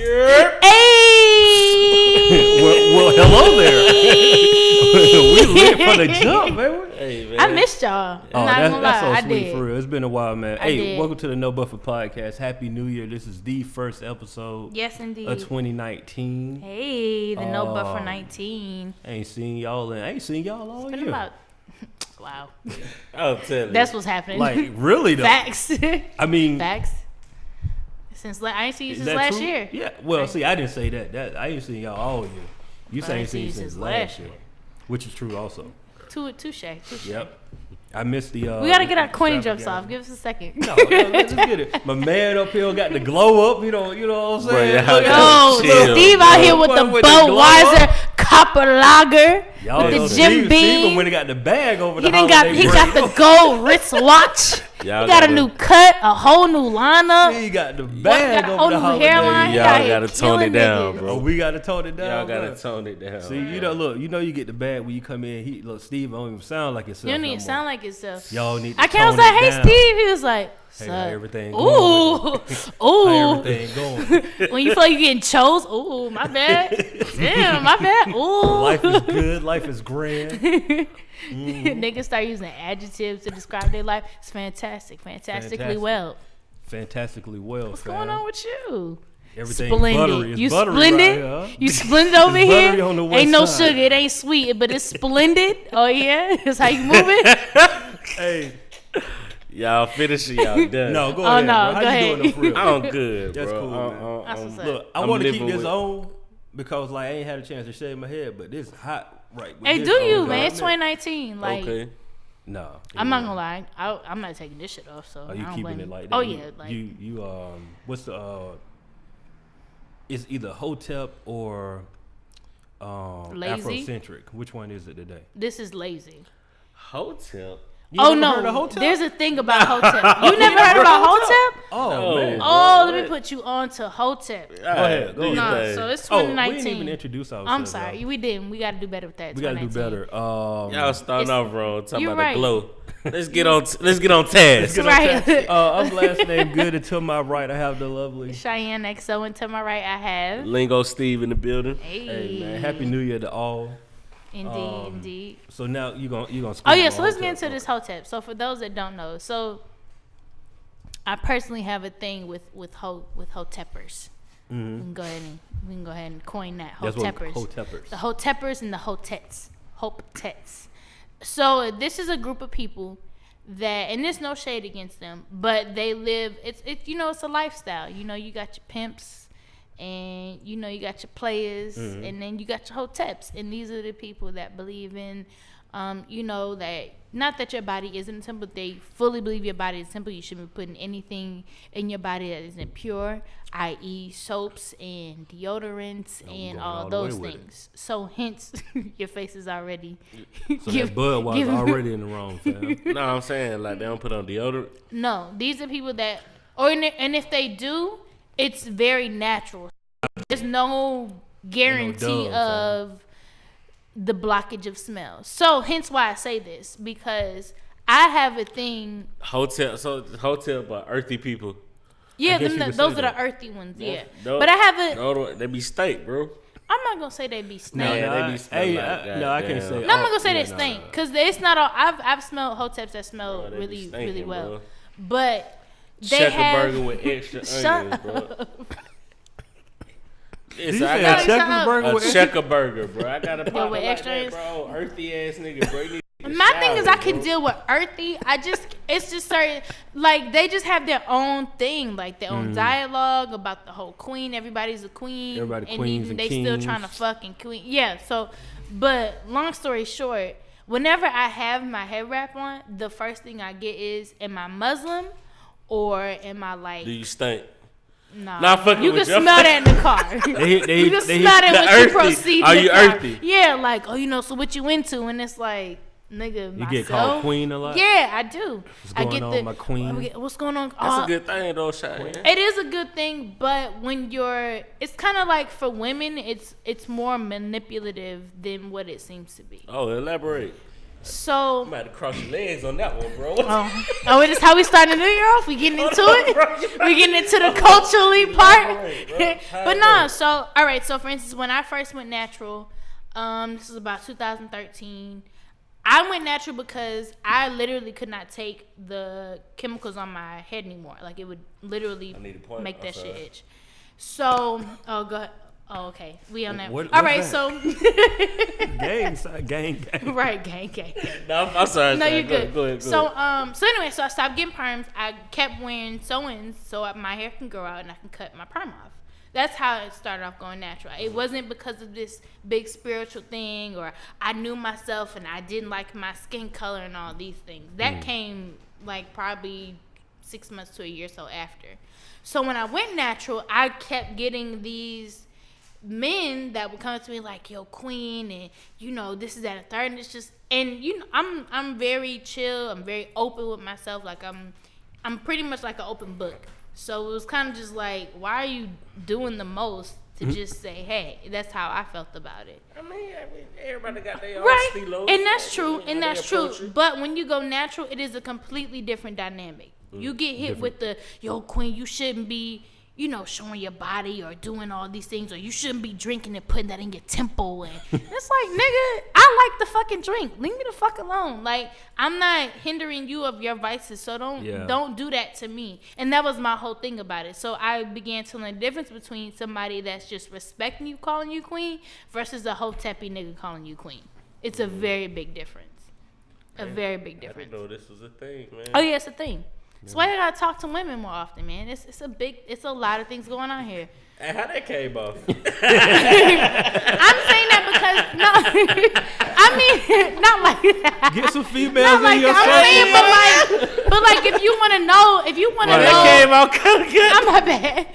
Yeah. Hey. well, hello there. We lit from the jump, baby. Hey, man. I missed y'all. I'm not gonna That's lie. so I sweet did. for real. It's been a while, man. I Hey, did. welcome to the No Buffer Podcast. Happy New Year. This is the first episode Yes, indeed. of 2019. Hey, the No Buffer 19. I ain't seen y'all all It's been year. about. Wow. I'll tell you. That's what's happening. Like, really though. Facts. I mean, Facts. I ain't seen you is since that last true? year. Yeah. Well, see, I didn't say that. I ain't seen y'all all year. You say I ain't seen you since last year, which is true also. Touche. Yep. I missed the. We gotta get our corny jokes off. Give us a second. No, let's just get it. My man up here got the glow up. You know what I'm saying? Bro, Yo, chill, Steve out here with the With the glow Budweiser Copper Lager Y'all with know the Jim Beam. Steve when he got the bag over He the done holiday he break. got the gold wristwatch. Y'all He got a gotta- new cut, a whole new lineup. He got the bag got a over whole the new holiday. hairline. He out Y'all here gotta tone killing it down, niggas. bro. Oh, we gotta tone it down. Y'all gotta bro. tone it down. See, you get the bag when you come in. Look, Steve don't even sound like yourself. You don't no even more. sound like yourself. Y'all need to I can't tone was like, it hey down. Steve. He was like, Hey, "Sup?" how everything Ooh, going? How ooh. everything going? When you feel like you getting chose, ooh, my bad. Damn, my bad. Ooh. Life is good. Life is grand. Niggas start using adjectives to describe their life. It's fantastic. Fantastically Fantastic. well. Fantastically well. What's going on with you? Everything Splendid. buttery. It's You buttery splendid? right here, huh? You splendid over It's here? buttery on the west Ain't no side. sugar. It ain't sweet, but it's splendid. Oh, yeah? That's how you move it? Hey, Y'all finish it, y'all done. no, go Oh, ahead. no, bro. How go you ahead. doing, for real? I'm good, bro. That's cool, man. That's what's up. Look, I I'm want to keep living this with- on because like I ain't had a chance to shave my head, but this hot right. with Hey, this do you, on, man? dog. It's 2019. Like, Okay. No, I'm not gonna lie. I'm not taking this shit off, so Are I you don't keeping blame it you. like that? Oh, yeah. Like, you what's the it's either Hotep or Lazy? Afrocentric. Which one is it today? this is lazy. Hotel. You Oh, never heard of no. Hotep? There's a thing about Hotep. You never heard about Hotep? Oh No. man. Oh, Bro, let me what? put you on to Hotep. Go ahead. Go Do your No, thing. so it's Oh, we 2019. didn't even introduce ourselves. I'm sorry, y'all. we didn't. We got to do better with that. We gotta do 2019. better. Y'all starting It's- off wrong. Talking you're about right. the glow. Let's get on. Let's get on task. Get on Right. track. I'm last name good, and to my right I have the lovely. Chiane XO, and to my right I have. Lingo Steve in the building. Hey man, Happy New Year to all. Indeed. So now you gonna Oh yeah, so let's get into this Hotep. So for those that don't know, so I personally have a thing with Hotepers. We can go ahead and coin that. That's what Hotepers. Hotepers. The Hotepers and the Hotets. Hopetets. So this is a group of people that, and there's no shade against them, but they live. It's it's a lifestyle. You got your pimps, and you got your players, and then you got your Hoteps, and these are the people that believe in, that not that your body isn't a temple, they fully believe your body is a temple. You shouldn't be putting anything in your body that isn't pure, i.e. soaps and deodorants and going all all the way those with it. things. So hence, your face is already. So that bud was already in the wrong, fam. No, I'm saying like they don't put on deodorant. No, these are people that, and if they do, it's very natural. There's no guarantee dub, of the blockage of smell. So hence why I say this, because I have a thing. Hotel. So hotel, but earthy people. Yeah, guess you could those say are that. the earthy ones. Yeah, No, but I have a. No, they be steak, bro. I'm not gonna say they be stank. Yeah, they be I smelling like I can't goddamn. say. No, I'm not gonna say yeah, they no, stink, no. because it's not all. I've smelled Hoteps that smell Bro, they be really stinking, well, bro. but they Check have. a burger with extra Shut onions, bro. up. Did It's, you I say got a Shut checker up. burger a with checker burger, bro. I got a pop with like extra that, onions? bro. Earthy ass nigga, bro. You need to My thing is, I shower, can bro. deal with earthy. It's just certain, like, they just have their own thing, like their own dialogue about the whole queen. Everybody's a queen. Everybody queens and they still trying to kings. fucking queen. Yeah. So, but long story short, whenever I have my head wrap on, the first thing I get is, am I Muslim or am I like? Do you stink? Nah, Not fucking you can with your smell that in the car. They you can they smell that the when you earthy. proceed. Are in the you car. earthy? Yeah, like, oh, so what you into? And it's like, nigga, You myself. get called queen a lot? Yeah, I do. I going get on, the my queen? What's going on? That's a good thing, though, Chiane. It is a good thing, but when it's kind of like for women, it's more manipulative than what it seems to be. Oh, elaborate. So. I'm about to cross your legs on that one, bro. Oh, it is how we starting the new year off. We getting into it. We getting into the culturally part. But no. So all right. So for instance, when I first went natural, this is about 2013. I went natural because I literally could not take the chemicals on my head anymore. Like, it would literally make that shit itch. So, go ahead. Oh, okay. We on that. All right, that? So. gang. Right, gang. No, I'm sorry. No, you're good. Go ahead. So anyway, so I stopped getting perms. I kept wearing sew-ins so my hair can grow out and I can cut my perm off. That's how it started off going natural. It wasn't because of this big spiritual thing or I knew myself and I didn't like my skin color and all these things. That came like probably 6 months to a year or so after. So when I went natural, I kept getting these men that would come up to me like, yo, queen, and you know, this is that and third, and it's just, and you know, I'm very chill, I'm very open with myself, like I'm pretty much like an open book. So it was kind of just like, why are you doing the most to just say, hey? That's how I felt about it. I mean everybody got their own right, and that's true, and that's true. But when you go natural, it is a completely different dynamic. You get hit with the, yo, queen, you shouldn't be, you know, showing your body or doing all these things, or you shouldn't be drinking and putting that in your temple. And it's like, nigga, I like the fucking drink. Leave me the fuck alone. Like, I'm not hindering you of your vices, so don't do that to me. And that was my whole thing about it. So I began to learn the difference between somebody that's just respecting you, calling you queen, versus a hotepi nigga calling you queen. It's a very big difference. A very big difference. I didn't know this was a thing, man. Oh yeah, it's a thing. That's why I gotta talk to women more often, man. It's a lot of things going on here. And how that came off? I'm saying that because no, I mean not like that. Get some females like in your I'm saying, but like if you want to know, that came out kind of good. I'm not bad.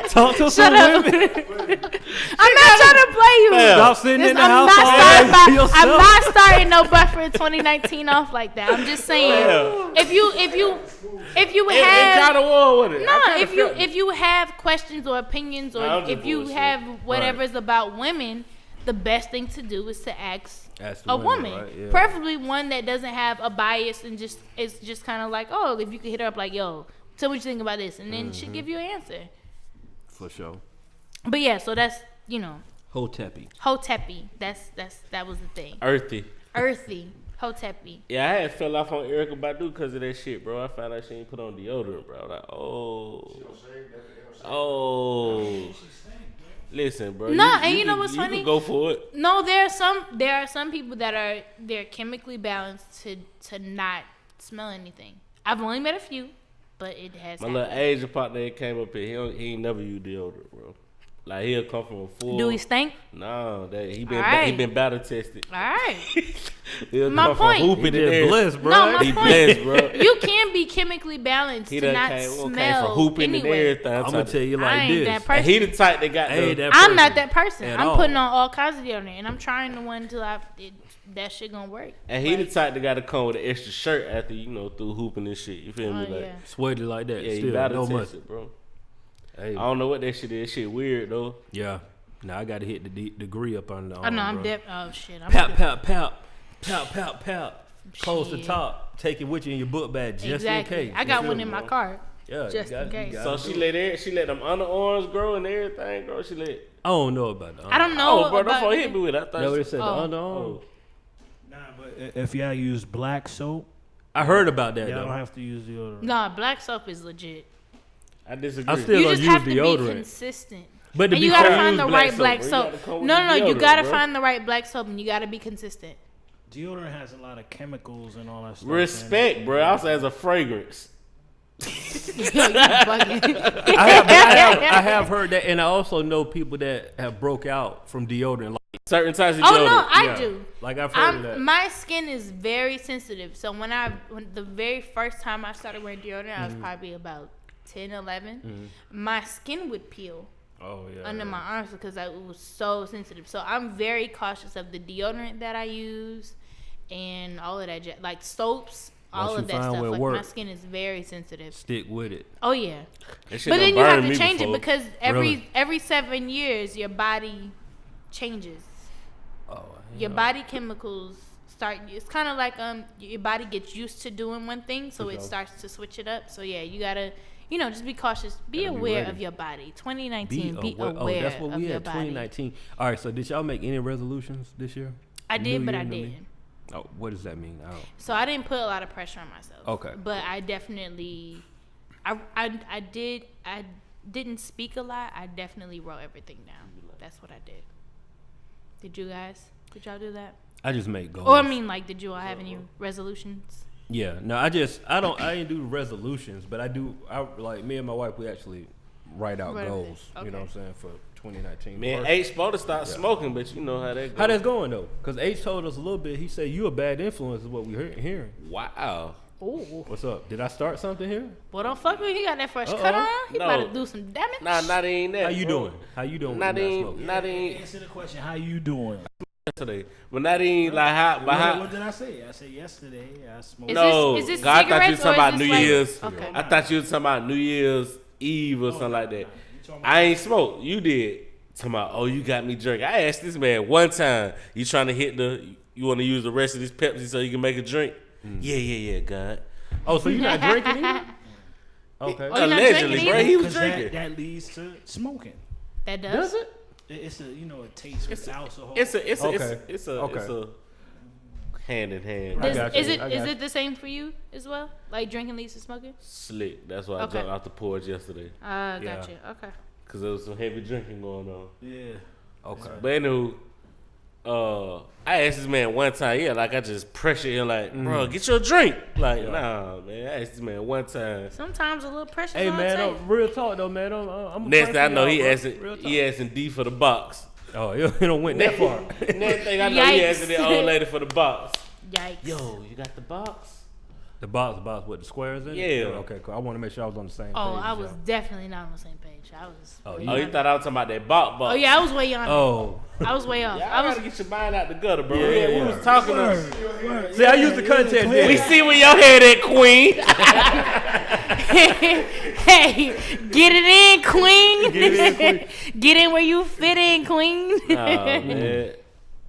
Talk to some women. I'm not trying to play you. Stop sitting in the house. I'm not starting no buffer in 2019 off like that. I'm just saying, if you have kind of war with it. No, if you have questions or opinions or if you have whatever's about women, the best thing to do is to ask a woman, right? Yeah. Preferably one that doesn't have a bias and it's just kind of like, oh, if you could hit her up like, yo, tell me what you think about this, and then she'll give you an answer. For sure. But yeah, so that's, you know, Hotepi. That was the thing. Earthy. Hotepi. Yeah, I had fell off on Erykah Badu because of that shit, bro. I found out she ain't put on deodorant, bro. Like, listen, bro. No, and you know what's funny? You can go for it. No, there are some people that they're chemically balanced to not smell anything. I've only met a few. But it has my little Asian partner that came up here, he ain't never used deodorant, bro. Like, he'll come from a full. Do he stink? No, he been battle tested. All right. He'll my come point. from hooping in there. Blessed, bro. No, my he point. Blessed, bro. You can be chemically balanced to not smell from hooping anyway. And everything. I'm gonna tell you like I ain't this. That person. And he the type that got I'm not that person. I'm all. putting on all kinds of deodorant, and I'm trying the one until that shit gonna work. And he the type that got to come with an extra shirt after, through hooping and shit. You feel me? Like, yeah. Sweaty like that. Yeah, still, you battle no tested, bro. Hey. I don't know what that shit is. Shit weird, though. Yeah. Now I got to hit the degree up on the arm, I know, I'm bro. dead. Oh, shit. Pout. Close the top. Take it with you in your book bag just in case. I got one in my car. Yeah, just in case. So she let them underarms grow and everything, bro. I don't know about that. I don't know. Oh, bro, that's what hit me with. I thought what it said. Oh. The underarm. Nah, but if y'all use black soap, I heard about that. y'all though. don't have to use deodorant. Nah, black soap is legit. I disagree. I still You gonna just use have to deodorant. be consistent. But to And be you gotta fair, find the right soap, black bro. You soap. gotta come with No, the you deodorant, gotta bro. find the right black soap, and you gotta be consistent. Deodorant has a lot of chemicals and all that stuff. Respect, bro. Also as a fragrance. Yo, you bugging. I have heard that, and I also know people that have broke out from deodorant. Like, Certain types of Oh deodorant. no, I yeah. do. Like I've heard of that. My skin is very sensitive. So when the very first time I started wearing deodorant, I was probably about 10, 11. My skin would peel under my arms because it was so sensitive. So I'm very cautious of the deodorant that I use and all of that, like soaps, all of that stuff. Like my skin is very sensitive. Stick with it. Oh yeah, That shit but then done you have burned to me change before. it because every 7 years your body changes. Oh, Your body chemicals start. It's kind of like your body gets used to doing one thing, so it starts to switch it up. So yeah, you gotta, just be cautious. Be aware of your body. 2019. Be aware Oh, that's what of we your had. body. 2019. All right. So did y'all make any resolutions this year? I did, New but year, I new me? didn't. Oh, what does that mean? I don't. So I didn't put a lot of pressure on myself. Okay. But I definitely, I didn't speak a lot. I definitely wrote everything down. That's what I did. Did you guys? Did y'all do that? I just make goals. Or I mean, like, did you all have any resolutions? Yeah. No, I didn't do resolutions, but I like me and my wife, we actually write out goals. Okay. You know what I'm saying, for 2019. Man, H supposed to start smoking, but you know how that goes. How that's going though? Because H told us a little bit. He said you a bad influence is what we're hearing. Wow. Ooh. What's up? Did I start something here? Well, don't fuck with him. He got that fresh cut on. He No. about to do some damage. Nah, not even that. How you bro. doing? How you doing? Not when you're even, smoking? not even Answer the question. How you doing? yesterday. But not even like how. What did I say? I said yesterday I smoked. Is this God, I thought you was cigarettes talking or about is New this like- Year's. Okay. I thought you was talking about New Year's Eve or something like that. I ain't smoked. You did. Talking about, oh, you got me drunk. I asked this man one time, you trying to hit you want to use the rest of this Pepsi so you can make a drink? Yeah, God. Oh, so you're not drinking either? Okay. Oh, you're not Allegedly, drinking bro. either? He was 'Cause drinking. that leads to smoking. That does? Does it? It's a it tastes with alcohol. It's a Okay. hand in hand. I got you. Is I got you. it the same for you as well? Like drinking leads to smoking? Slick. That's why I Okay. jumped out the porch yesterday. Gotcha. Okay. Because there was some heavy drinking going on. Yeah. Okay. But anywho, I asked this man one time, like I just pressured him, like, bro, get your drink. Like, nah, man. I asked this man one time. Sometimes a little pressure. Hey on man, tape. real talk though, man. I'm Next thing I know, he he asking D for the box. Oh, you don't went that far. Next thing I know, he Yikes. asking the old lady for the box. Yikes. Yo, you got the box? The box with the squares in it? Yeah. Okay, cool. I want to make sure I was on the same page. Oh, I as was y'all. definitely not on the same page. I was. Oh, way Oh, you on thought I was talking about that box? Oh yeah, I was way on. Oh. I was way off. Y'all I was. gotta get your mind out the gutter, bro. Yeah, We yeah. was talking. See, I used the context. We Yeah. see where your head at, Queen. Hey, get it in, queen. Get it in, queen. Get in where you fit in, queen. Man.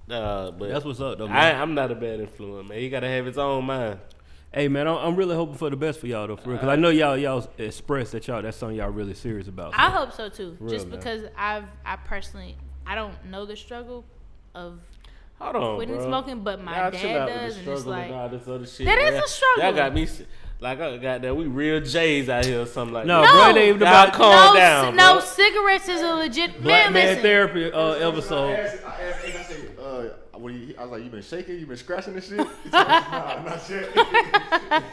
But That's what's up, though, man. I'm not a bad influence, man. He gotta have his own mind. Hey, man, I'm really hoping for the best for y'all, though, for real. Because I know y'all expressed that that's something y'all really serious about. So. I hope so too. Real, Just man. because I personally I don't know the struggle of Hold on, quitting bro. smoking, but my Y'all chill dad out with does, the and it's struggle like all this other shit. that is man. a struggle. Y'all got me like I got that. We real J's out here or something like No, that. bro, it ain't even Y'all about calm down, no, bro. cigarettes is a legit Black man listen. therapy I episode. said, I was like, you been shaking, you been scratching this shit? He said, nah, not yet.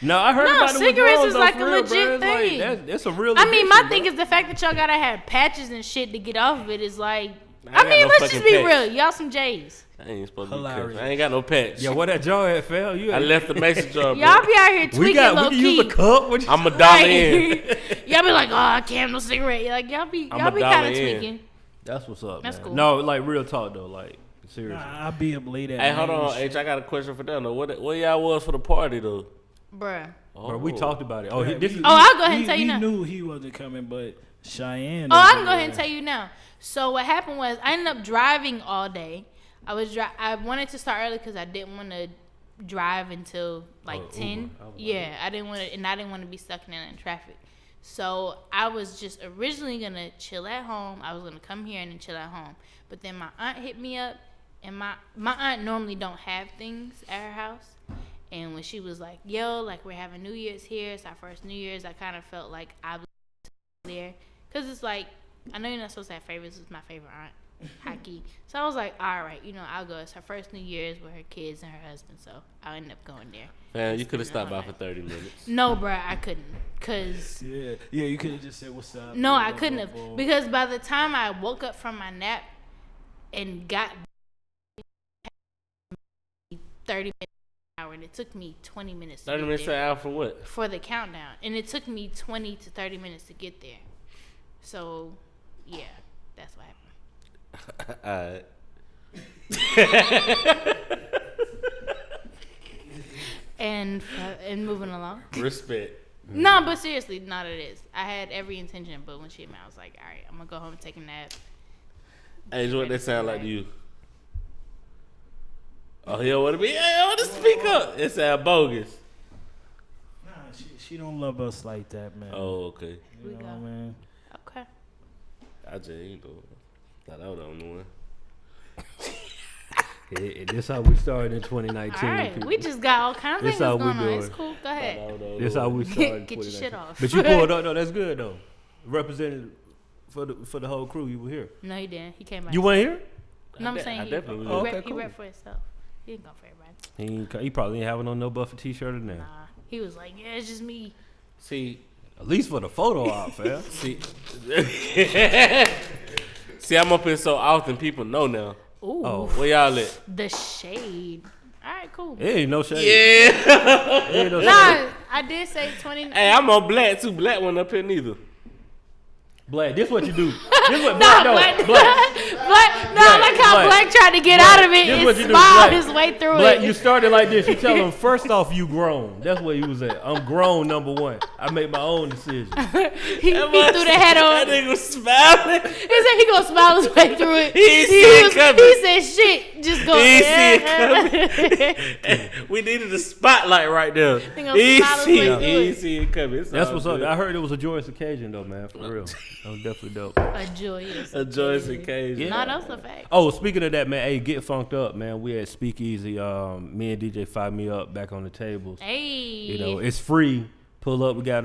No, I heard No, about the cigarettes withdrawals, is though, like for a real, legit bro. It's thing. Like, that's a real I mean, my addiction, thing bro. is the fact that y'all gotta have patches and shit to get off of it is like. I I ain't mean, got no let's just fucking be patch. real. Y'all some J's. I ain't supposed to be Hilarious. careful. I ain't got no patch. Yeah, where that jaw at, fell? You I left the mason jar, bro. Y'all be out here tweaking we low can key. use a cup. What you I'm a dollar in. Y'all be like, oh, I can't have no cigarette. Like y'all be I'm y'all a be dollar kind of in. tweaking. That's what's up, That's man. cool. No, like real talk though, like seriously. I'll be up late at Hey, night hold on, and shit. H. I got a question for them. Though. What y'all was for the party though? Bruh. Bro, we talked about it. Oh, Yeah, this we- is. I'll go ahead and tell you we now. knew he wasn't coming, but Chiane. Oh, I can go ahead and tell you now. So what happened was I ended up driving all day. I wanted to start early because I didn't want to drive until like 10. Yeah, I didn't want to be stuck in traffic. So I was just originally gonna chill at home. I was gonna come here and then chill at home. But then my aunt hit me up, and my aunt normally don't have things at her house. And when she was like, "Yo, like we're having New Year's here. It's our first New Year's," I kind of felt like obligated there, cause it's like I know you're not supposed to have favorites. It's my favorite aunt. Hockey. So I was like, all right, I'll go. It's her first New Year's with her kids and her husband, so I'll end up going there. Man, you could have Spending stopped the by whole for 30 minutes. No, bruh, I couldn't. Cause Yeah, you could have just said what's up. no, I couldn't Boom, have. boom, boom. Because by the time I woke up from my nap and got 30 minutes an hour, and it took me 20 minutes to 30 get minutes an there hour for what? for the countdown, and it took me 20 to 30 minutes to get there. So, yeah, that's what happened. Alright. And moving along. Respect. No, but seriously, not it is. I had every intention, but when she came out, I was like, all right, I'm gonna go home and take a nap. Hey, what that sound like to you? Oh, he don't want to be. Hey, I want to speak up. It sound bogus. Nah, she don't love us like that, man. Oh, okay. You know, man. Okay. I just ain't doing. Thought I was the only one. This how we started in 2019. All right, people. we just got all kinds of This things how we going on. doing. It's cool. Go ahead. This how we started. in Get your 2019. shit off. But you pulled up. No, that's good though. Represented for the whole crew. You were here. No, he didn't. He came out. You weren't here? No, I'm saying I he definitely was. rep, Okay, he cool. rep for himself. He didn't go for everybody. He probably ain't having on no Buffer t-shirt in there. Nah, he was like, yeah, it's just me. See, At least for the photo op, fam. see, see, I'm up here so often. People know now. Ooh, Oh. Where y'all at? the shade. All right, cool. It ain't no shade. Yeah. It ain't no shade. Nah, I did say 20. Hey, I'm on black too. Black one up here neither. Black, this what you do. This what Nah, Black, no, Black. Black. Black. Nah, like how Black. Black tried to get Black. out of it This and what you do, smiled Black. his way through Black, it. you started like this. You tell him, first off, you grown. That's where you was at. I'm grown, number one. I make my own decision. he threw the head That on. nigga was smiling. He said he gonna smile his way through it. He ain't see it coming. He said, "Shit, just go." He ain't see it coming. We needed a spotlight right there. He gonna He smile his way see it. through He it. ain't see it coming. It's That's all what's up. good. I heard it was a joyous occasion, though, man. For real. That was definitely dope. A joyous. A joyous occasion. Yeah. Nah, that's a fact. Oh, speaking of that, man, hey, get funked up, man. We at Speakeasy. Me and DJ fired me up back on the tables. Hey. You know, it's free. Pull up. We got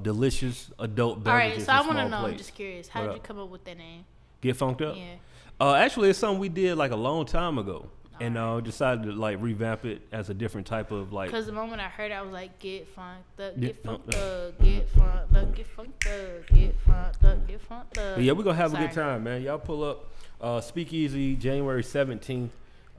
delicious adult All beverages. right, so I in want to small know. I'm plates. just curious. How What did up? you come up with that name? Get funked up. Yeah. Actually, it's something we did like a long time ago, and decided to like revamp it as a different type of like. Because the moment I heard it, I was like, get funked up, Yeah, get funked no. up, get funked up, get funked up, get funked up, get funked up. But yeah, we're gonna have a good Sorry. time, man. Y'all pull up. Speakeasy, January 17th.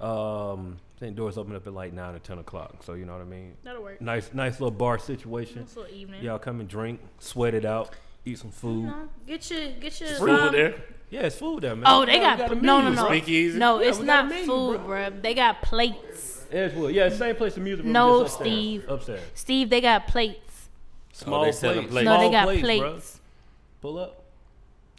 I think doors open up at like 9 or 10 o'clock. So you know what I mean. That'll work. Nice little bar situation. Nice little evening. Y'all come and drink, sweat it out, eat some food. You know, get your Food there. Yeah, it's food there, man. Oh, they We got, a no, menu, bro. Speakeasy? No, Yeah, it's we got a not menu, food, bro. bruh. They got plates. Edgewood. Yeah, same place the music room. No, just upstairs. Steve. Upstairs. Steve, they got plates. Small they selling plates. plates. No, they Small got plates, plates. bruh. Pull up.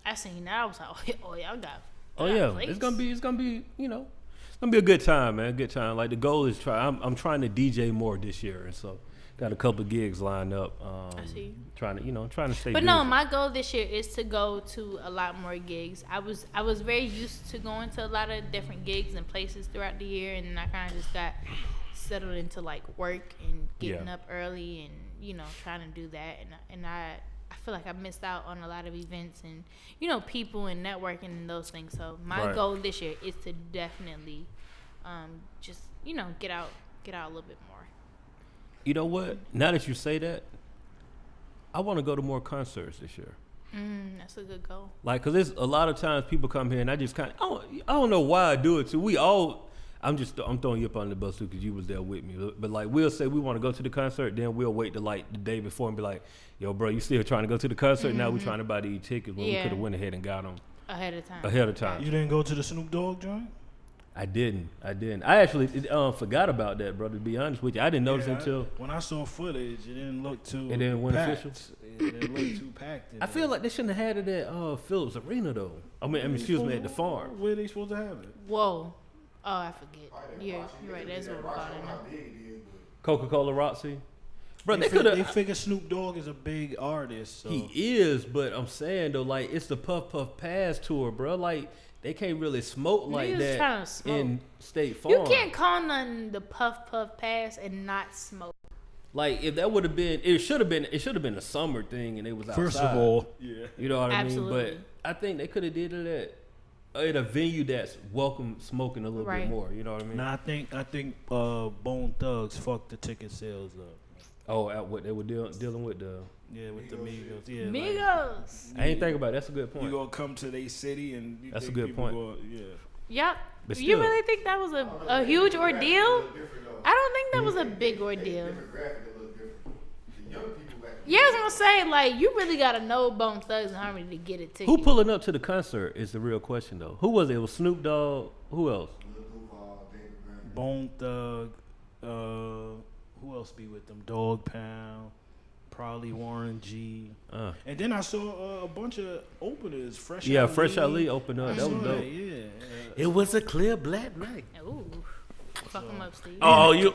I seen that. I was like, oh, y'all got. Oh y'all got yeah, plates. it's gonna be, you know, it's gonna be a good time, man. Good time. Like the goal is I'm trying to DJ more this year, and so got a couple of gigs lined up. I see. Trying to stay. But busy. no, my goal this year is to go to a lot more gigs. I was very used to going to a lot of different gigs and places throughout the year, and then I kind of just got settled into like work and getting Yeah. up early and trying to do that, and I feel like I missed out on a lot of events and people and networking and those things. So my Right. goal this year is to definitely just get out a little bit more. You know what? Now that you say that, I want to go to more concerts this year. That's a good goal. Like, cause there's a lot of times people come here and I just kind of I don't know why I do it too. I'm throwing you up on the bus too because you was there with me. But like we'll say we want to go to the concert, then we'll wait to like the day before and be like, yo, bro, you still trying to go to the concert? Now we're trying to buy these tickets when we Yeah. could have went ahead and got them Ahead of time. ahead of time. You didn't go to the Snoop Dogg joint? I didn't. I actually forgot about that, bro. To be honest with you, I didn't notice until. When I saw footage, it didn't look too. It didn't win packed. official? It didn't look too packed. I feel like they shouldn't have had it at Phillips Arena though. I mean, excuse me, at the farm. Where they supposed to have it? Whoa. Oh, I forget. You're right. That's what we're calling it now. Coca-Cola Roxy. Bro, they They could have. figure Snoop Dogg is a big artist. So. He is, but I'm saying though, like it's the Puff Puff Pass tour, bro. Like they can't really smoke like Niggas tryna that smoke. in State Farm. You can't call nothing the Puff Puff Pass and not smoke. Like if that would have been, it should have been a summer thing, and it was outside. First of all, yeah. You know what I mean? Absolutely. But I think they could have did it at a venue that's welcome smoking a little Right. bit more. You know what I mean? Nah, I think Bone Thugs fucked the ticket sales up. Oh, at what they were dealing with the. Yeah, with the Migos. Yeah, like, Migos. I ain't think about it. That's a good you point. gonna come to their city and you That's think a good people point. Yeah. Yep. But You still. really think that was a huge ordeal? I don't think that was a big ordeal. Yeah, I was gonna say, like, you really gotta know Bone Thugs and Harmony to get a ticket. Who pulling up to the concert is the real question though. Who was it? It was Snoop Dogg. Who else? Bone Thug. Who else be with them? Dog Pound. Probably Warren G. And then I saw a bunch of openers. Fresh. Fresh Ali opened up. I That saw was dope. Yeah. It was a clear black night. Ooh. Fuck him up, Steve. Oh, you.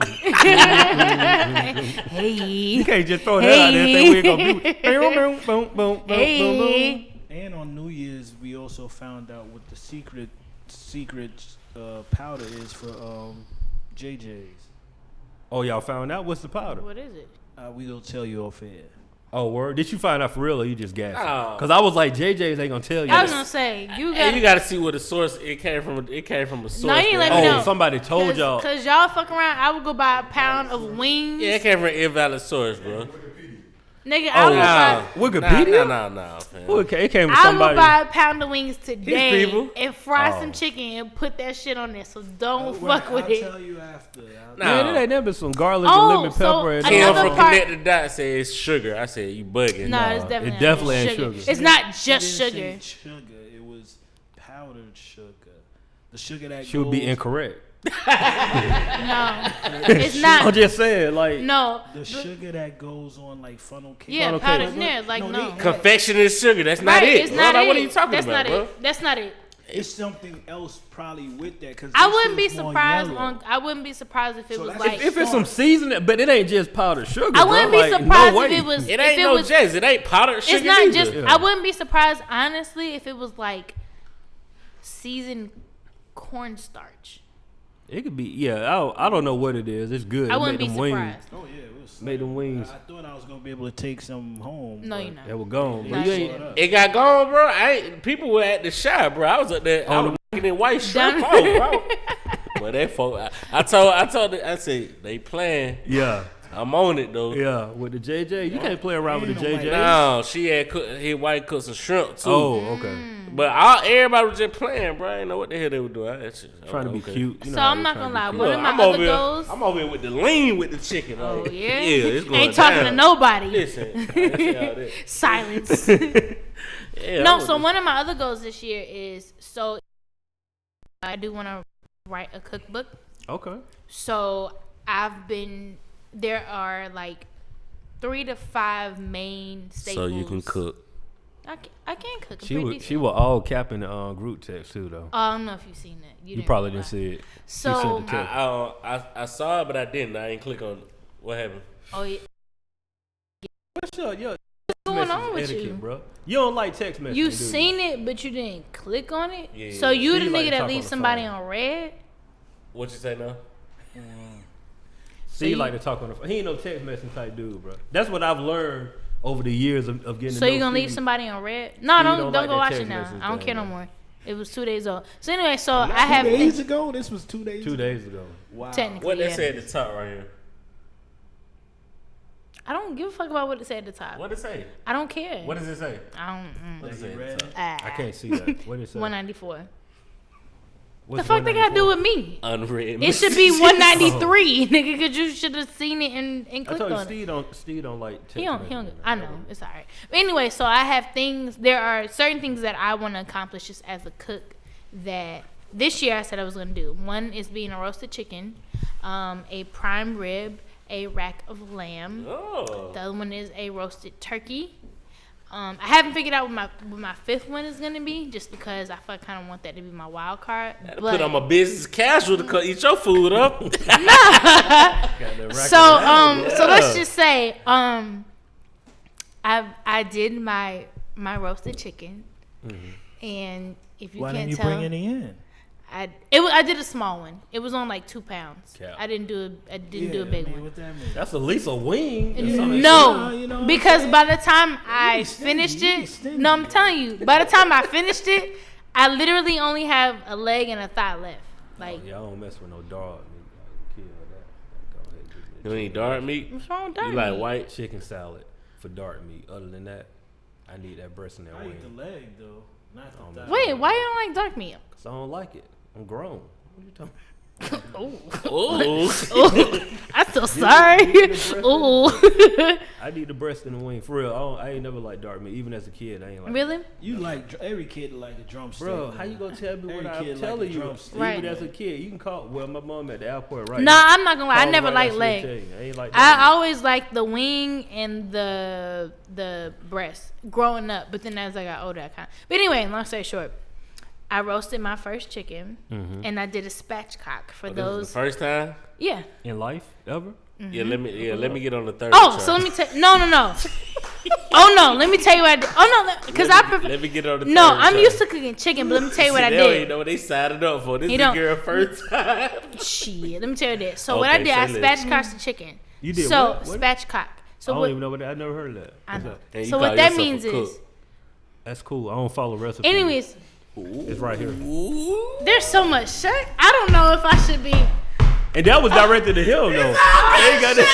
Hey. You can't just throw that out there and think we're gonna be. Boom, boom, boom, boom, boom, Hey. And on New Year's, we also found out what the secret powder is for JJ's. Oh, y'all found out? What's the powder? What is it? We gonna tell you off air. Oh, word? Did you find out for real or you just gassed? Oh. Because I was like, JJ's ain't gonna tell you. I was gonna say you Hey, got. you got to see where the source it came from. It came from a source. No, you ain't let me Oh, know. somebody told y'all. Cause y'all fuck around. I would go buy a pound of wings. Yeah, it came from an invalid source, bro. Nigga, I would buy. Wikipedia? Nah, fam. Well, it came from I would somebody. buy a pound of wings today people. and fry Oh. some chicken and put that shit on there. So don't Well, fuck with I'll it. tell you after. Nah. Man, it ain't never been some garlic Oh, and lemon so pepper and Came another from part- Connect the Dot said it's sugar. I said you bugging. No, Nah, it's definitely it definitely not ain't sugar. sugar. It's not She just didn't sugar. say sugar. It was powdered sugar. The sugar that She would be goes- incorrect. No, it's not. I'm just saying, like, No. The sugar that goes on like funnel cake. Yeah, Funnel powdered cake. snare. Like, No, no. they- Confectionery sugar. That's not Right, it. it's bro. not Like, it. what are you talking That's about, not bro? it. That's not it. It's something else probably with that. Cause I this wouldn't be is more surprised yellow. I wouldn't be surprised if it So was that's- like. if it's some seasoning, but it ain't just powdered sugar. I bro. wouldn't be Like, surprised no if way. it was. It if ain't it no was, jazz. It ain't powdered sugar It's not either. just. Yeah. I wouldn't be surprised honestly if it was like seasoned cornstarch. It could be, yeah. I don't know what it is. It's good. I It wouldn't make be them wings. surprised. Oh yeah, it was. Made them wings. I thought I was gonna be able to take some home. No, but you're not. They were gone. Nah, But you shit. ain't. It got gone, bro. People were at the shop, bro. I was up there. I was walking in white shirt, bro. But that folk, I told I said they playing. Yeah. I'm on it though. Yeah. With the JJ, you can't play around with the Ain't no JJ. No, she had his wife cooked some shrimp too. Oh, okay. But everybody was just playing, bro. I didn't know what the hell they were doing. Trying to be okay. cute. You know So how I'm they not trying gonna to be lie. cute. One of my I'm other over here. goals. I'm over here with the lean with the chicken. Oh Like, yeah. it's going Ain't talking to down. nobody. Listen, I see how that- Silence. yeah, No, I so was- one of my other goals this year is I do want to write a cookbook. Okay. So there are like 3 to 5 main so staples. you can cook. I can cook. I'm She pretty was decent. she was all capping the group text too though. I don't know if you've seen that. You probably didn't reply. see it. So- She sent the text. I saw it, but I didn't. I ain't click on it. What happened? Oh yeah. What's your What's going on with etiquette, you? bro? You don't like text messaging. You do seen it, but you didn't click on it. Yeah, so yeah. you So the you like nigga to that talk on leaves the somebody phone. on red. What you say now? See, he like to talk on the phone. He ain't no text messaging type dude, bro. That's what I've learned over the years of getting. So to know you gonna leave Steve. somebody on red? No, Steve don't don't go like that watch text it now. message I don't thing, care no man. more. It was 2 days old. So anyway, so I Not have 2 days ago. This was 2 days. 2 days ago. Wow. technically. What they yeah. say at the top right here? I don't give a fuck about what it said at the top. What it say? I don't care. What does it say? I don't. What it say at the Red. top? I can't see that. What is that? 194. What's The fuck they gotta do 194? with me? Unwritten. It should be 193, nigga, because you should have seen it and I clicked told you, on it. Steve don't like text He don't. messaging. I know it's alright. But anyway, so I have things. There are certain things that I want to accomplish just as a cook that this year I said I was gonna do. One is being a roasted chicken, a prime rib, a rack of lamb. Oh. The other one is a roasted turkey. I haven't figured out what my fifth one is gonna be, just because I kind of want that to be my wild card. Had to But put on my business casual to eat your food up. Got the rack so of lamb. so let's Yeah. just say I did my roasted chicken, and if you Why can't didn't you tell, bring any in? I did a small one. It was on like 2 pounds. Cap. I didn't do a big one. What that mean? That's at least a wing. That's something. No, you know what I'm because saying? by the time I be stingy, finished you be it, stingy. no, I'm telling you, by the time I finished it, I literally only have a leg and a thigh left. Like, Oh, yeah, I don't mess with no dog. Kill that. Go ahead, give me the You need dark meat? what's wrong with You that? like white? chicken salad for dark meat. Other than that, I need that breast and that I wing. eat the leg though, not the thigh. Wait, why you don't like dark meat? Cause I don't like it. I'm grown. What you talking? Oh. I'm so sorry. Ooh. I need the breast and the wing for real. I ain't never liked dark meat. Even as a kid, I ain't like. Really? You like every kid like a drumstick. Bro, man. how you gonna tell me what Every I'm kid telling like a you? drumstick. Right. Even as a kid, you can call. Well, my mom at the airport right Nah, now. I'm not gonna lie. I Call me never right liked now, leg. she'll tell you. I ain't like I dark meat. always liked the wing and the breast growing up, but then as I got older, I kind of. But anyway, long story short, I roasted my first chicken, and I did a spatchcock for those. The first time? Yeah. In life, ever? Yeah, let me get on the third. Oh, try. so let me tell. No. Oh no, let me tell you what I did. Oh no, because I prefer. Let me get on the No, third I'm try. used to cooking chicken, but let me tell you what I They don't even did. know what they signed up for. This You is don't- your first time. Shit, let me tell you this. So what I Okay, did, I say less. spatchcocked the chicken. You did so what? What? spatchcock. So I don't what? even know what that. I never heard of that. I What's know. that? And you So call what that yourself a means cook. is, That's cool. I don't follow recipes. anyways, It's right here. there's so much shit. I don't know if I should be. And that was directed to him, though. I ain't got that.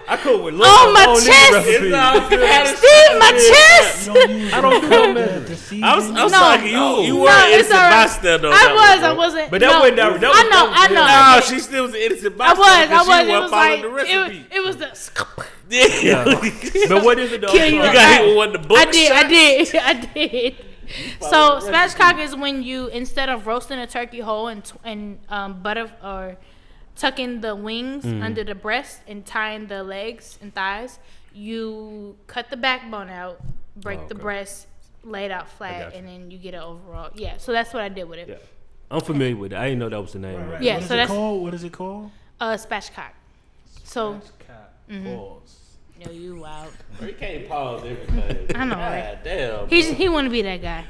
I cook with love. Oh, my I don't need chest. recipes. It's all good. Steve, my chest. You don't use I don't the- do no the measurement. seasoning? I'm No. sorry, you No, were an it's innocent all right. bystander. on that one, I bro. wasn't. But that no, wasn't that. That was, I know. No, she still was an innocent I bystander. was. She It wasn't was following like the recipe. it was the. Yeah. But what is it, though? Kill you. You got hit with one of the books. I did. So spatchcock is when you, instead of roasting a turkey whole and butter or tucking the wings under the breast and tying the legs and thighs, you cut the backbone out, break the breast, lay it out flat, and then you get an overall. Yeah, so that's what I did with it. Yeah. I'm familiar with it. I didn't know that was the name. Right. Yeah, What is so it that's- called? What is it called? Spatchcock. So Spatchcock. Pause. no, you out. You can't pause everything. I know, God right? damn. He want to be that guy.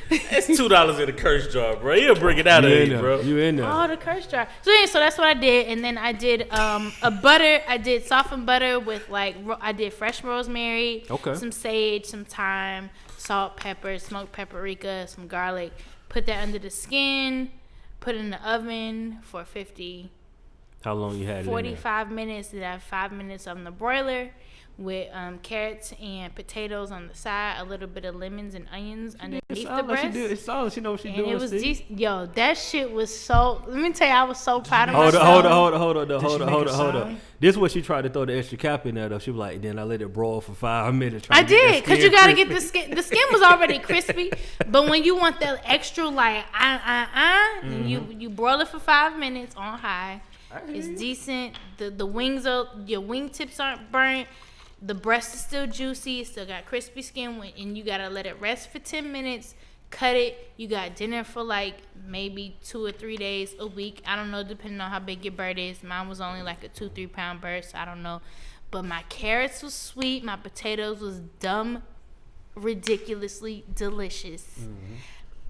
That's $2 in the curse jar, bro. He'll bring it out of You in you, there. bro. You in there. Oh, the curse jar. So yeah, so that's what I did, and then I did a butter. I did softened butter with I did fresh rosemary, Okay. some sage, some thyme, salt, pepper, smoked paprika, some garlic. Put that under the skin. Put it in the oven for How long you had it in there? 45 minutes. Then I have 5 minutes on the broiler with carrots and potatoes on the side, a little bit of lemons and onions underneath the breast. It's solid. She know what she And doing. it was Steve. decent. Yo, that shit was so. Let me tell you, I was so proud of Hold myself. on. Hold on. This is what she tried to throw the extra cap in there, though. She was like, then I let it broil for 5 minutes. I did, because you got to get the skin. The skin was already crispy, but when you want that extra, then you broil it for 5 minutes on high. It's decent. The wings your wing tips aren't burnt. The breast is still juicy. It still got crispy skin, and you got to let it rest for 10 minutes. Cut it. You got dinner for maybe 2 or 3 days a week. I don't know, depending on how big your bird is. Mine was only like a 2-3 pound bird, so I don't know. But my carrots was sweet. My potatoes was ridiculously delicious.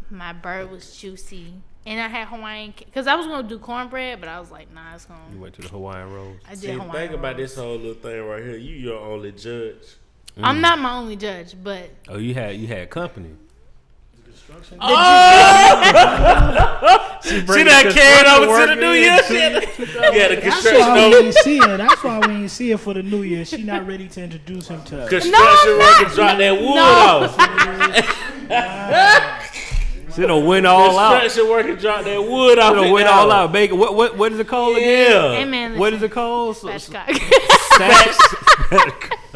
My bird was juicy. And I had Hawaiian, because I was going to do cornbread, but I was like, nah, it's going You went to the Hawaiian rolls. I did See, Hawaiian think about rolls. this whole little thing right here. You your only judge. I'm not my only judge, but Oh, you had company. She done carried over to the New Year shit. Yeah, the That's construction why we over. ain't see her. That's why we ain't see her for the New Year. She not ready to introduce him to us. Construction worker drop that wood off. She done went all out. Construction worker drop that wood off. She done went all out. Bacon. What is it called again? Yeah. hey man, What is it called? Spatchcock.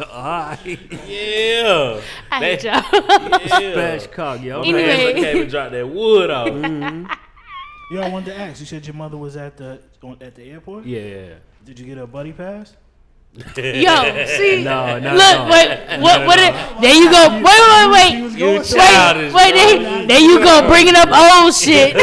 Alright. Yeah. I hate y'all. Yeah. SpatchCOCK, yo. Anyway. Man, came and dropped that wood off. Yo, I wanted to ask. You said your mother was at the airport. Yeah. Did you get a buddy pass? Yo, see, No, no, look, no. wait, what there you go. Wait. You childish. There you go, bringing up old shit.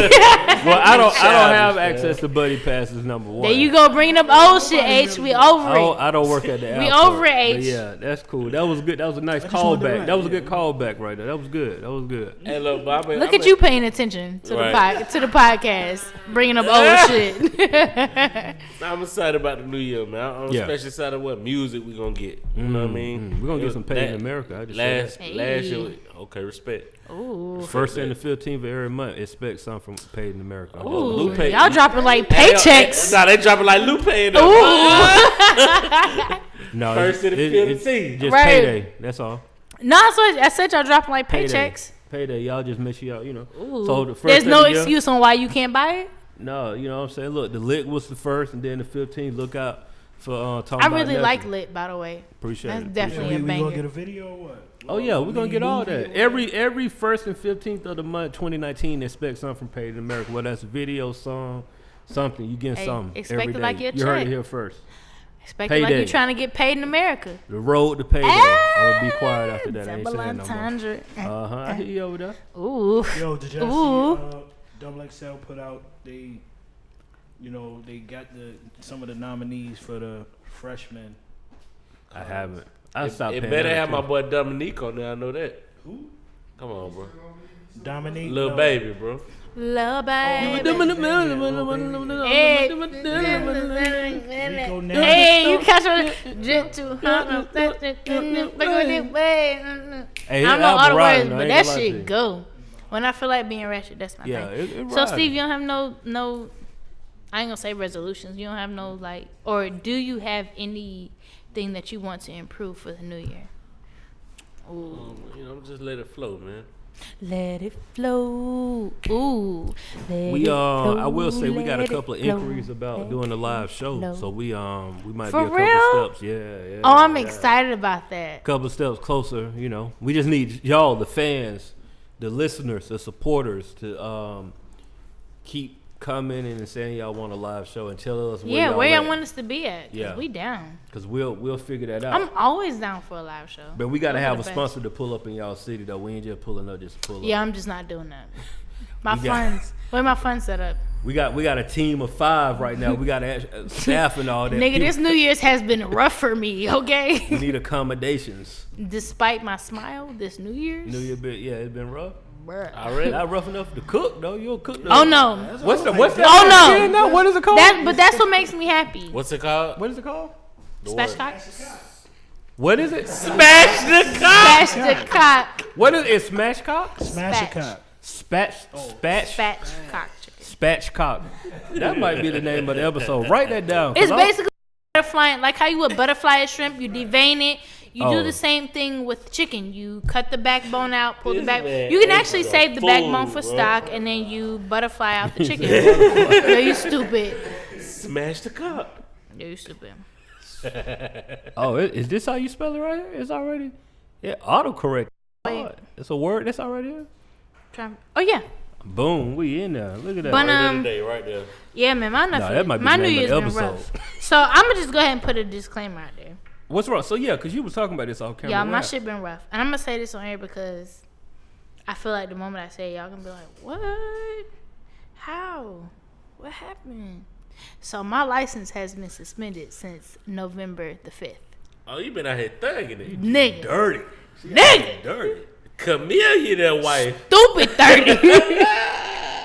Well, I don't have access to buddy passes. Number one. There you go, bringing up old shit. H, we over it. I don't work at the airport. We over it, But H. yeah, that's cool. That was good. That was a nice just wanted to callback. write, That was a yeah. good callback right there. That was good. Hey, look, but Look at you paying attention to Right. the podcast, bringing up old shit. I'm excited about the new year, man. I'm Yeah. especially excited what music we gonna get. You know what I mean? We're gonna get some paid in That- America. I just Last said last Hey. year, okay, respect. Ooh, that. First and the 15th of every month, expect something from paid in America. ooh, Lupe- y'all dropping like paychecks. Nah, they dropping like Lupe in there. Ooh. No, First and the it's 15th. just Right. payday. That's all. No, I said y'all dropping like Payday. paychecks. Payday. Y'all just make sure y'all, Ooh. So the first There's of no the year- excuse on why you can't buy it. No, you know what I'm saying? Look, the lick was the first, and then the 15th. Look out for talking I about really nothing. like lit, by the way. Appreciate That's it. definitely We a gonna get banger. a video or what? Oh yeah, we're gonna get all that. Movie? Every first and 15th of the month, 2019, expect something from Paid in America. Whether that's a video, song, something. You getting Hey, something expect every it day. like your You heard check. it here first. Expect it like Payday. you trying to get paid in America. The road to payday. I'm gonna be quiet after that. I ain't Double saying no more. entendre. I hear you over there. Ooh. Yo, did y'all see Double XL put out they got some of the nominees for the freshmen. I haven't. I stopped. It paying better have attention. my boy Dominique on there. I know that. Who? Come on, bro. Dominique. Little baby, bro. Love baby. Hey, you catch her jet too. I Hey, don't know all the words, riding, but that shit go. When I feel like being ratchet, that's my Yeah, thing. it So Steve, you don't have no. I ain't gonna say resolutions. You don't have no like, or do you have anything that you want to improve for the new year? Ooh. Just let it flow, man. Let it flow. Ooh. We I will say we got a couple of inquiries about doing a live show, flow. so we might For be a real? couple steps. Yeah. Oh, I'm yeah. excited about that. Couple of steps closer. We just need y'all, the fans, the listeners, the supporters, to keep commenting and saying y'all want a live show and tell us where Where y'all y'all want us to be at? 'Cause Yeah. we down. because we'll figure that out. I'm always down for a live show. But we gotta Those are have the a best. sponsor to pull up in y'all city though. We ain't just pulling up just to pull up. Yeah, I'm just not doing that. My We got- funds. Where my funds set up? We got a team of 5 right now. We got staff and all that. Nigga, People- this New Year's has been rough for me, okay? we need accommodations. Despite my smile, this New Year's. New Year it's been rough. Bruh. Already? Not rough enough to cook though. You'll cook. Oh no. What's that? Oh no. again now? What is it called? But that's what makes me happy. What's it called? What is it called? SpatchCOCK? What is it? Smash the cock! SpatchCOCK. What is it? SmashCOCK? Smash a cop. SpatchCOCK. SpatchCOCK. That might be the name of the episode. Write that down. 'cause It's basically butterfly, like how you would butterfly a shrimp, you devein it. You do Oh. the same thing with chicken. You cut the backbone out, pull the This back. man You can is actually a save the fool, backbone for bro. stock, and then you butterfly out the chicken. Yo, you stupid. Smash the cock. Yo, you stupid. Oh, is this how you spell it right here? It's already autocorrect. Wait. It's a word that's already here. Oh yeah, Boom, we in there. Look at that. But, Word of the day, right there. yeah, man. that might be my the New name of Year's the been episode. rough. So I'm gonna just go ahead and put a disclaimer out there. What's wrong? So yeah, because you was talking about this off camera. Y'all, What my happened? shit been rough, and I'm gonna say this on air because I feel like the moment I say it, y'all gonna be like, "What? How? What happened?" So my license has been suspended since November the 5th. Oh, you been out here thugging it. Nigga, Dirty. nigga, Dirty. Camellia, that wife. stupid 30.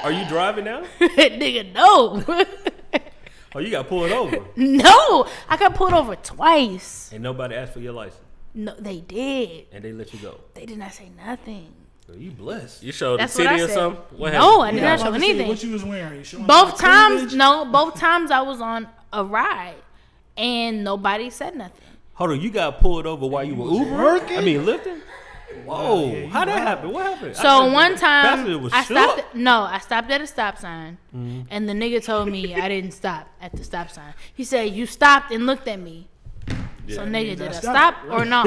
Are you driving now? Nigga, no, Oh, you got pulled over. no. I got pulled over twice. And nobody asked for your license. No, they did. And they let you go. They did not say nothing. Girl, you blessed. You showed That's the what I titty or said. something? What No, I happened? did Yeah, not I'm show about to say, anything. what you was wearing? You showing Both some times, cleavage? no. Both times I was on a ride, and nobody said nothing. Hold on, you got pulled over while you were Ubering? working? I mean, lifting? Whoa, how'd that happen? What happened? So one time, Passenger was I shook? stopped. I stopped at a stop sign, and the nigga told me I didn't stop at the stop sign. He said, "You stopped and looked at me." So nigga, did I stop or no?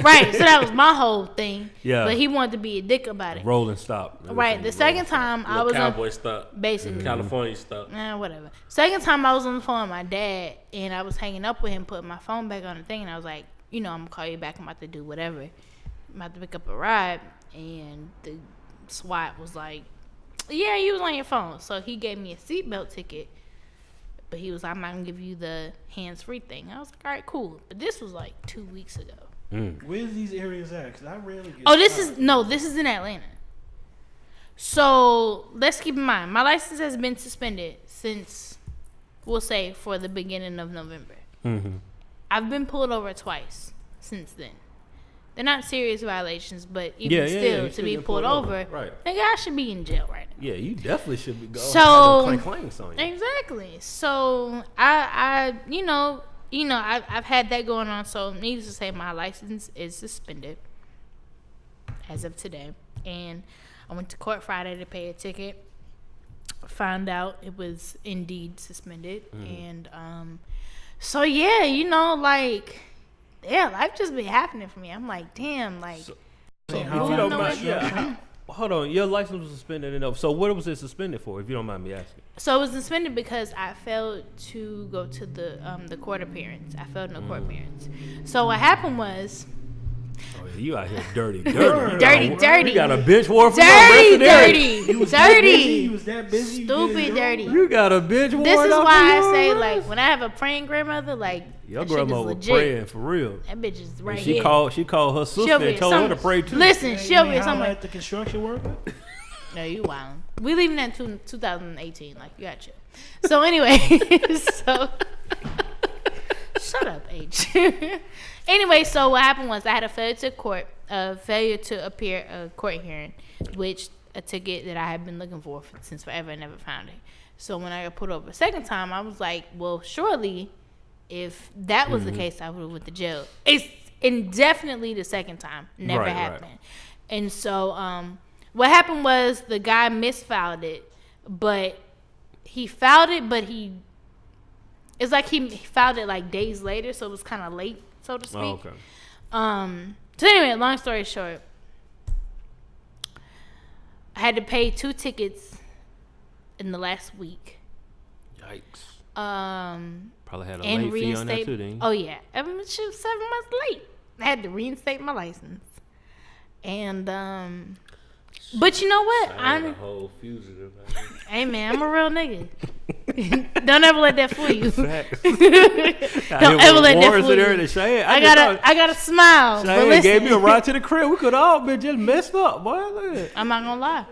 Right. So that was my whole thing. Yeah. But he wanted to be a dick about it. Roll and stop. Right. The second time I was on, Cowboy stuff. basically. California stuff. Whatever. Second time I was on the phone with my dad, and I was hanging up with him, putting my phone back on the thing, and I was like, I'm gonna call you back. I'm about to do whatever. I'm about to pick up a ride, and the SWAT was like, "Yeah, you was on your phone." So he gave me a seatbelt ticket, but he was like, "I'm not gonna give you the hands-free thing." I was like, "All right, cool." But this was like 2 weeks ago. Where's these areas at? Because I rarely get Oh, this stopped. is in Atlanta. So let's keep in mind, my license has been suspended since, we'll say, for the beginning of November. I've been pulled over twice since then. They're not serious violations, but even still, you to still be get pulled over, Right. nigga, I should be in jail right now. Yeah, you definitely should be going. So- clank clanks on you. Exactly. So I've had that going on. So needless to say, my license is suspended as of today, and I went to court Friday to pay a ticket. Found out it was indeed suspended, and so yeah, life just been happening for me. I'm like, damn, like. If How you long don't know mind, what- yeah. hold on. Your license was suspended. So what was it suspended for, if you don't mind me asking? So it was suspended because I failed to go to the court appearance. I failed in the court appearance. So what happened was. Oh yeah, you out here dirty. Dirty. You got a bench warrant for Dirty. He was that busy. Stupid dirty. You got a bench warrant. This is off why of I say, your like, arrest? when I have a praying grandmother, like, Your that shit is grandma was legit. praying for real. That bitch is right And here. she called her sister She'll be and told her to pray too. Listen, she'll be Something something. at the construction worker. No, you wild. We leaving that 2018. Like, you got you. So anyway, so shut up, H. Anyway, so what happened was I had a failure to appear a court hearing, which a ticket that I had been looking for since forever and never found it. So when I got put over a second time, I was like, well, surely if that was the case, I would have went to jail. It's indefinitely the second time. Never happened. Right. And so what happened was the guy misfiled it, but he filed it, but it's like he filed it like days later, so it was kind of late, so to speak. Oh, okay. So anyway, long story short, I had to pay 2 tickets in the last week. Yikes. Probably had a late fee on that too, didn't you? Oh yeah, I mean, she was 7 months late. I had to reinstate my license, and but you know what? I'm a whole fugitive. Hey man, I'm a real nigga. Don't ever let that fool you. Don't ever let that fool you. I gotta smile. Chiane gave me a ride to the crib. We could all been just messed up, boy. I'm not gonna lie.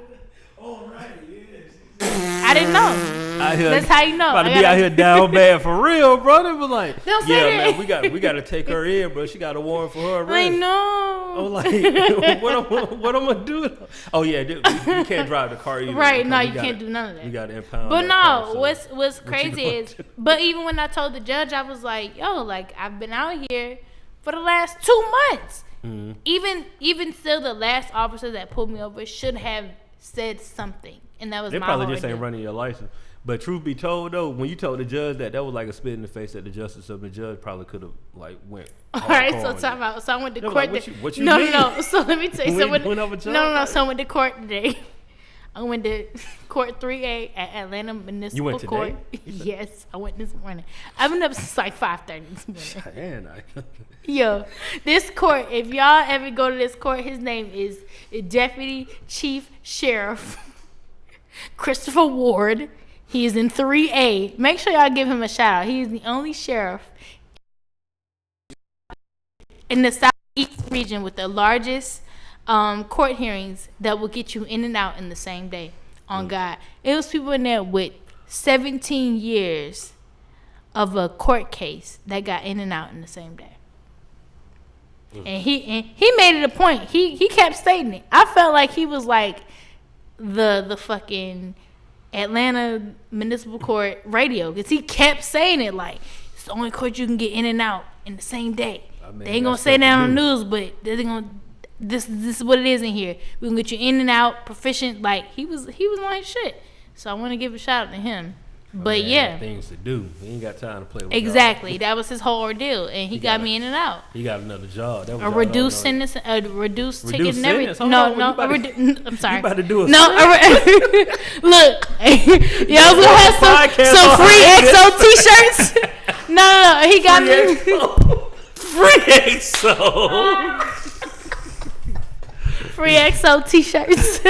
Oh right, yes. I didn't know. That's how you know. About to be out here down bad for real, bro. They was like, don't say yeah, that. man, we got to take her in, bro. She got a warrant for her arrest. I know. I'm like, what I'm gonna do? Oh yeah, you can't drive the car either. Right? No, you can't do none of that. You got to impound. But that no, car, so what's crazy is, but even when I told the judge, I was like, yo, like I've been out here for the last 2 months. Mm-hmm. Even still, the last officer that pulled me over should have said something, and that was they my probably just ain't deal. running your license. But truth be told, though, when you told the judge that was like a spit in the face at the justice of the judge probably could have like went. All right, so time out. So I went to court. Like, what you no, mean? No. So let me tell you. So no. So I went to court today. I went to court 3A at Atlanta Municipal You went today? Court. Yes, I went this morning. I've been up since like 5:30 this morning. Chiane, Yo, this court. If y'all ever go to this court, his name is Deputy Chief Sheriff Christopher Ward. He is in 3A. Make sure y'all give him a shout out. He is the only sheriff in the Southeast region with the largest court hearings that will get you in and out in the same day. On God. It was people in there with 17 years of a court case that got in and out in the same day. And he made it a point. He kept stating it. I felt like he was like the fucking Atlanta Municipal Court radio, because he kept saying it like it's the only court you can get in and out in the same day. I mean, they ain't gonna say that on the news, but they're gonna this is what it is in here. We can get you in and out proficient. Like he was on his shit. So I want to give a shout out to him. But yeah, things to do. He ain't got time to play with. Exactly, y'all. that was his whole ordeal, and he got me in and out. He got another job. That was a reduced sentence, a reduced ticket, and everything. I'm sorry. You about to do a look, y'all gonna have some free XO t-shirts. No, he got me free XO. Free XO t-shirts.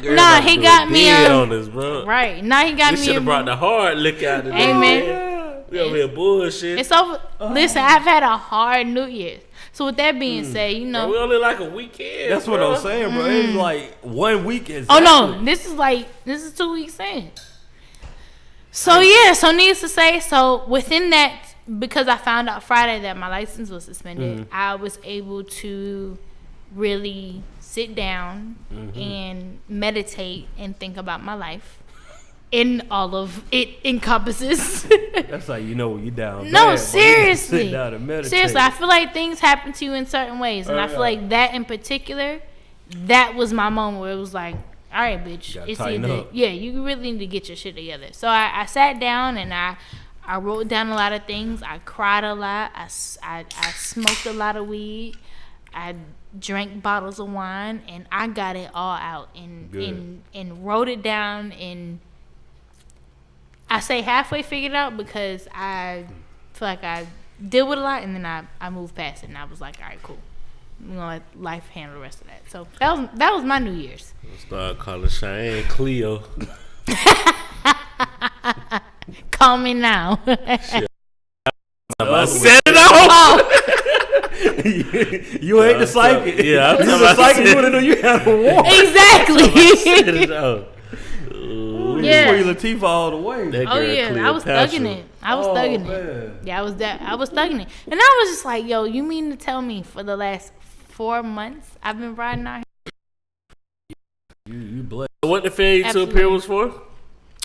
Nah, he got me on this, bro. Right. Nah, he got me. You should have brought the hard lick out of this. Amen. We over here bullshit. It's over. Listen, I've had a hard New Year's. So with that being said, you know, bro, we only like a weekend. That's what I'm saying, bro. It's like 1 week is. Oh no, this is 2 weeks in. So yeah, so needless to say, so within that, because I found out Friday that my license was suspended, I was able to really sit down and meditate and think about my life in all of it encompasses. That's how you know when you're down. No, bad, seriously. Sit down and meditate. Seriously, I feel like things happen to you in certain ways, and I feel like that in particular, that was my moment where it was like, all right, bitch, it's either you really need to get your shit together. So I sat down and I wrote down a lot of things. I cried a lot. I smoked a lot of weed. I drank bottles of wine, and I got it all out and wrote it down. And I say halfway figured out because I feel like I deal with a lot, and then I moved past it, and I was like, all right, cool. I'm gonna let life handle the rest of that. So that was my New Year's. Start calling Chiane Cleo. Call me now. I set it off. You ain't the psychic. Yeah, I'm you the psychic. You wanna know you had a war. Exactly. Yeah. Before you Latifah all the way. Oh yeah, I was thugging it. I was thugging it. Yeah, I was thugging it, and I was just like, "Yo, you mean to tell me for the last 4 months I've been riding out here?" You blessed. What the failure to appear was for?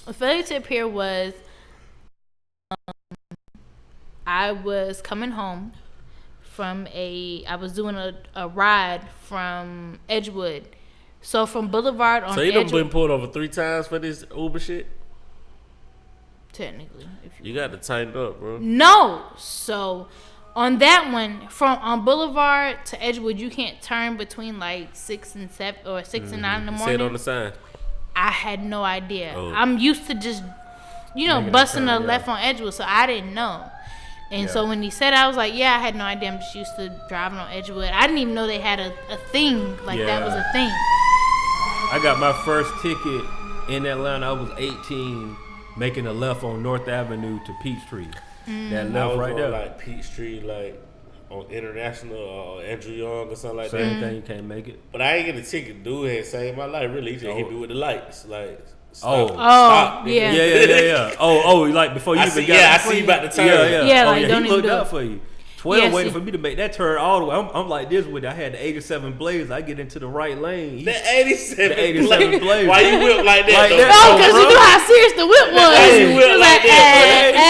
The failure to appear was I was coming home from I was doing a ride from Edgewood. So from Boulevard on So you done Edgewood. been pulled over 3 times for this Uber shit? Technically. You got to tighten up, bro. No. So on that one, on Boulevard to Edgewood, you can't turn between like 6 and 7 or 6 and 9 in the morning. Say it on the sign. I had no idea. Oh. I'm used to just, busting a left on Edgewood, so I didn't know. And so when he said it, I was like, yeah, I had no idea. I'm just used to driving on Edgewood. I didn't even know they had a thing like that was a thing. I got my first ticket in Atlanta. I was 18, making a left on North Avenue to Peachtree. That left right there. Like Peachtree, like on International or Andrew Young or something like that. Same thing, you can't make it. But I ain't get a ticket. Dude had saved my life. Really, he just hit me with the lights. Like, Oh. stop. Yeah. Yeah. Oh, like before you I even see, got I see you about to turn. Yeah, Oh, like, yeah, don't he even looked do out it. for you. 12 Yes, waiting for me to make that turn all the way. I'm like this with it. I had the 87 Blaze. I get into the right lane. The 87 Blaze. Why you whip like that? Like though? that. No, because you knew how serious the whip was. Why you whip It was like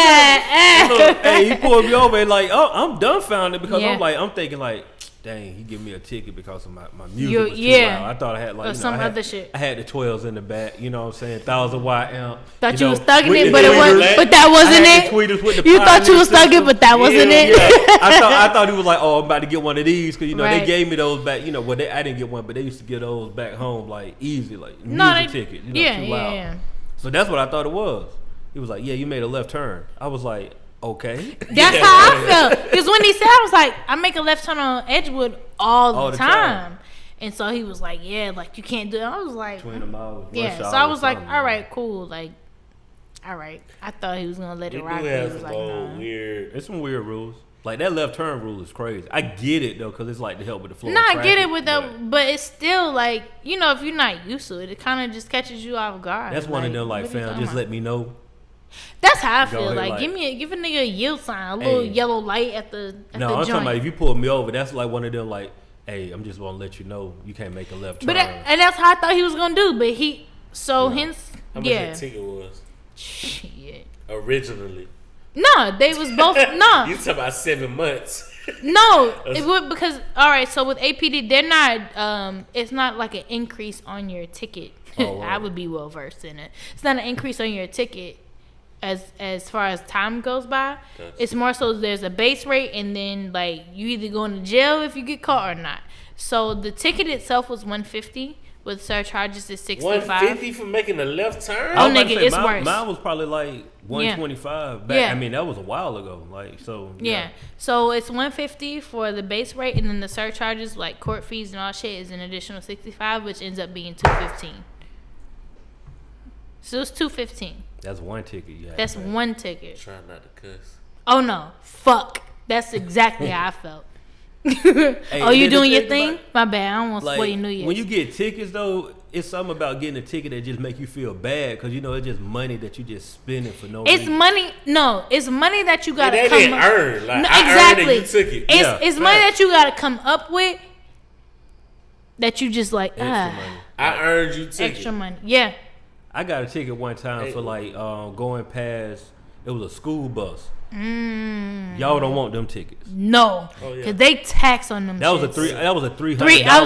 that? Hey, he pulled me over and like, oh, I'm dumbfounded because Yeah. I'm thinking like, dang, he give me a ticket because of my music was too yeah. loud. I thought I had like Or some I had, other shit. I had the 12s in the back, you know what I'm saying, 1000 watt amp. Thought you was know, thugging with it, the but it tweeters. was, but that wasn't I had it. the tweeters with the You thought you was Pioneer thugging, system. but that wasn't it. Yeah. I thought he was like, oh, I'm about to get one of these because Right. they gave me those back. I didn't get one, but they used to get those back home like easy, like No, music they- ticket. yeah, too loud. yeah. So that's what I thought it was. He was like, yeah, you made a left turn. I was like, okay. That's how I felt. Because when he said, I was like, I make a left turn on Edgewood all the time. And so he was like, yeah, like you can't do it. I was like, 20 miles. yeah. So I was like, all right, cool. Like, all right. I thought he was going to let You it do rock. But he have was some like, old nah. weird. It's some weird rules. Like that left turn rule is crazy. I get it though, because it's like to help with the flow. No, of I get traffic, it with that, but it's still like, if you're not used to it, it kind of just catches you off guard. That's one of them like, what are you fam, talking just about? let me know. That's how I Go feel. ahead, Like, like- give a nigga a yield sign, a little Hey. yellow light at the No, I'm joint. talking about if you pull me over, that's like one of them like, hey, I'm just gonna let you know you can't make a left turn. But and that's how I thought he was gonna do. But hence, How much that ticket was Shit. originally? No, they was both no. You talking about 7 months? No, it would because all right. So with APD, they're not. It's not like an increase on your ticket. Oh, wow. I would be well versed in it. It's not an increase on your ticket as far as time goes by. Gotcha. It's more so there's a base rate, and then like you either going to jail if you get caught or not. So the ticket itself was $150 with surcharges is $65. $150 for making a left turn? Oh, I was about to nigga, say, it's mine, worse. Mine was probably like 125. Back, Yeah. I mean, that was a while ago. Like so. Yeah. So it's $150 for the base rate, and then the surcharges like court fees and all shit is an additional $65, which ends up being $215. So it's $215. That's one ticket. Yeah. That's one ticket. Try not to cuss. Oh no, fuck. That's exactly how I felt. Hey, Oh, you then the doing your thing thing? about- My bad. I don't want to Like spoil your New Year's. when you get tickets though, it's something about getting a ticket that just make you feel bad because it's just money that you just spending for no It's reason. money. No, it's money that you gotta They come didn't up. earn. Like, No, I exactly. earned it, you took it. It's Yeah, it's money that you gotta come up with. That you just like Extra money. I earned you ticket. extra money. Yeah. I got a ticket one time for like going past. It was a school bus. Y'all don't want them tickets. No, Oh, yeah. because they tax on them. That was a shits. $300 I was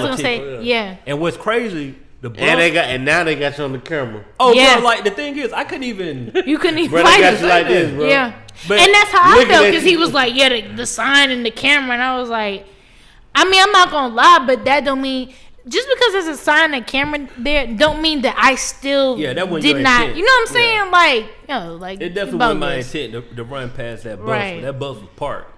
gonna ticket. say, Oh, yeah. And what's crazy, the bus. And now they got you on the camera. Oh Yeah. bro, like the thing is, I couldn't even. You couldn't even Bro, they fight got it. you like this, bro. Yeah, But and that's how I looking felt at because you- he was like, yeah, the sign and the camera, and I was like, I mean, I'm not gonna lie, but that don't mean just because there's a sign and camera there don't mean that I still that wasn't did your not. intent. You know what I'm saying? Like, like it definitely wasn't my intent to run past that bus. Right. But that bus was parked,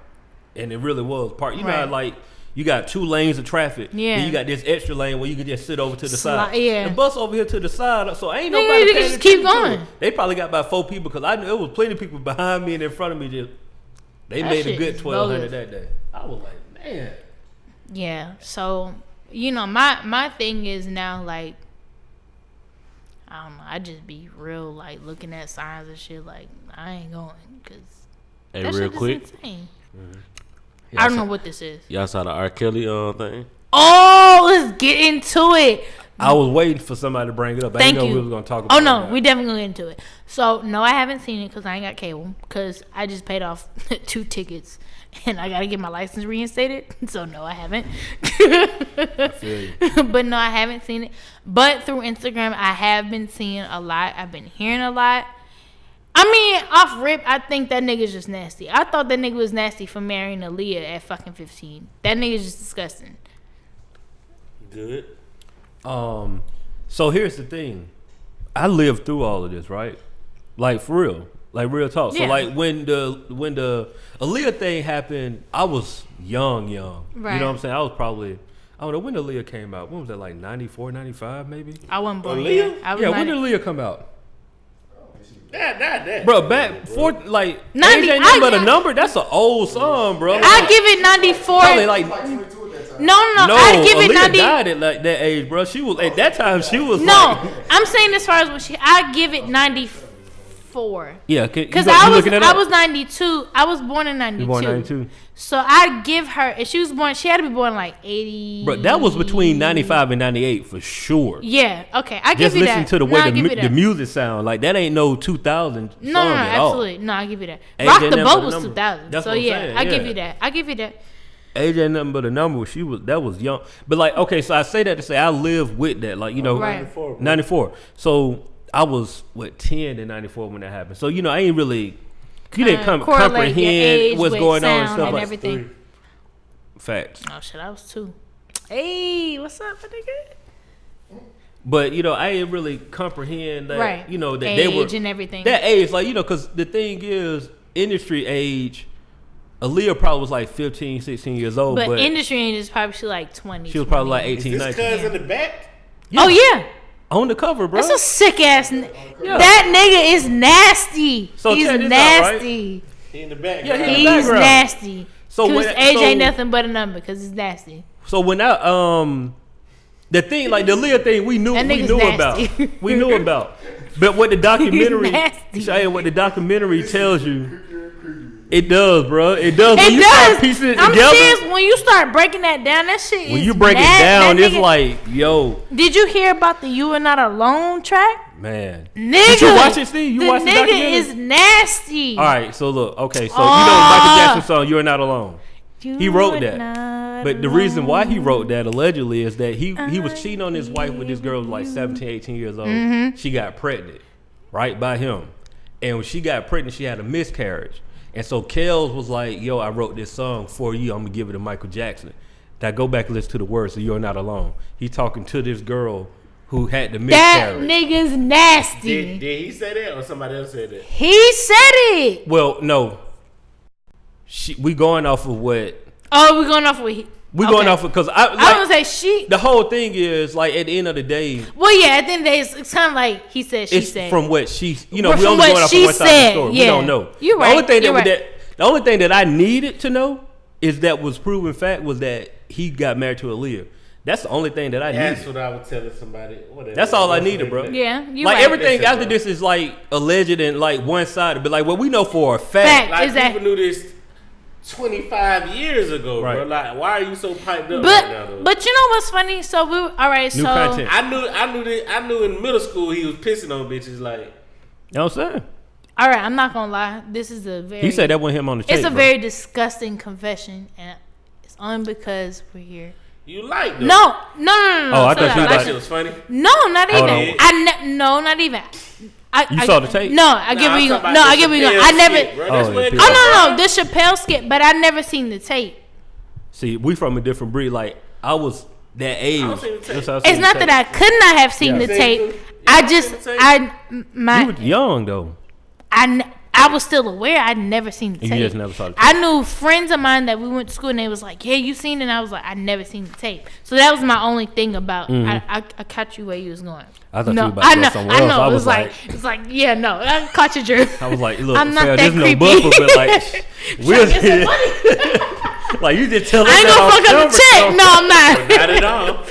and it really was parked. You know how, Right. like, you got 2 lanes of traffic. Yeah. Then you got this extra lane where you can just sit over to the side. Yeah. The bus over here to the side, so ain't Nigga, nobody you can paying just keep attention to going. it. They probably got about 4 people because I knew it was plenty of people behind me and in front of me. They That made a shit good is 1,200 bogus. that day. I was like, man. Yeah. So, my thing is now, like, I don't know. I just be real, like, looking at signs and shit. Like, I ain't going because Hey, that real shit quick. is insane. Yeah, I don't know what this is. Y'all saw the R. Kelly thing? Oh, let's get into it. I was waiting for somebody to bring it up. I Thank didn't know you. we was going to talk about Oh it. no, now. we definitely gonna get into it. So no, I haven't seen it because I ain't got cable. Because I just paid off 2 tickets, and I gotta get my license reinstated. So no, I haven't. But no, I haven't seen it. But through Instagram, I have been seeing a lot. I've been hearing a lot. I mean, off rip, I think that nigga's just nasty. I thought that nigga was nasty for marrying Aaliyah at fucking 15. That nigga's just disgusting. Good. So here's the thing. I lived through all of this, right? Like, for real. Like, real talk. So, Yeah. like, when the Aaliyah thing happened, I was young. Right. You know what I'm saying? I was probably, I don't know, when Aaliyah came out. When was that, like 94, 95 maybe? I wasn't born Aaliyah? yet. I was Yeah, when 90 did Aaliyah come out? That. Bro, back for like 90 AJ Nothing But a Number. That's an old song, bro. I give it 94. Probably like Like 22 at that time. No, I give it Aaliyah 90. died at like that age, bro. She was at that time. She was No, like, I'm saying as far as what I give it 94. yeah, Because you looking it I up? was 92. I was born in 92. You born 92. So I give her, if she was born, she had to be born like 80. Bro, that was between 95 and 98 for sure. Yeah, okay. I give Just you listen that. to the No, way I give you the that. music sound. Like, that ain't no 2000 No, song at all. absolutely. No, I give you that. AJ Rock the Nothing Boat But a was Number. 2000. That's So what I'm yeah, saying, I give yeah. you that. I give you that. AJ Nothing But a Number, that was young. But like, okay, so I say that to say I lived with that. Like, Right. 94. So I was, 10 in 94 when that happened. So, I ain't really, you didn't Correlate your comprehend age what's with going on and sound stuff and like everything. Facts. Oh shit, I was 2. Hey, what's up, my nigga? But, I didn't really comprehend that, Right. that Age they were. and everything. That age, like, because the thing is, industry age, Aaliyah probably was like 15, 16 years old. But But industry age is probably she like 20. she was probably like 20. 18, This 19. cuz in the back? Yeah. Oh yeah. On the cover, bro. That's a sick ass. Yeah. That nigga is nasty. So He's check this out, right? nasty. He in the back. Yeah, he in the He's background. nasty. So Cause when- age so- ain't nothing but a number. Cause it's nasty. So when I the thing, like the Aaliyah thing, we knew That nigga's about. nasty. We knew about. But what the documentary, nasty. Chiane, what the documentary tells you, it does, bro. It does. When It you start does. piecing it I'm together, serious. When you start breaking that down, that shit is when you break it that down, it's nigga- like, yo, Did you hear about the "You Are Not Alone" track? man. Nigga, Did you watch it, Steve? You the watched the nigga documentary? is nasty. All right, so look, okay, so Michael Jackson's song "You're Not Alone." He wrote You are that. not But the reason why he alone. wrote that allegedly is that he was cheating on his wife with this girl who was like 17, 18 years old. Mm-hmm. She got pregnant, right, by him. And when she got pregnant, she had a miscarriage. And so Kels was like, yo, I wrote this song for you. I'm going to give it to Michael Jackson. Now go back and listen to the words so You're Not Alone. He talking to this girl who had the That miscarriage. nigga's nasty. Did he say that or somebody else said that? He said it. Well, no. We going off of what... Oh, we're going off with. We going off of... Because I was gonna say she. the whole thing is, like, at the end of the day... Well, yeah. At the end of the day, it's kind of like he said. She It's said. from what she, we From only what going off she of one side of said, the story. yeah. We don't know. You're The right, only thing you're right. the only thing that I needed to know is that was proven fact was that he got married to Aaliyah. That's the only thing that I That's needed. what I would tell somebody. Whatever. That's all I needed, bro. Yeah, you Like right. everything Listen, after bro. this is like alleged and like one sided, but like what we know for a fact. Fact. Like Is that- people knew this 25 years ago, Right. bro. Like, why are you so piped up right now, though? But you know what's funny? So we all right. New so content. I knew in middle school he was pissing on bitches. Like, You know what I'm saying? all right. I'm not gonna lie. This is a very. He said that wasn't him on the tape. It's a bro. very disgusting confession, and it's only because we're here. you like them. No. Oh, I thought Slow you down. was that like- shit was funny. No, not Hold even. on. No, not even. You saw the tape? No, I get Nah, where you I'm going. talking No, about I the get where you going. Chappelle I never. skit, bro. That's Oh, where it the come Oh from. no, the Chappelle skit, but I never seen the tape. See, we from a different breed. Like I was that age. It's not that I could not have seen the tape. You were young though. I was still aware. I'd never seen the tape. You just never saw the tape. I knew friends of mine that we went to school and they was like, "Yeah, you seen it?" And I was like, "I never seen the tape." So that was my only thing about. I caught you where you was going. I thought you were about to go somewhere else. I was like, it's like, yeah, no, I caught your drift. I was like, look, I'm not that there's creepy. no buffer, but like, we'll see. Like you just tell us. I ain't gonna fuck up the check. No, I'm not. Not at all.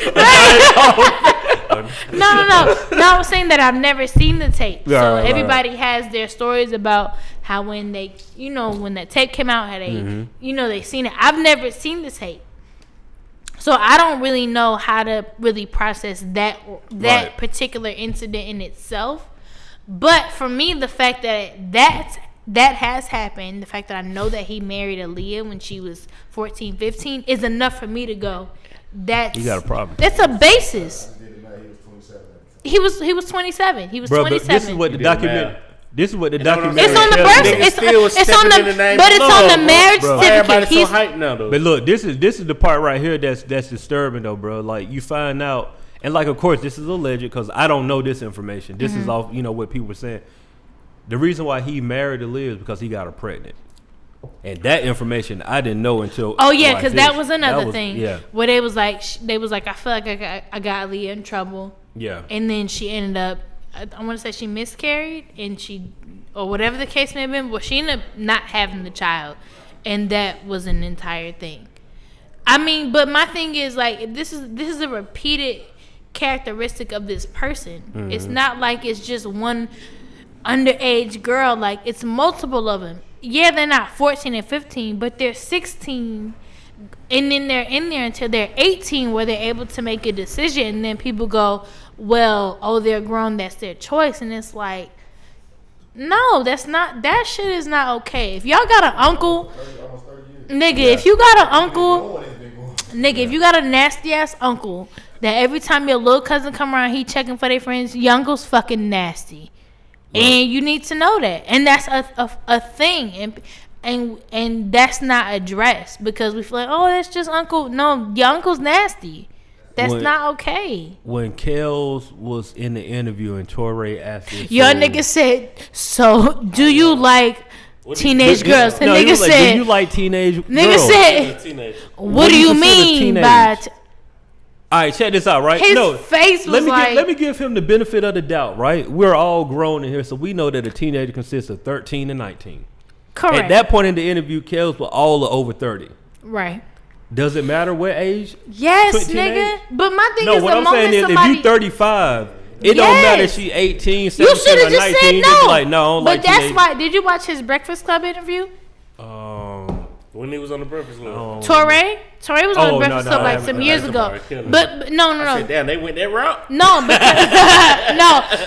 No. I was saying that I've never seen the tape. Yeah, so right. everybody has their stories about how when they, when that tape came out, how they, they seen it. I've never seen the tape. So I don't really know how to really process that Right. particular incident in itself. But for me, the fact that has happened, the fact that I know that he married Aaliyah when she was 14, 15 is enough for me to go, You got a problem. That's a basis. He was 27. He was Bro, 27. but this is what the documentary. This is what the documentary. It's on the tells birth. me. It's on the marriage Bro. certificate. Everybody's so hyped now, though. But look, this is the part right here that's disturbing though, bro. Like you find out, and like of course this is alleged because I don't know this information. This is all what people were saying. The reason why he married Aaliyah is because he got her pregnant, and that information I didn't know until. Oh yeah, because that was another thing. Yeah. Where they was like, I feel like I got Aaliyah in trouble. Yeah. And then she ended up, I want to say she miscarried, and or whatever the case may have been, but she ended up not having the child, and that was an entire thing. I mean, but my thing is like this is a repeated characteristic of this person. Mm-hmm. It's not like it's just one underage girl. Like it's multiple of them. Yeah, they're not 14 and 15, but they're 16. And then they're in there until they're 18 where they're able to make a decision. And then people go, well, they're grown. That's their choice. And it's like, no, that shit is not okay. If y'all got an uncle, if you got an uncle, if you got a nasty ass uncle that every time your little cousin come around, he checking for their friends, your uncle's fucking nasty. Right. And you need to know that. And that's a thing. And that's not addressed because we feel like, oh, that's just uncle. No, your uncle's nasty. That's not okay. When Kels was in the interview and Torre asked him, your nigga said, so do you like teenage girls? The nigga said, do you like teenage girls? Nigga said, what do you mean by... All right, check this out, right? His face was let me give him the benefit of the doubt, right? We're all grown in here, so we know that a teenager consists of 13 and 19. Correct. At that point in the interview, Kels were all over 30. Right. Does it matter what age? Yes, nigga. But my thing is what I'm saying is, if you 35, it don't matter if she 18, 17, you should have just 19. said no. Like, no, I don't but like that's teenage. why. Did you watch his Breakfast Club interview? When he was on the Breakfast Club. Torre was on the Breakfast Club like some years ago. But no. I said, damn, they went that route? No,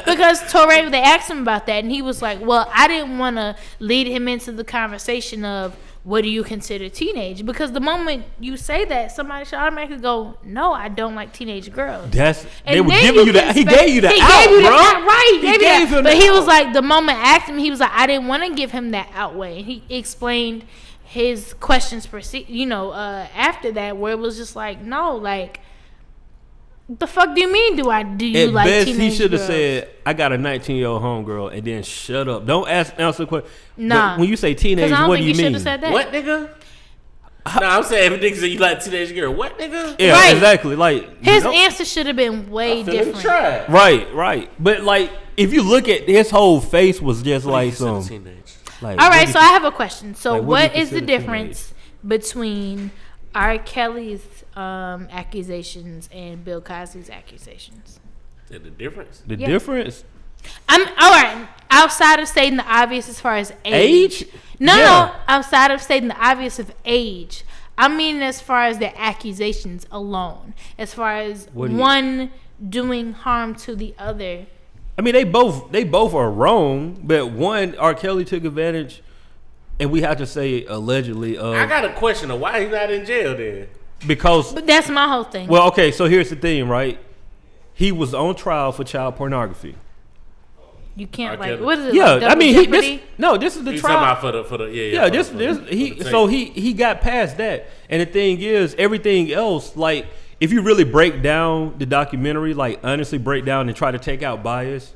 because Torre, they asked him about that, and he was like, well, I didn't want to lead him into the conversation of what do you consider teenage? Because the moment you say that, somebody should automatically go, no, I don't like teenage girls. They were giving you that. He gave you that out, bro. Right, he gave you that. But he was like, the moment I asked him, he was like, I didn't want to give him that outweigh. And he explained his questions after that, where it was just like, no, like, the fuck do you mean? Do you At like best, teenage he should have girls? said, "I got a 19-year-old homegirl," and then shut up. Don't answer the question. Nah, but when you say teenage, what do you mean? Said that. What, nigga? Nah, I'm saying if a nigga say you like teenage girl, what, nigga? Yeah, right. Exactly. Like his answer should have been way different. Right. But like, if you look at his whole face, was just like some. Like, all right, so I have a question. So, like, what is the difference between R. Kelly's accusations and Bill Cosby's accusations? The difference? The difference? I'm all right. Outside of stating the obvious as far as age? No. Outside of stating the obvious of age, I mean as far as the accusations alone, as far as one doing harm to the other. I mean, they both are wrong, but one, R. Kelly took advantage, and we have to say allegedly. I got a question of why he's not in jail then. But that's my whole thing. Well, okay, so here's the thing, right? He was on trial for child pornography. You can't R. like Kelly. what is it? Yeah, like I mean, Jeopardy? this is the He's trial. talking about for the Yeah, he got past that, and the thing is, everything else, like if you really break down the documentary, like honestly break down and try to take out bias,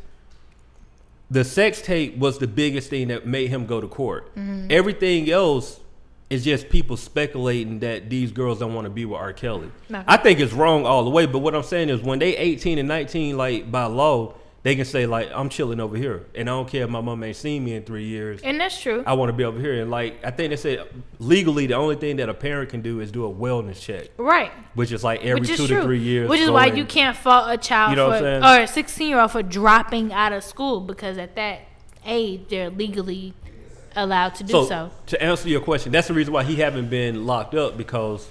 the sex tape was the biggest thing that made him go to court. Mm-hmm. Everything else is just people speculating that these girls don't want to be with R. Kelly. No. I think it's wrong all the way, but what I'm saying is when they 18 and 19, like by law, they can say like, I'm chilling over here, and I don't care if my mom ain't seen me in 3 years. And that's true. I want to be over here. And like, I think they said legally, the only thing that a parent can do is do a wellness check, Right. which is like every Which is 2 true. to 3 years. Which is why you can't fault a child You know what for, I'm or a 16-year-old for dropping out of school, because at that age they're legally allowed to do so. To answer your question, that's the reason why he haven't been locked up, because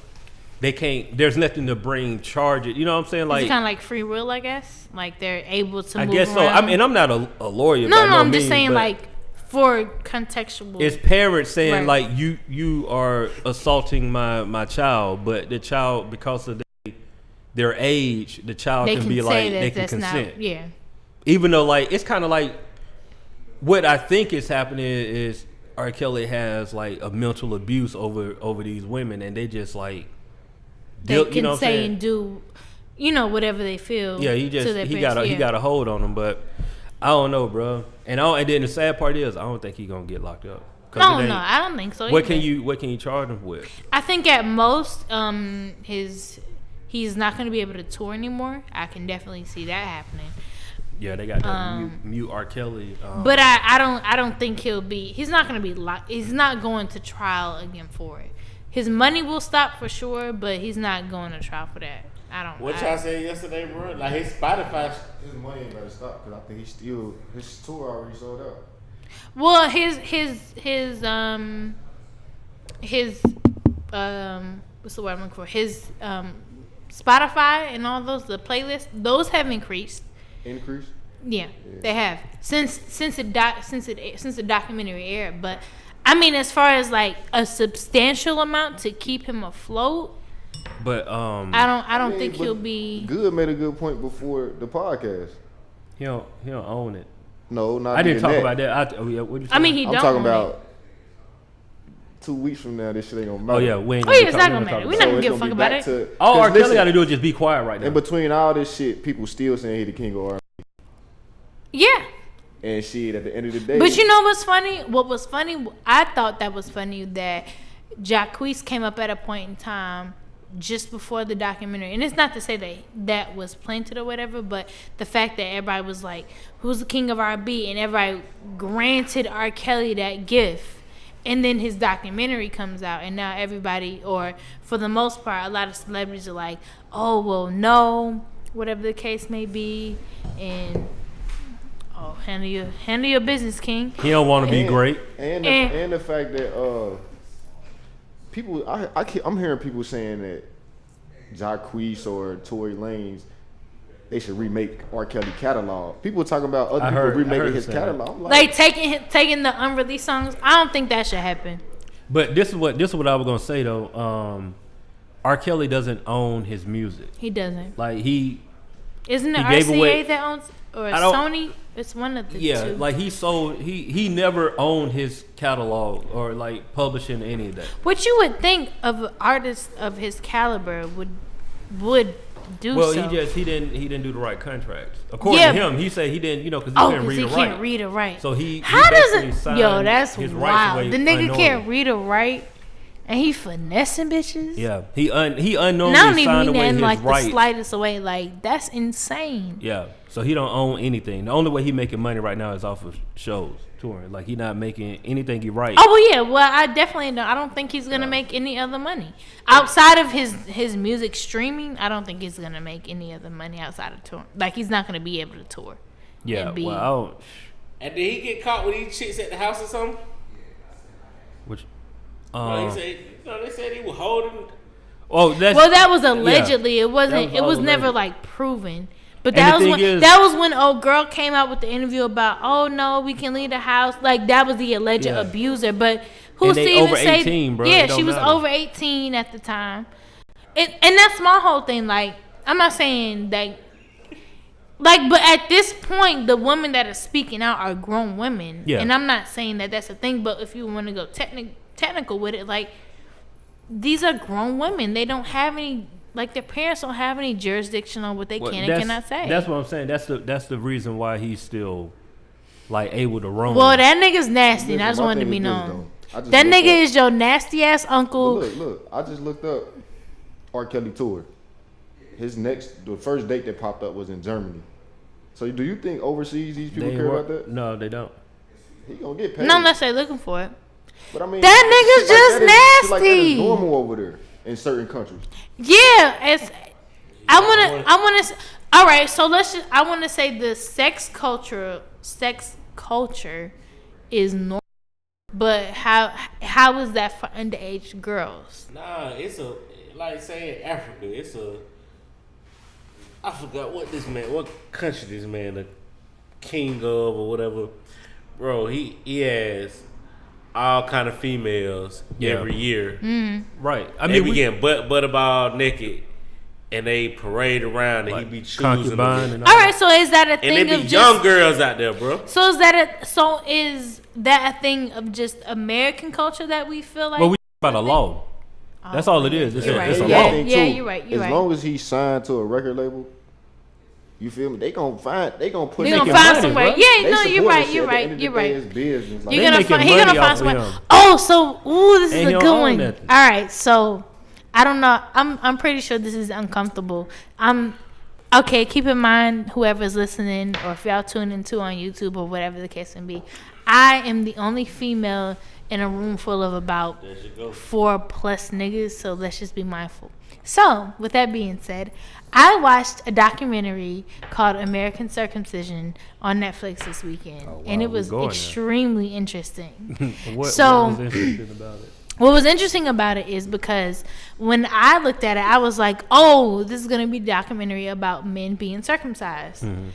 they can't. There's nothing to bring charges. You know what I'm saying? Like, It's kind of like free will, I guess. Like they're able to I move guess so. around. I mean, I'm not a lawyer. no, by no I'm just means, saying but like for contextual. it's parents saying Right. like you are assaulting my child, but the child, because of their age, the child they can can be say like that they can that's consent. not. Yeah. Even though like it's kind of like what I think is happening is R. Kelly has like a mental abuse over these women, and they just like They you can know what I'm say saying? and do, whatever they feel. Yeah, he to their parents, he got a hold on them, but I don't know, bro. And then the sad part is I don't think he's gonna get locked up. 'Cause No, it ain't- I don't think so. What either. can you charge him with? I think at most, he's not going to be able to tour anymore. I can definitely see that happening. Yeah, they got that mute R. Kelly. But I don't think he's not going to be locked. He's not going to trial again for it. His money will stop for sure, but he's not going to trial for that. What y'all said yesterday, bro? Like his Spotify. His money ain't better stop, because I think his tour already sold out. Well, his what's the word I'm looking for? His Spotify and all the playlists, those have increased. Increase? Yeah, they have since the documentary aired. But I mean, as far as like a substantial amount to keep him afloat, but I don't think he'll be. Good made a good point before the podcast. he don't own it. No, not I didn't even talk that. about that. What you I mean, he I'm don't. talking own about it. 2 weeks from now. This shit ain't gonna matter. Oh yeah, we ain't Oh yeah, gonna it's talk- not we gonna ain't matter. talk We're about not gonna it. give a it's fuck gonna be about back it. to- All R. 'cause Kelly listen, got to do is just be quiet right now. in between all this shit, people still saying he the king of R&B. Yeah. And shit, at the end of the day, But you know what's funny? What was funny? I thought that was funny that Jacquees came up at a point in time just before the documentary. And it's not to say that was planted or whatever, but the fact that everybody was like, who's the king of R&B? And everybody granted R. Kelly that gift. And then his documentary comes out, and now everybody, or for the most part, a lot of celebrities are like, oh, well, no, whatever the case may be. And handle your business, king. He don't want to be great. and the fact that people, I'm hearing people saying that Jacquees or Tory Lanez, they should remake R. Kelly catalog. People talking about other people remaking his catalog. I'm Like taking the unreleased songs. I don't think that should happen. But this is what I was gonna say though. R. Kelly doesn't own his music. He doesn't. Like Isn't it he gave RCA away- that owns, or I don't- Sony? It's one of the two. like he sold. He never owned his catalog or like publishing any of that. What you would think of an artist of his caliber would do Well, so. he didn't do the right contracts. According Yeah. to him, he said he didn't, because he Oh, couldn't because read he or write. can't read or write. So he How basically does it? signed Yo, that's his rights wild. away The nigga unknowingly. can't read or write, and he finessing bitches. Yeah, he unknowingly And I don't even signed mean away that in his like rights. the slightest way. Like that's insane. Yeah, so he don't own anything. The only way he making money right now is off of shows, touring. Like he not making anything he writes. Oh well, yeah. Well, I definitely don't. I don't think he's gonna make any other money outside of his music streaming. I don't think he's gonna make any other money outside of touring. Like he's not gonna be able to tour. Yeah, and be- well, I don't. And did he get caught with these chicks at the house or something? Which, They said he was holding. oh, that's Well, that was allegedly. It wasn't. was It was all never alleged. like proven. But And that the was thing is- that was when old girl came out with the interview about, oh no, we can leave the house. Like that was the alleged Yeah. abuser. But who's And to they even over say? 18, bro. Yeah, It don't she was matter. over 18 at the time. And that's my whole thing. Like I'm not saying that Like, but at this point, the women that are speaking out are grown women. Yeah. And I'm not saying that that's a thing, but if you want to go technical with it, like, these are grown women. They don't have any, like, their parents don't have any jurisdiction on what they can and cannot say. That's what I'm saying. That's the reason why he's still, like, able to roam. Well, that nigga's nasty, and I just wanted to be known. That nigga is your nasty ass uncle. Look, I just looked up R. Kelly tour. The first date that popped up was in Germany. So do you think overseas these people care about that? No, they don't. He gonna get paid. No, unless they're looking for it. But I mean, that nigga's just nasty. Like that is normal over there in certain countries. Yeah, I want to. All right, so I want to say the sex culture is normal, but how is that for underage girls? Nah, it's like saying Africa. I forgot what country this man, the king of or whatever. Bro, he has all kind of females every year. Right. I mean, we getting butt about naked, and they parade around, and he be choosing them. All right, so is that a thing and they of be just young girls out there, bro? So is that a thing of just American culture that we feel like? But we about a law. That's all it is. It's a law. Yeah, you're right. As long as he's signed to a record label, you feel me? They gonna put. They gonna find somewhere. Bro. Yeah, no, you're right. You're right. You're right. Business. Like, He gonna find somewhere. Oh, this is a good one. Nothing. All right, so I don't know. I'm pretty sure this is uncomfortable. Okay. Keep in mind, whoever's listening, or if y'all tuning into on YouTube or whatever the case may be, I am the only female in a room full of about 4+ niggas. So let's just be mindful. So with that being said, I watched a documentary called American Circumcision on Netflix this weekend, and it was extremely interesting. What was interesting about it? What was interesting about it is because when I looked at it, I was like, oh, this is going to be a documentary about men being circumcised. Mm-hmm.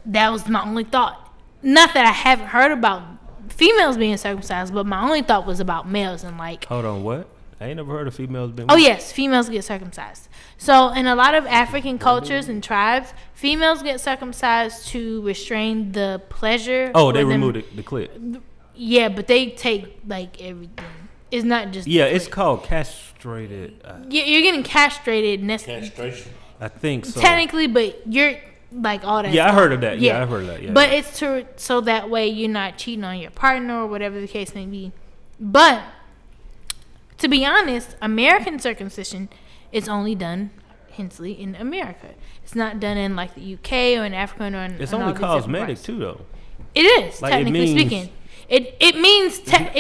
That was my only thought. Not that I haven't heard about females being circumcised, but my only thought was about males and like... Hold on, what? I ain't never heard of females being... Oh, yes, females get circumcised. So in a lot of African cultures and tribes, females get circumcised to restrain the pleasure. Oh, they removed the clit. Yeah, but they take like everything. It's not just... Yeah, it's called castrated. You're getting castrated. Castration. I think so. Technically, but you're like all that. Yeah, I heard of that. Yeah, I heard of that. Yeah, but it's so that way you're not cheating on your partner or whatever the case may be. But to be honest, American circumcision is only done, hensely, in America. It's not done in like the UK or in Africa or in... It's only cosmetic too, though. It is, like, technically speaking. It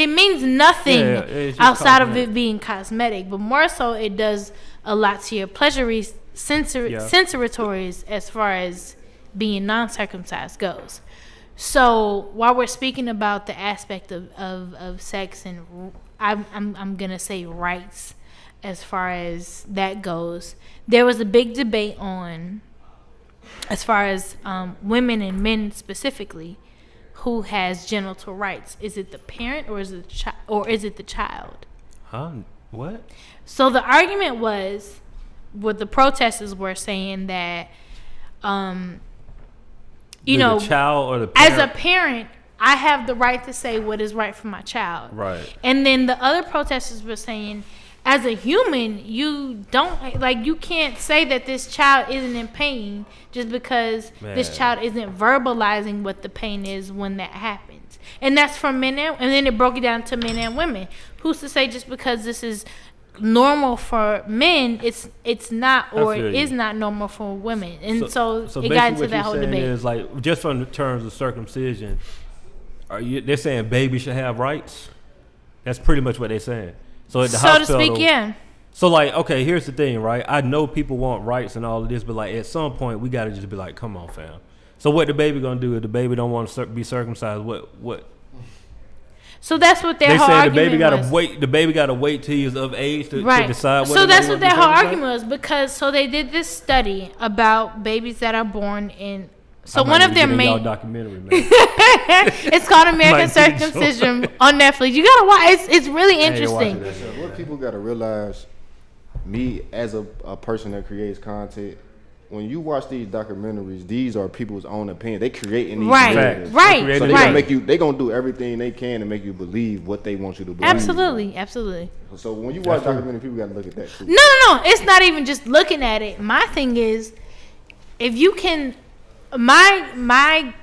means nothing outside of it being cosmetic, but more so it does a lot to your pleasuries, sensoritories as far as being non-circumcised goes. So while we're speaking about the aspect of sex and I'm gonna say rights as far as that goes, there was a big debate on as far as women and men specifically. Who has genital rights? Is it the parent or is it the child? Huh? What? So the argument was, what the protesters were saying that, the child or the parent? As a parent, I have the right to say what is right for my child. Right. And then the other protesters were saying, as a human, you can't say that this child isn't in pain just because this child isn't verbalizing what the pain is when that happens. And that's for men and then it broke it down to men and women. Who's to say just because this is normal for men, it's not, or it is not normal for women. And so it got into that whole debate. Is like, just from the terms of circumcision, they're saying babies should have rights? That's pretty much what they're saying. So at the hospital, to speak, yeah. So like, okay, here's the thing, right? I know people want rights and all of this, but like at some point we gotta just be like, come on, fam. So what the baby gonna do if the baby don't want to be circumcised? What? So that's what their whole argument was. They say the baby gotta wait till he's of age to decide. So that's what their whole argument was, because they did this study about babies that are born in. So one of their main documentary, man. It's called American Circumcision on Netflix. You gotta watch. It's really interesting. What people gotta realize, me as a person that creates content, when you watch these documentaries, these are people's own opinion. They creating these Right, narratives. right, So they right. gonna make you. They gonna do everything they can to make you believe what they want you to believe. Absolutely. So when you watch documentaries, people gotta look at that too. No. It's not even just looking at it. My thing is, if you can, my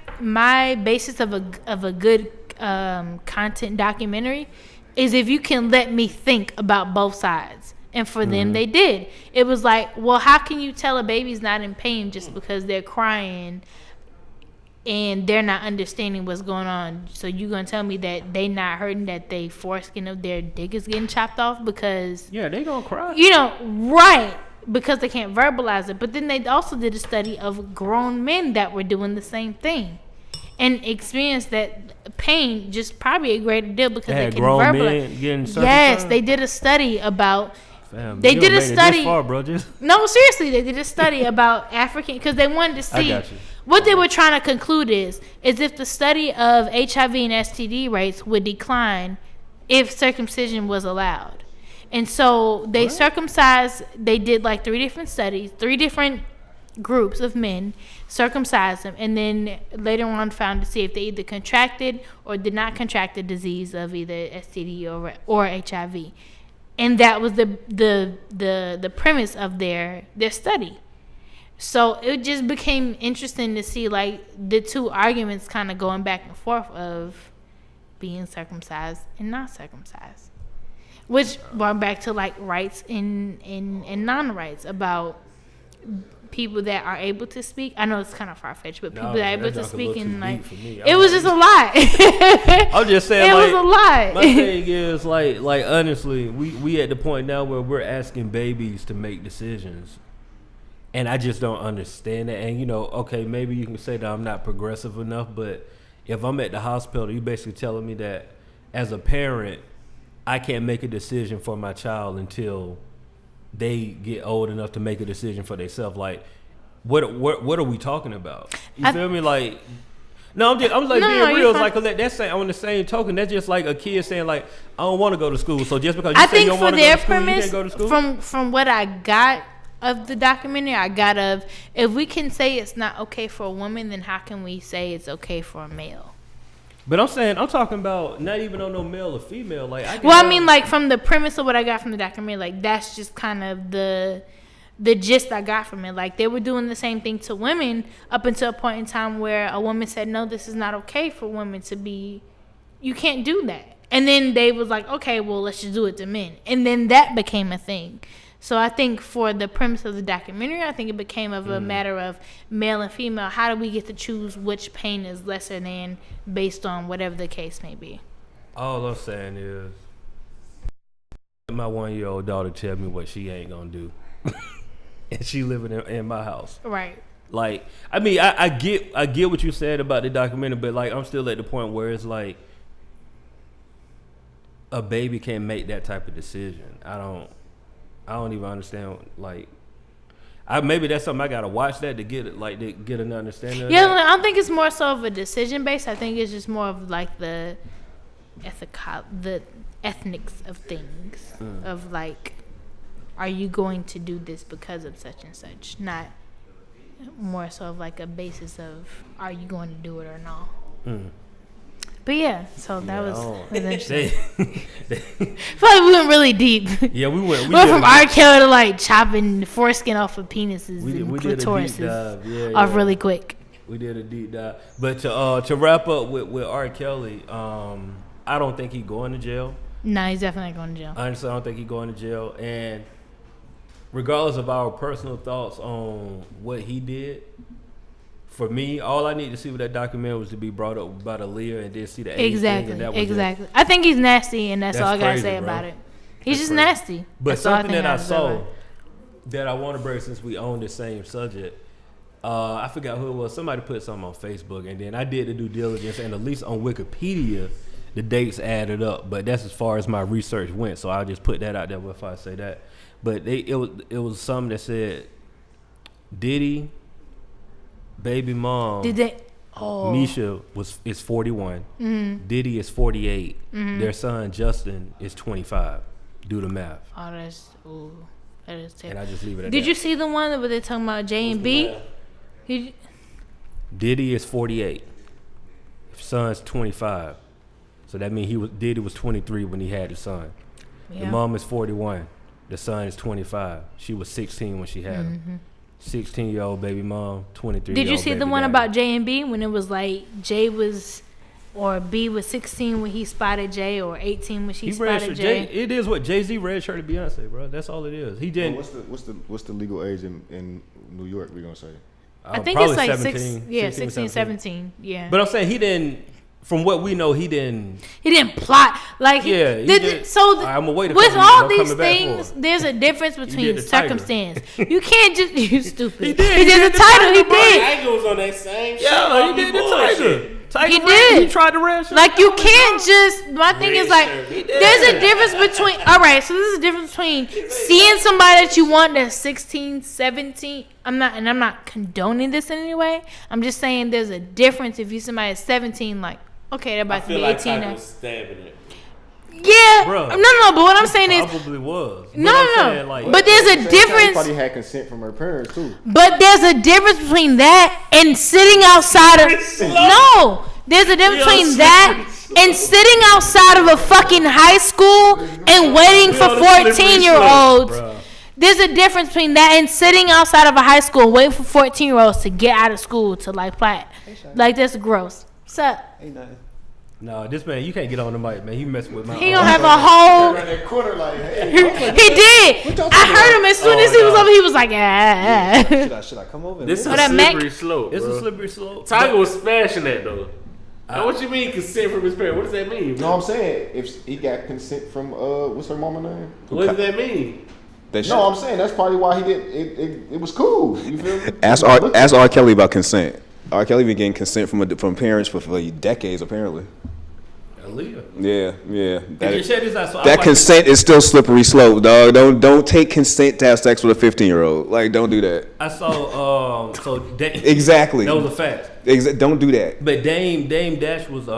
basis of a good content documentary is if you can let me think about both sides. And for them, they did. It was like, well, how can you tell a baby's not in pain just because they're crying and they're not understanding what's going on? So you gonna tell me that they not hurting, that they foreskin of their dick is getting chopped off because they gonna cry. Right, because they can't verbalize it. But then they also did a study of grown men that were doing the same thing and experienced that pain just probably a greater deal because they can grown verbalize. men getting Yes, they did a study about. Fam, They you did a made it this study. far, bro. Just No, seriously, they did a study about African because they wanted to see got you. what they were trying to conclude is if the study of HIV and STD rates would decline if circumcision was allowed. And so they circumcised. They did like 3 different studies, 3 different groups of men, circumcised them, and then later on found to see if they either contracted or did not contract the disease of either STD or HIV. And that was the premise of their study. So it just became interesting to see like the 2 arguments kind of going back and forth of being circumcised and not circumcised, which brought back to like rights and non-rights about people that are able to speak. I know it's kind of far-fetched, but people that are able to speak and like it was just a lot. I'm just saying, it like, was a lot. My thing is like honestly, we at the point now where we're asking babies to make decisions, and I just don't understand it. And okay, maybe you can say that I'm not progressive enough, but if I'm at the hospital, you basically telling me that as a parent, I can't make a decision for my child until they get old enough to make a decision for themselves. Like, what are we talking about? You feel me? Like, no, I'm like being real. It's like that's saying on the same token, that's just like a kid saying like, I don't want to go to school. So just because you say you don't want to go to school, you can't go to school. From what I got of the documentary, I got of if we can say it's not okay for a woman, then how can we say it's okay for a male? But I'm talking about not even on no male or female. Like, I mean, like from the premise of what I got from the documentary, like that's just kind of the gist I got from it. Like they were doing the same thing to women up until a point in time where a woman said, no, this is not okay for women to be, you can't do that. And then they was like, okay, well, let's just do it to men. And then that became a thing. So I think for the premise of the documentary, I think it became of a matter of male and female. How do we get to choose which pain is lesser than based on whatever the case may be? All I'm saying is my 1-year-old daughter tell me what she ain't gonna do. And she living in my house. Right. Like, I mean, I get what you said about the documentary, but like I'm still at the point where it's like a baby can't make that type of decision. I don't even understand. Like, maybe that's something I gotta watch that to get it, like to get an understanding of yeah, that. I don't think it's more so of a decision based. I think it's just more of like the ethnics of things of like, are you going to do this because of such and such? Not more so of like a basis of are you going to do it or not. But yeah, so that was interesting. I feel like we went really deep. Yeah, we went. We went from R. Kelly to like chopping the foreskin off of penises and clitorises off really quick. We did a deep dive. But to wrap up with R. Kelly, I don't think he's going to jail. No, he's definitely not going to jail. Honestly, I don't think he's going to jail. And regardless of our personal thoughts on what he did, for me, all I need to see with that documentary was to be brought up by the Lear and then see the age thing, and that was exactly. it. I think he's nasty, and that's all I gotta crazy, say bro. about it. He's That's just crazy. nasty. But That's all something that I think saw that I want to bring, since we own the same subject, I forgot who it was. Somebody put something on Facebook, and then I did the due diligence, and at least on Wikipedia, the dates added up. But that's as far as my research went, so I'll just put that out there before I say that. But it was something that said Diddy, baby mom, Misha is 41. Diddy is 48. Their son Justin is 25. Do the math. Oh, that's ooh. That is terrible. And I just leave it at Did that. you see the one where they're talking about J and B? Diddy is 48. Son's 25. So that means Diddy was 23 when he had the son. Yeah. The mom is 41. The son is 25. She was 16 when she had him. 16-year-old baby mom, 23. Did you see the one about J and B when it was like J was or B was 16 when he spotted J or 18 when she spotted J? It is what Jay-Z redshirted Beyonce, bro. That's all it is. He didn't. What's the legal age in New York? We gonna say. I think it's like 17, 16, 17. Yeah. But I'm saying he didn't. From what we know, he didn't. He didn't plot like. Yeah. I'm gonna wait. With all these things, there's a difference between circumstance. You can't just you stupid. He did the title. He did. Tiger was on that same shit. Yeah, he did the title. He did. He tried to red shirt. Like you can't just. My thing is like, there's a difference between. All right, so there's a difference between seeing somebody that you want that's 16, 17. I'm not condoning this in any way. I'm just saying there's a difference if you somebody that's 17. Like, okay, they're about to be 18 now. Stabbing it. Yeah, Bruh, no. But what I'm saying is, probably was. No. Like, but there's a difference. Probably had consent from her parents too. But there's a difference between that and sitting outside of no. There's a difference between that and sitting outside of a fucking high school and waiting for 14-year-olds. There's a difference between that and sitting outside of a high school and waiting for 14-year-olds to get out of school to like plat. Like that's gross. What's up? Ain't nothing. No, this man, you can't get on the mic, man. He messing with my. He gonna have a whole. That quarter like, hey, He did. I heard him as soon as he was over. He was like, ah. should I come over? This is Oh, a that Mac- slippery slope. It's bro. a slippery slope. Tiger was smashing that though. Now, what you mean consent from his parents? What does that mean? No, I'm saying if he got consent from what's her mama name? What does that mean? No, I'm saying that's probably why he did. It was cool. You feel me? Ask R. Kelly about consent. R. Kelly been getting consent from parents for decades, apparently. Aaliyah. Yeah. Check this out. So That consent is still slippery slope, dog. Don't take consent to have sex with a 15-year-old. Like, don't do that. I saw. Exactly. That was a fact. Don't do that. But Dame Dash was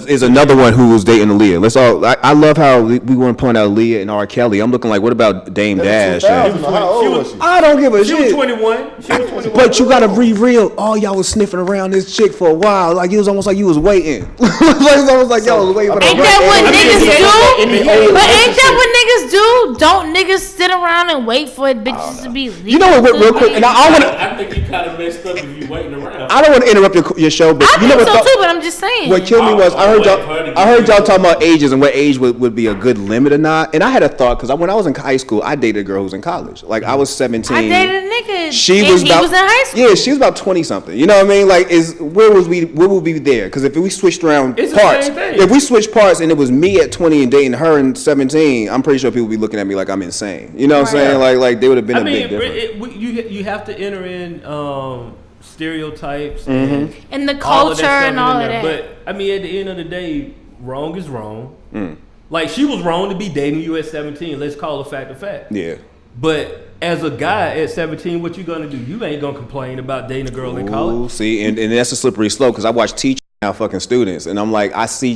Is another one who was dating Aaliyah. I love how we want to point out Aaliyah and R. Kelly. I'm looking like, what about Dame Dash? How old was she? I don't give a She shit. was 21. She was 21. But you gotta be real. All y'all was sniffing around this chick for a while. Like it was almost like you was waiting. Like it was almost like y'all was waiting for the Ain't that what niggas do? But ain't that what niggas do? Don't niggas sit around and wait for bitches to be legal? You know what? Real quick, and I think you kind of messed up if you waiting around. I don't want to interrupt your show, but I you know think what? so too, but I'm just saying. What killed me was I heard y'all talking about ages and what age would be a good limit or not. And I had a thought because when I was in high school, I dated a girl who was in college. Like I was 17. I dated a nigga. He was in high school. Yeah, she was about 20 something. You know what I mean? Like, where would we be there? Because if we switched around It's parts, the same thing. if we switched parts and it was me at 20 and dating her in 17, I'm pretty sure people would be looking at me like I'm insane. You know what I'm saying? Like they would have been big difference. You have to enter in stereotypes And the all of culture that stuff and all in of there. that. But I mean, at the end of the day, wrong is wrong. Like she was wrong to be dating you at 17. Let's call a fact a fact. Yeah. But as a guy at 17, what you gonna do? You ain't gonna complain about dating a girl in college. See, and that's a slippery slope because I watch teachers now fucking students, and I'm like, I see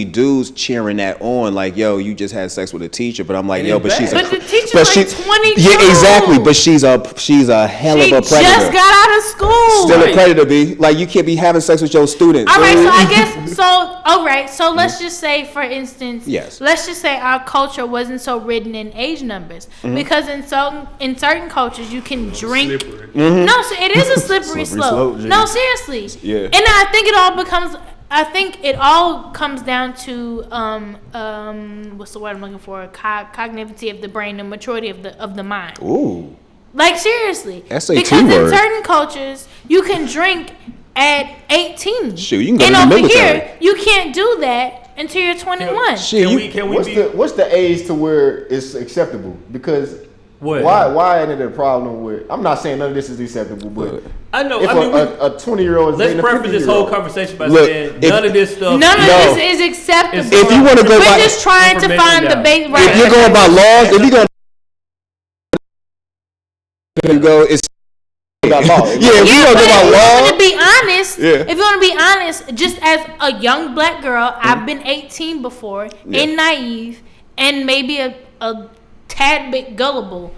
dudes cheering that on, like, yo, you just had sex with a teacher, but I'm like, yo, but she's But the teacher's like 22. Yeah, exactly, but she's a hell of a predator. She just got out of school. Still a predator, B. Like, you can't be having sex with your students. All right, so I guess so let's just say, for instance, Yes. let's just say our culture wasn't so written in age numbers because in certain cultures you can drink. No, so it is a slippery slope. No, seriously. Yeah. And I think it all comes down to what's the word I'm looking for? Cognitivity of the brain and maturity of the mind. Ooh. Like seriously, SAT because word. in certain cultures you can drink at 18. Shoot, you can go and to the over military. Here you can't do that until you're 21. What's the age to where it's acceptable? Because What? why ain't it a problem with? I'm not saying none of this is acceptable, but I know. if I mean, a 20-year-old is let's dating a preface this whole 50-year-old. conversation by Look, saying none of this stuff. None of this is acceptable. If you want to go we're by, just trying to find the base. Right. if you're going by laws, if you're going to go, it's About law. yeah. If you But don't go by if you law, want to be honest, Yeah. if you want to be honest, just as a young black girl, I've been 18 before and naive, and maybe a tad bit gullible.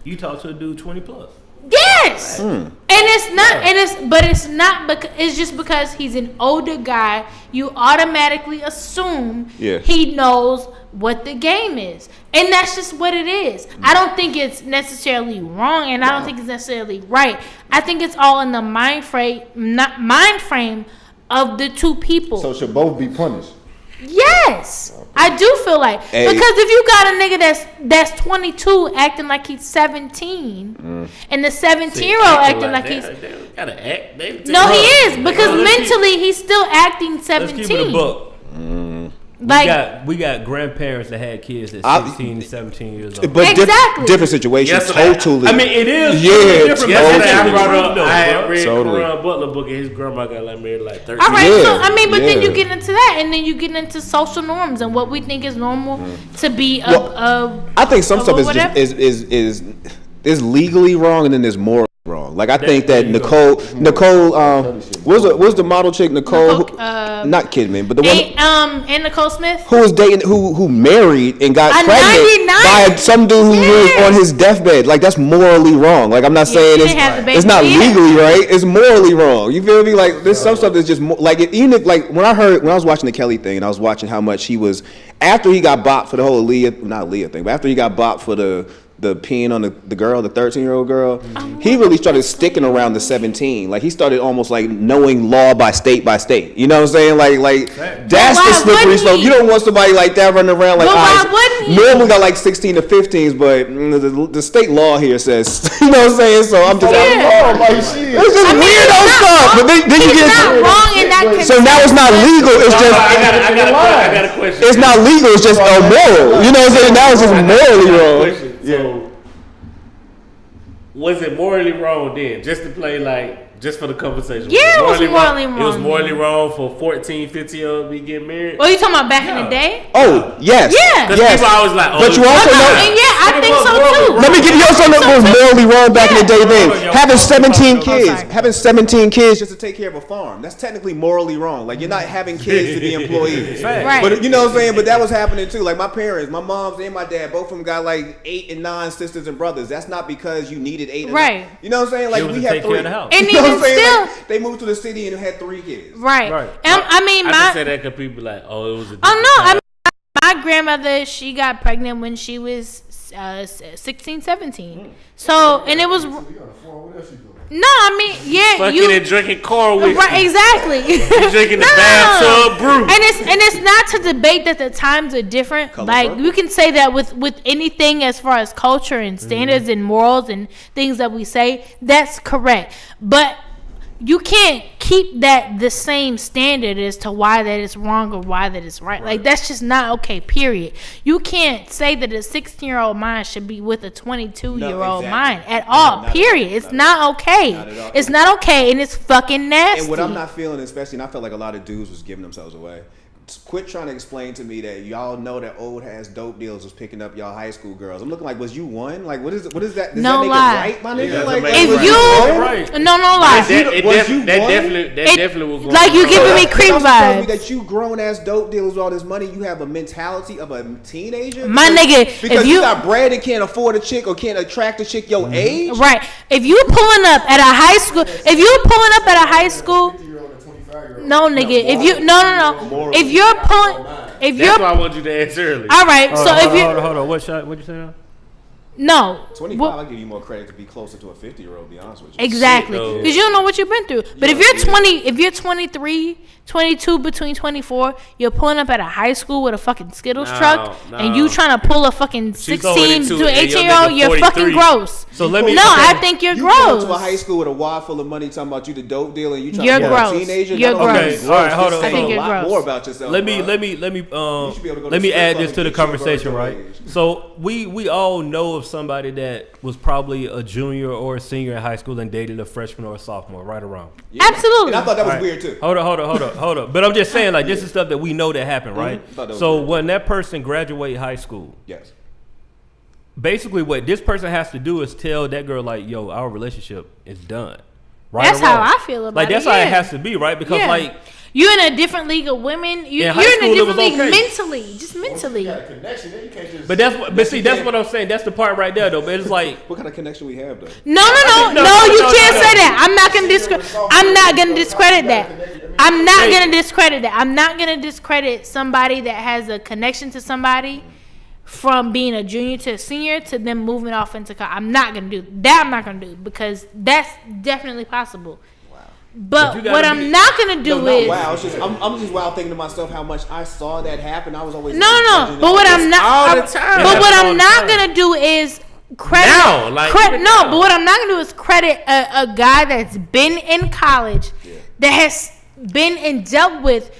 You talk to a dude 20 plus. Yes, and it's not, but it's not because it's just because he's an older guy. You automatically assume he knows what the game is, and that's just what it is. I don't think it's necessarily wrong, and I don't think it's necessarily right. I think it's all in the mind frame of the two people. So should both be punished? Yes, I do feel like because if you got a nigga that's 22 acting like he's 17, and the 17-year-old acting like he's gotta act. no, he is because mentally he's still acting 17. Let's keep it a buck. Like we got grandparents that had kids at 16, 17 years old. But Exactly. different situations, totally. I mean, it is. Yeah, different. Yesterday I had read Totally. Koran Butler book and his grandma got like married like 13. all right, Yeah, so I mean, but then yeah. you get into that, and then you get into social norms and what we think is normal to be I think some stuff whatever. is legally wrong, and then there's morally wrong. Like I think that Nicole, what's the model chick Nicole? Not Kidman, but the one and Nicole Smith. who was dating, who married and got A pregnant 99. by some dude who was on his deathbed. Like that's morally wrong. Like I'm not saying she didn't have the baby. it's not Yeah. legally right. It's morally wrong. You feel me? Like there's some stuff that's just like even if like when I was watching the Kelly thing and I was watching how much he was after he got bopped for the whole not Aaliyah thing, but after he got bopped for the peeing on the girl, the 13-year-old girl, he really started sticking around the 17. Like he started almost like knowing law by state. You know what I'm saying? Like that's the slippery slope. You don't want somebody like that running around like why wouldn't he? normally got like 16 to 15s, but the state law here says you know what I'm saying. So I'm just it's just weirdo stuff. But then you get not wrong in that. so now it's not legal. It's just I got a question. it's not legal. It's just immoral. You know what I'm saying? Now it's just morally wrong. So, was it morally wrong then, just to play like, just for the conversation? Yeah, it was morally wrong. It was morally wrong for 14, 15-year-old to be getting married? Well, you talking about back in the day? Oh, yes. Yeah. Because Yes. people always like, oh, But you also know. And yeah, I think so too. Let me give you also know what was morally wrong back in the day then. Having 17 kids. sorry. Having 17 kids just to take care of a farm. That's technically morally wrong. Like, you're not having kids to be employees. Right. But you know what I'm saying? But that was happening too. Like, my parents, my moms and my dad, both of them got like 8 and 9 sisters and brothers. That's not because you needed 8 or 9. Right. You know what I'm saying? Like, It was we to have take 3. care of the house. And You know what I'm even saying? still, Like, they moved to the city and had 3 kids. right. Right. And I mean, I my just said that because people be like, oh, it was a oh no, I mean, my grandmother, she got pregnant when she was 16, 17. So, and it was no, I mean, yeah, fucking and drinking corn with right, exactly. you drinking the bathtub brew. And it's not to debate that the times are different. Like you can say that with anything as far as culture and standards and morals and things that we say, that's correct. But you can't keep that the same standard as to why that is wrong or why that is right. Like that's just not okay. Period. You can't say that a 16-year-old mind should be with a 22-year-old mind at all. Period. It's not okay. It's not okay, and it's fucking nasty. And what I'm not feeling, especially, and I felt like a lot of dudes was giving themselves away. Quit trying to explain to me that y'all know that old ass dope deals was picking up y'all high school girls. I'm looking like, was you one? Like, what is that? Does that make lie. it right, my nigga? Yeah, Like, if was you- Right. no lie. That one? definitely was going Like you on. giving me creep also tell me vibes. that you grown ass dope dealers with all this money, you have a mentality of a teenager. My nigga, because if you you got bread and can't afford a chick or can't attract a chick your age. right, if you pulling up at a high school, no nigga, if you no, if you're pulling, if That's you're why I wanted you to answer earlier. all right, so if you Hold on. What'd you say now? no, 25, well, I'll give you more credit to be closer to a 50-year-old. Be honest with you. exactly, though. because you don't know what you've been through. But if you're 20, if you're 23, 22, between 24, you're pulling up at a high school with a fucking Skittles truck, and you trying to pull a fucking 16 to 18-year-old, you're fucking gross. So let me. No, I think you're You go to a gross. high school with a wad full of money talking about you the dope dealer and you trying You're to be gross. a teenager. You're Not only gross. you Okay, all right, hold just on, saying hold on. a lot I think you're more gross. about yourself. Let me bro. let me should be able to go to let me strip add club this and to the get you a girl conversation, your right? age. So we all know of somebody that was probably a junior or a senior in high school and dated a freshman or a sophomore, right or wrong. Yeah. Absolutely. And I thought that was Right. weird too. Hold up. But I'm just saying, like, this is stuff that we know that happened, right? Thought that was So weird. when that person graduate high school, Yes. basically what this person has to do is tell that girl, like, yo, our relationship is done. Right That's or wrong. how I feel about like, it, that's how it yeah. has to be, right? Because, Yeah. like, You're in a different league of women. You're in a different league mentally. Just mentally. You got a connection, then you can't just. But that's what I'm saying. That's the part right there, though. But it's like, What kind of connection we have though? No, you can't say that. I'm not gonna discredit that. I'm not gonna discredit somebody that has a connection to somebody from being a junior to a senior to them moving off into college. I'm not gonna do because that's definitely possible. But what I'm not gonna do is wow. I'm just wild thinking to myself how much I saw that happen. I was always no. But what I'm not all the time. But what I'm not gonna do is credit. Now, like, No, but what I'm not gonna do is credit a guy that's been in college that has been and dealt with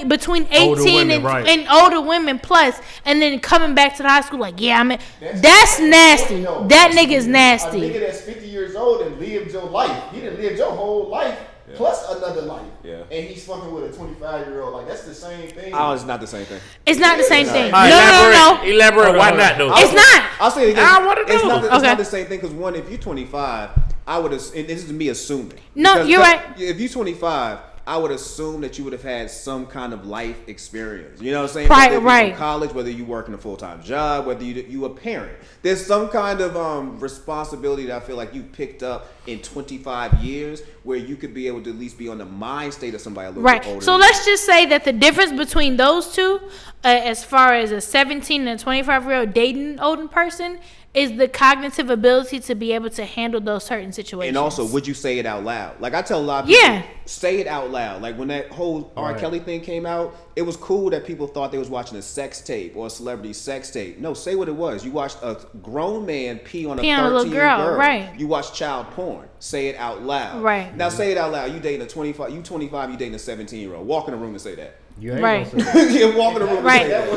between 18 and older women plus, and then coming back to the high school like, that's nasty. That nigga is nasty. A nigga that's 50 years old and lived your life. He done lived your whole life plus another life. Yeah. And he's fucking with a 25-year-old. Like, that's the same thing. Oh, it's not the same thing. It's not the same thing. No. Elaborate. Why not though? It's not. I'll say it again. I want to know. It's not the same thing because one, if you're 25, I would have. This is me assuming. No, you're right. If you're 25. I would assume that you would have had some kind of life experience. You know what I'm saying? Right. From college, whether you work in a full-time job, whether you a parent. There's some kind of responsibility that I feel like you picked up in 25 years where you could be able to at least be on the mind state of somebody a little bit older. So let's just say that the difference between those two, as far as a 17 and a 25-year-old dating an older person, is the cognitive ability to be able to handle those certain situations. And also, would you say it out loud? Like, I tell a lot of people, say it out loud. Like, when that whole R. Kelly thing came out, it was cool that people thought they was watching a sex tape or a celebrity sex tape. No, say what it was. You watched a grown man pee on a 13-year-old girl. Right. You watched child porn. Say it out loud. Right. Now, say it out loud. You dating a 25, you 25, you dating a 17-year-old. Walk in the room and say that. Right. You walk in the room and say that.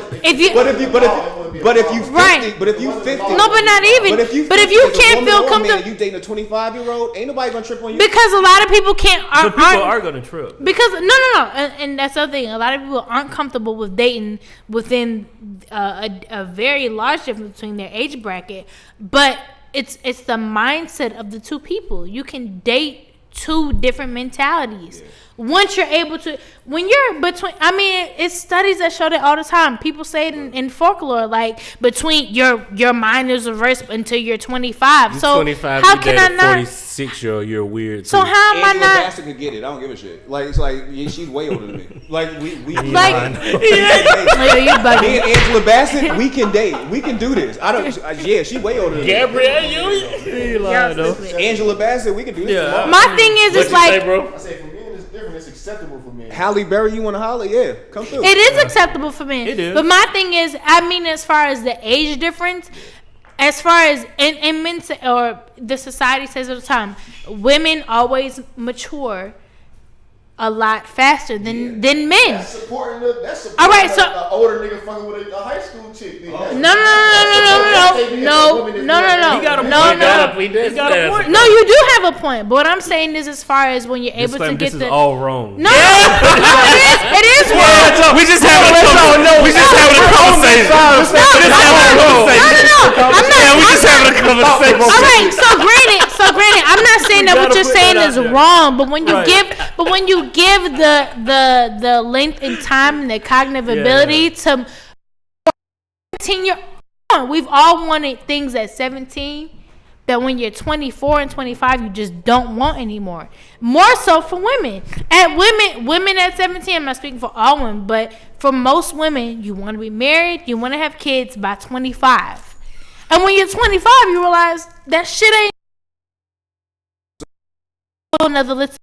But if you 50. No, but not even. But if you can't feel comfortable, you dating a 25-year-old, ain't nobody gonna trip on you. Because a lot of people can't. People are gonna trip. Because no, and that's the other thing. A lot of people aren't comfortable with dating within a very large difference between their age bracket. But it's the mindset of the two people. You can date two different mentalities. Yeah. Once you're able to, when you're between, it's studies that show that all the time. People say it in folklore, like between your mind is reversed until you're 25. You're so 25, how can I not? 46-year-old, you're weird. So how am I Angela not? Bassett could get it. I don't give a shit. Like she's way older than me. Like we like you're bugging. Me and Angela Bassett, we can date. We can do this. I don't. She way older than me. Gabrielle, Angela Bassett, we can do this. Yeah. My thing is, it's like. Say, bro? I say for men it's different. It's acceptable for men. Halle Berry, you want to holler? Yeah, come through. It is acceptable for men. It is. But my thing is, as far as the age difference, as far as in men or the society says all the time, women always mature a lot faster than men. That's supporting all right, so an older nigga fucking with a high school chick. No. You do have a point. But what I'm saying is, as far as when you're able to get this is all wrong. No, it is wrong. We just having a conversation. We just having a conversation. We just having a conversation. All right, so granted, I'm not saying that what you're saying is wrong, but when you give the length and time and the cognitive ability to 17-year, we've all wanted things at 17 that when you're 24 and 25 you just don't want anymore. More so for women. Women at 17, I'm not speaking for all women, but for most women, you want to be married, you want to have kids by 25. And when you're 25, you realize that shit ain't another list.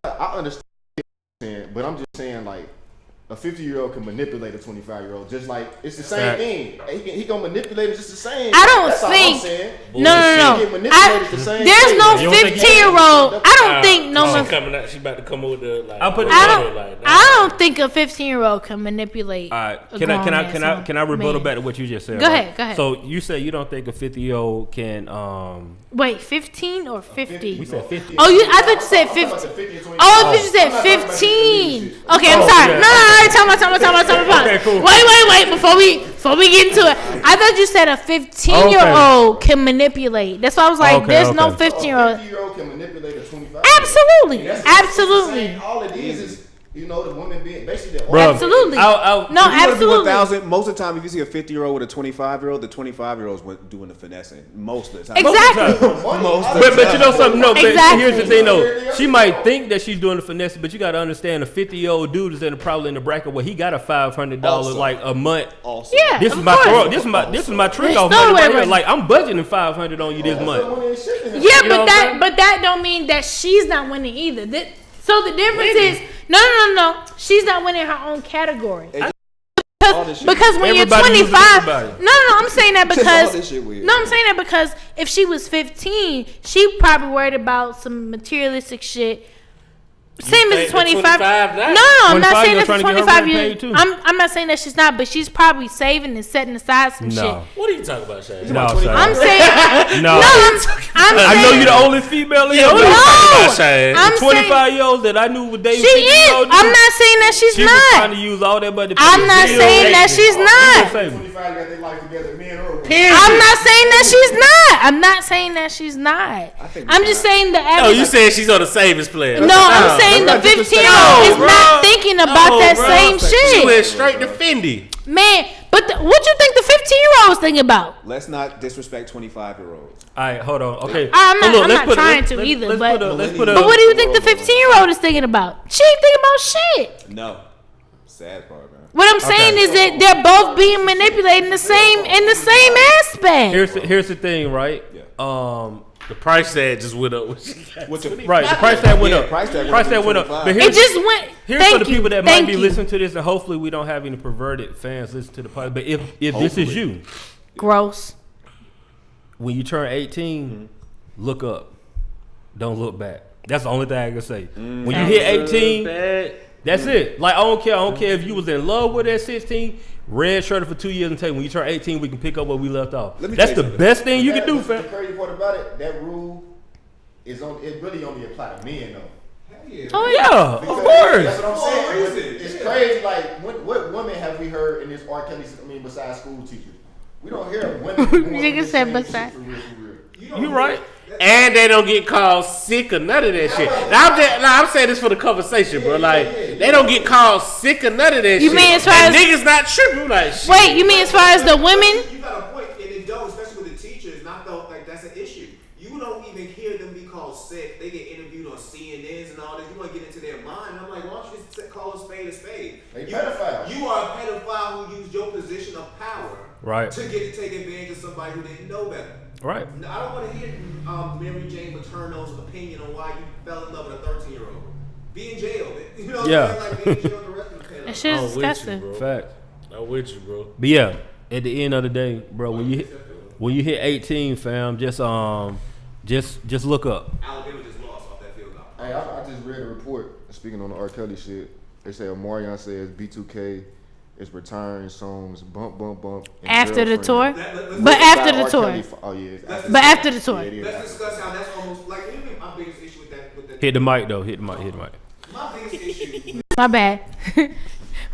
I understand, but I'm just saying, like, a 50-year-old can manipulate a 25-year-old, just like it's the same thing. He gonna manipulate it just the same. I don't think. No. There's no 15-year-old. I don't think no one. She about to come with the like. I don't think a 15-year-old can manipulate. All right. Can I rebuttal back to what you just said? Go ahead. So you said you don't think a 50-year-old can Wait, 15 or 50? We said 50. Oh, I thought you said 50. Oh, I thought you said 15. Okay, I'm sorry. No. Tell me. Okay, cool. Wait. Before we get into it, I thought you said a 15-year-old can manipulate. That's why I was like, there's no 15-year-old. 50-year-old can manipulate a 25. Absolutely. That's Absolutely. all it is the women being basically the Absolutely. No, absolutely. 1,000. Most of the time, if you see a 50-year-old with a 25-year-old, the 25-year-old's doing the finessing most of the time. Exactly. But you know something? No, but Exactly. here's the thing though. She might think that she's doing the finesse, but you got to understand a 50-year-old dude is probably in the bracket where he got a $500 like a month. Also. Yeah. This is of my course. throw. This is my trick off money right here. Like I'm budgeting $500 on you this month. Yeah, You know what I'm saying? but that don't mean that she's not winning either. So the difference is no. She's not winning her own category. Because when Everybody you're using 25, everybody. no, I'm saying that All because this shit weird. I'm saying that because if she was 15, she probably worried about some materialistic shit. Same as think 25. the 25 now? No, I'm not 25 saying gonna that try the to get her 25 rent years. paid too. I'm not saying that she's not, but she's probably saving and setting aside some shit. No, What are you talking about, Shane? no, I'm Shane. saying No. I'm I know saying, you the oldest female in Yeah, what here. are you talking No. about, Shane? I'm saying 25-year-olds that I knew with David. she is. I'm not saying that she's She was trying to not. use all that money. I'm not saying that she's not. I'm not saying that she's not. I'm not saying that she's not. I'm just saying the No, average. you said she's on the savings plan. No, I'm saying the 15-year-old is not thinking about that same She shit. went straight to Fendi. Man, but what you think the 15-year-old was thinking about? Let's not disrespect 25-year-olds. All right, hold on. Okay, I'm not- So I'm let's not put- trying let's- to let's- either, let's but- put a- let's put a- But what do you think the 15-year-old is thinking about? She ain't thinking about shit. No. Sad part, man. What I'm saying is that they're both being manipulated in the same aspect. Here's the thing, right? The price tag just went up. Right, the price tag went Yeah, up. price tag went up. 25. But It just went. here's Thank for the you, people that might thank be you. listening to this, and hopefully we don't have any perverted fans listen to the podcast. But if this is you, Gross. when you turn 18, look up. Don't look back. That's the only thing I can say. When you hit 18, that's it. Like I don't care if you was in love with her at 16. Red shirt for 2 years and tell you when you turn 18, we can pick up where we left off. Let me That's tell the you best thing you can do, The fam. crazy part about it, that rule is it really only apply to men though. Oh Yeah, of Because course. That's what I'm saying. It's crazy. Like, what women have we heard in this R. Kelly? Besides school teachers, we don't hear women. Nigga said besides. For real. You right. And they don't get called sick or none of that shit. Now, I'm saying this for the conversation, bro. Like, they don't get called sick or none of that shit. You mean as far and as- niggas not tripping like shit. Wait, you mean as far as the women? You got a point, and it don't, especially with the teachers. Not though, like that's an issue. You don't even hear them be called sick. They get interviewed on CNNs and all this. You want to get into their mind. And I'm like, why don't you just call a spade a spade? They pedophiles. You are a pedophile who used your position of power Right. to take advantage of somebody who didn't know better. Right. I don't want to hear Mary Jane Paterno's opinion on why you fell in love with a 13-year-old. Be in jail. You know what Yeah. I'm saying? Like, be in jail the rest of the That panel. shit is I'm with you, disgusting. bro. Fact. I'm with you, bro. But yeah, at the end of the day, bro, when you hit 18, fam, just look up. Alabama just lost off that field goal. Hey, I just read a report. Speaking on the R. Kelly shit, they say Omarion says B2K is retiring songs Bump Bump Bump and After the tour? Girlfriend. But after the R. tour. Kelly, oh yeah, it's But after the tour. Yeah, it is Let's after. discuss how that's almost like even my biggest issue with that. Hit the mic though. Hit the mic. My biggest issue. My bad.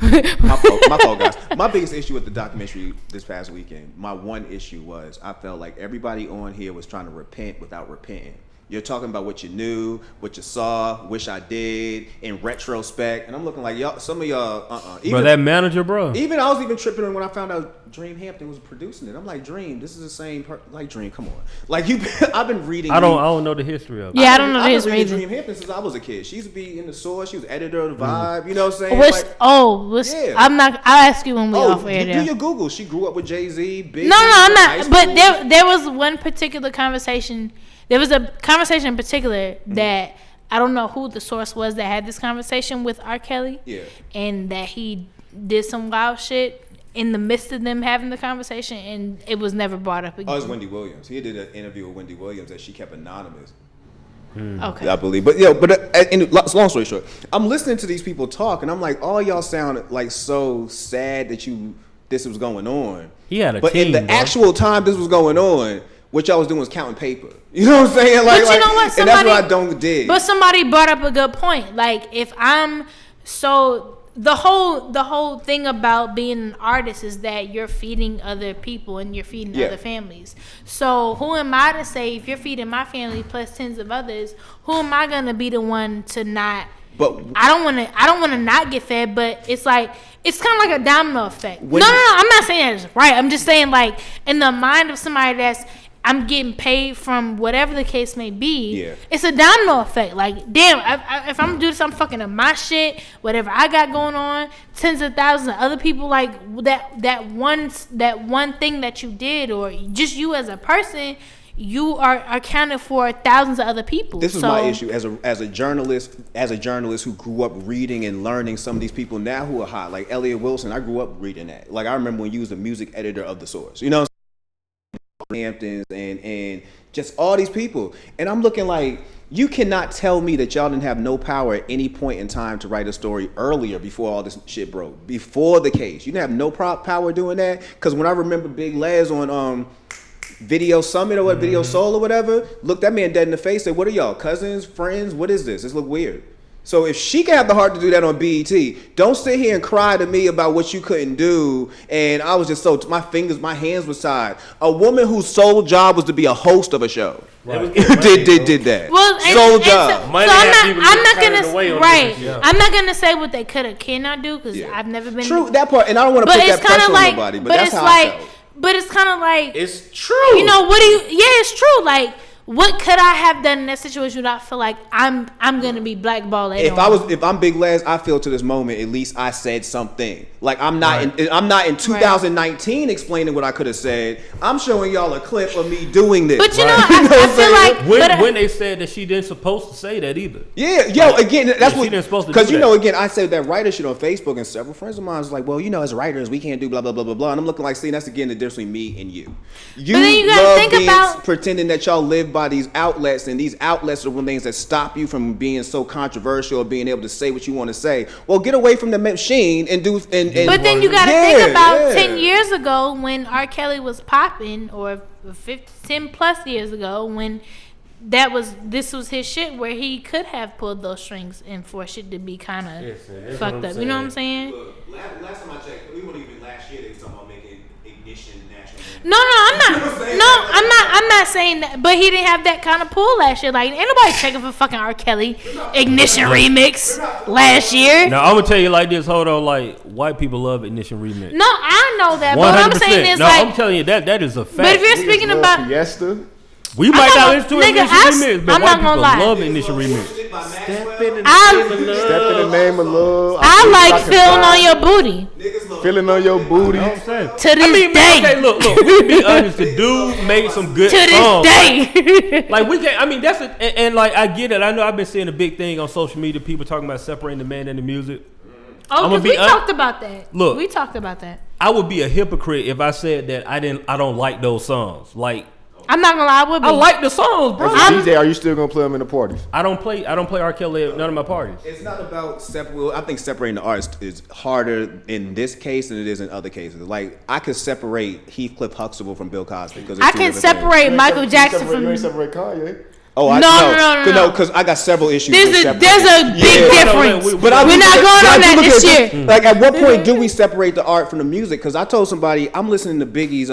My fault, guys. My biggest issue with the documentary this past weekend, my one issue was I felt like everybody on here was trying to repent without repenting. You're talking about what you knew, what you saw, wish I did, in retrospect, and I'm looking like y'all. Some of y'all, Bro, that manager, bro. Even I was even tripping when I found out Dream Hampton was producing it. I'm like, Dream, this is the same like Dream. Come on, like you. I've been reading. I don't know the history of it. Yeah, I don't know I've his been reading reason. Dream Hampton since I was a kid. She used to be in the Source. She was editor of the Vibe. You know what I'm saying? What's, Like, yeah. I'm not. I'll ask you when we off air. do your Google. She grew up with Jay-Z. Big No, I'm not. But there was one particular conversation. There was a conversation in particular that I don't know who the source was that had this conversation with R. Kelly. Yeah. And that he did some wild shit in the midst of them having the conversation, and it was never brought up again. Oh, it's Wendy Williams. He did an interview with Wendy Williams that she kept anonymous. Okay. I believe, but yeah, long story short, I'm listening to these people talk, and I'm like, all y'all sound like so sad that this was going on. He had a but team, in the bro. actual time this was going on, what y'all was doing was counting paper. You know what I'm saying? Like, But you know what? and that's what I don't dig. But somebody brought up a good point. Like, if I'm so the whole thing about being an artist is that you're feeding other people and you're feeding other families. So who am I to say if you're feeding my family plus tens of others, who am I gonna be the one to not? But I don't want to not get fed. But it's like it's kind of like a domino effect. No, I'm not saying that it's right. I'm just saying like in the mind of somebody that's I'm getting paid from whatever the case may be. Yeah. It's a domino effect. Like, damn, if I'm doing something fucking of my shit, whatever I got going on, tens of thousands of other people, like that one thing that you did, or just you as a person, you are accounted for thousands of other people. This is my issue as a journalist who grew up reading and learning some of these people now who are hot. Like Elliot Wilson, I grew up reading that. Like I remember when you was the music editor of The Source. You know. Hamptons and just all these people, and I'm looking like you cannot tell me that y'all didn't have no power at any point in time to write a story earlier before all this shit broke, before the case. You didn't have no power doing that, because when I remember Big Les on Video Summit or what, Video Soul or whatever, looked that man dead in the face, said, what are y'all, cousins, friends, what is this look weird. So if she can have the heart to do that on BET, don't sit here and cry to me about what you couldn't do. And I was just my hands were tied. A woman whose sole job was to be a host of a show did that. Well, sole job. I'm not gonna say what they could or cannot do because I've never been. True that part, and I don't want to put that pressure on nobody. But that's how I felt. But it's kind of like it's true. You know what do you? Yeah, it's true. Like. What could I have done in that situation without feel like I'm gonna be blackballed? If I'm Big Les, I feel to this moment at least I said something. Like I'm not in 2019 explaining what I could have said. I'm showing y'all a clip of me doing this. But you know, I feel like when they said that she didn't supposed to say that either. Yeah, again, that's what she didn't supposed to. Because again, I said that writer shit on Facebook, and several friends of mine was like, well, as writers, we can't do blah blah blah blah blah. And I'm looking like, see, that's again the difference between me and you. You love think pretending that y'all live by these outlets, and these outlets are the things that stop you from being so controversial or being able to say what you want to say. Well, get away from the machine and do. But then you got to think about 10 years ago when R. Kelly was popping, or 10 plus years ago when this was his shit, where he could have pulled those strings and for shit to be kind of fucked up. You know what I'm saying? Look, last time I checked, we weren't even last year. They were talking about making Ignition national. No, I'm not saying that. But he didn't have that kind of pull last year. Like, ain't nobody checking for fucking R. Kelly Ignition remix last year. Now I'm gonna tell you like this. Hold on, like white people love Ignition remix. No, I know that. 100%. But what I'm saying is I'm telling you that is a fact. But if you're speaking about Fiesta. We might not listen to Ignition remix, but white people love Ignition remix. Step in the name of love. I like feeling on your booty. Feeling on your booty. To this day. Okay, look. We be honest. The dude made some good songs. To this day. Like we can't. I mean, that's and like I get it. I know I've been seeing a big thing on social media. People talking about separating the man and the music. Oh, because we talked about that. Look, we talked about that. I would be a hypocrite if I said that I don't like those songs. Like. I'm not gonna lie, I would be. I like the songs, bro. As a DJ, are you still gonna play them in the parties? I don't play R. Kelly at none of my parties. It's not about I think separating the artists is harder in this case than it is in other cases. Like I could separate Heathcliff Huxtable from Bill Cosby because I can separate Michael Jackson from. You ain't separate Kanye. Oh, no, because I got several issues. There's a big difference. We're not going on that this year. Like at what point do we separate the art from the music? Because I told somebody I'm listening to Biggie's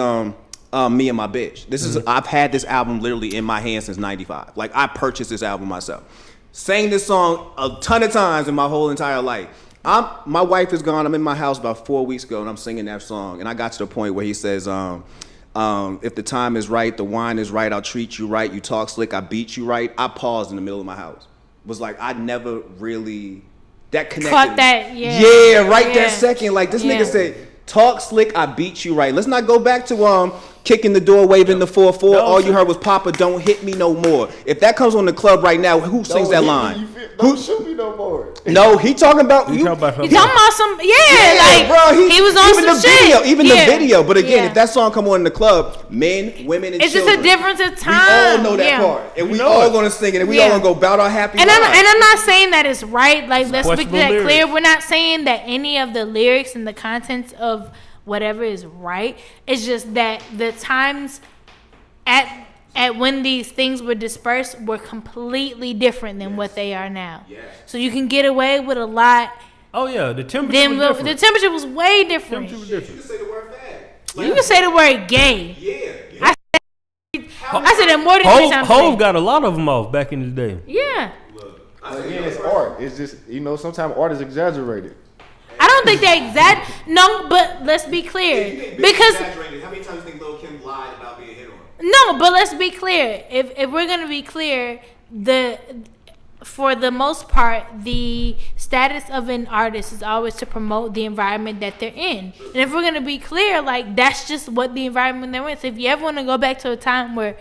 Me and My Bitch. This is I've had this album literally in my hand since '95. Like I purchased this album myself. Sang this song a ton of times in my whole entire life. My wife is gone. I'm in my house about 4 weeks ago, and I'm singing that song. And I got to the point where he says, if the time is right, the wine is right, I'll treat you right. You talk slick, I beat you right. I paused in the middle of my house. Was like I never really that connected. Caught that, that second. Like this nigga said. Talk slick, I beat you right. Let's not go back to kicking the door, waving the 4-4. All you heard was Papa, don't hit me no more. If that comes on the club right now, who sings that line? Don't shoot me no more. No, he talking about He talking about some like bro, he was on some shit. Even the video. But again, if that song come on in the club, men, women, and children. It's just a difference of time. We all know that part. And we all gonna sing it, and we all gonna go bout our happy lives. And I'm not saying that it's right. Like let's make that clear. We're not saying that any of the lyrics and the contents of whatever is right. It's just that the times at when these things were dispersed were completely different than what they are now. Yes. So you can get away with a lot Oh yeah, the temperature Then was different. the temperature was way different. Temperature was You different. can say the word fag. You can say the word gay. Yeah. I said that more than 3 times. Hove got a lot of them off back in the day. Yeah. Again, it's art. It's just sometimes art is exaggerated. I don't think they No, but let's be clear. Because how many times do you think Lil Kim lied about being hit on? no, but let's be clear. If we're gonna be clear, for the most part, the status of an artist is always to promote the environment that they're in. And if we're gonna be clear, like that's just what the environment they're in. So if you ever want to go back to a time where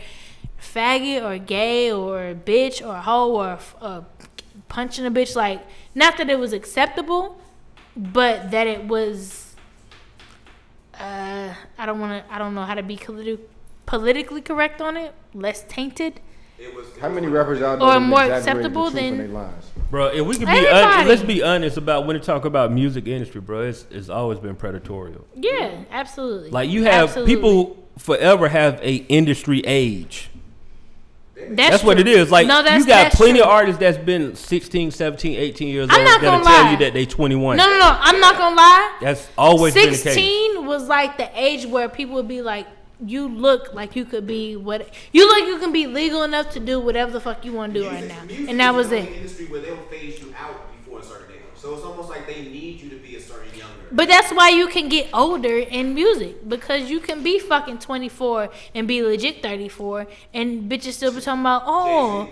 faggot or gay or bitch or hoe or punching a bitch, like not that it was acceptable, but that it was I don't know how to be politically correct on it, less tainted. How many rappers out there Or that more exaggerate acceptable the truth in than- their lines? Bro, if we could be Everybody. let's be honest about when we talk about music industry, bro. It's always been predatory. Yeah, absolutely. Like you have Absolutely. people forever have a industry age. That's what true. it is. Like No, you got plenty true. of artists that's been 16, 17, 18 years I'm old not that'll gonna tell lie. you that they 21. No, I'm not gonna lie. That's always been the case. 16 was like the age where people would be like, you look like you could be you can be legal enough to do whatever the fuck you want to do right now, Music and that is was the only it. industry where they'll phase you out before a certain age. So it's almost like they need you to be a certain younger. But that's why you can get older in music, because you can be fucking 24 and be legit 34, and bitches still be talking about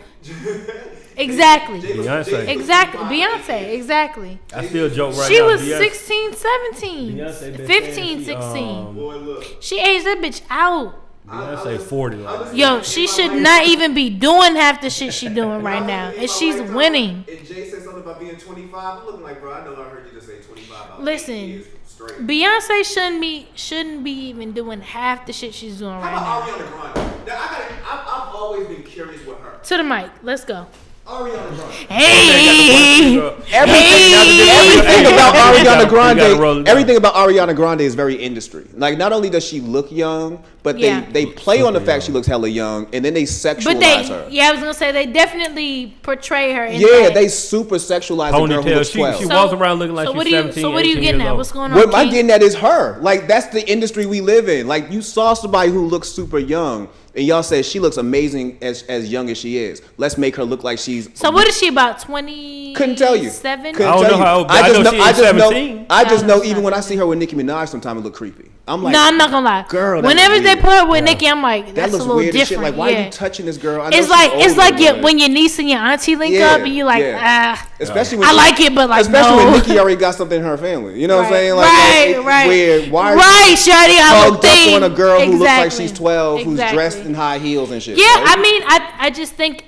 exactly, Beyonce. exactly, Beyonce, exactly. I still joke right She now. was Beyonce- 16, 17, Beyonce been 15, saying she, 16. Boy, look. She aged that bitch out. Beyonce 40. Like, Yo, she should not even be doing half the shit she doing right now, and she's winning. And Jay said something about being 25. I'm looking like, bro, I know I heard you just say 25. About Listen, 8 years straight. Beyonce shouldn't be even doing half the shit she's doing How right about now. Ariana Grande? I've always been curious with her. To the mic, let's go. Ariana Grande. Hey, Everything about You gotta Ariana roll it Grande, down. everything about Ariana Grande is very industry. Like, not only does she look young, but Yeah. they play on the fact she looks hella young, and then they sexualize her. I was gonna say they definitely portray her. In Yeah, that. they super sexualize a girl who Ponytail. looks She 12. walks around looking like so she's what do you, 17, So what are you 18 getting years at? old. What's going on? What I'm King? getting at is her. Like, that's the industry we live in. Like, you saw somebody who looks super young, and y'all said she looks amazing as young as she is. Let's make her look like she's. So what is she about? 20? Couldn't tell you. 7? Couldn't I don't tell know you. how old, but I know she is 17. I just I know know even she's when I 17. see her with Nicki Minaj, sometimes it look creepy. I'm like, No, I'm not gonna lie. Girl, that whenever looks they weird. put her with Nicki, I'm like, that that's a looks little weird as different. shit. Like, why yeah. are you touching this girl? I know It's she's like older, but- when your niece and your auntie link Yeah, up, and you're like, yeah. Especially when I she- like it, but like, especially no. when Nicki already got something in her family. You know what I'm Right, saying? Like, right, it's right. weird. Why are Right, she already got a hugged up thing. on a girl who looks like Exactly. she's 12, who's Exactly. dressed in high heels and shit? Yeah, right? I mean, I just think,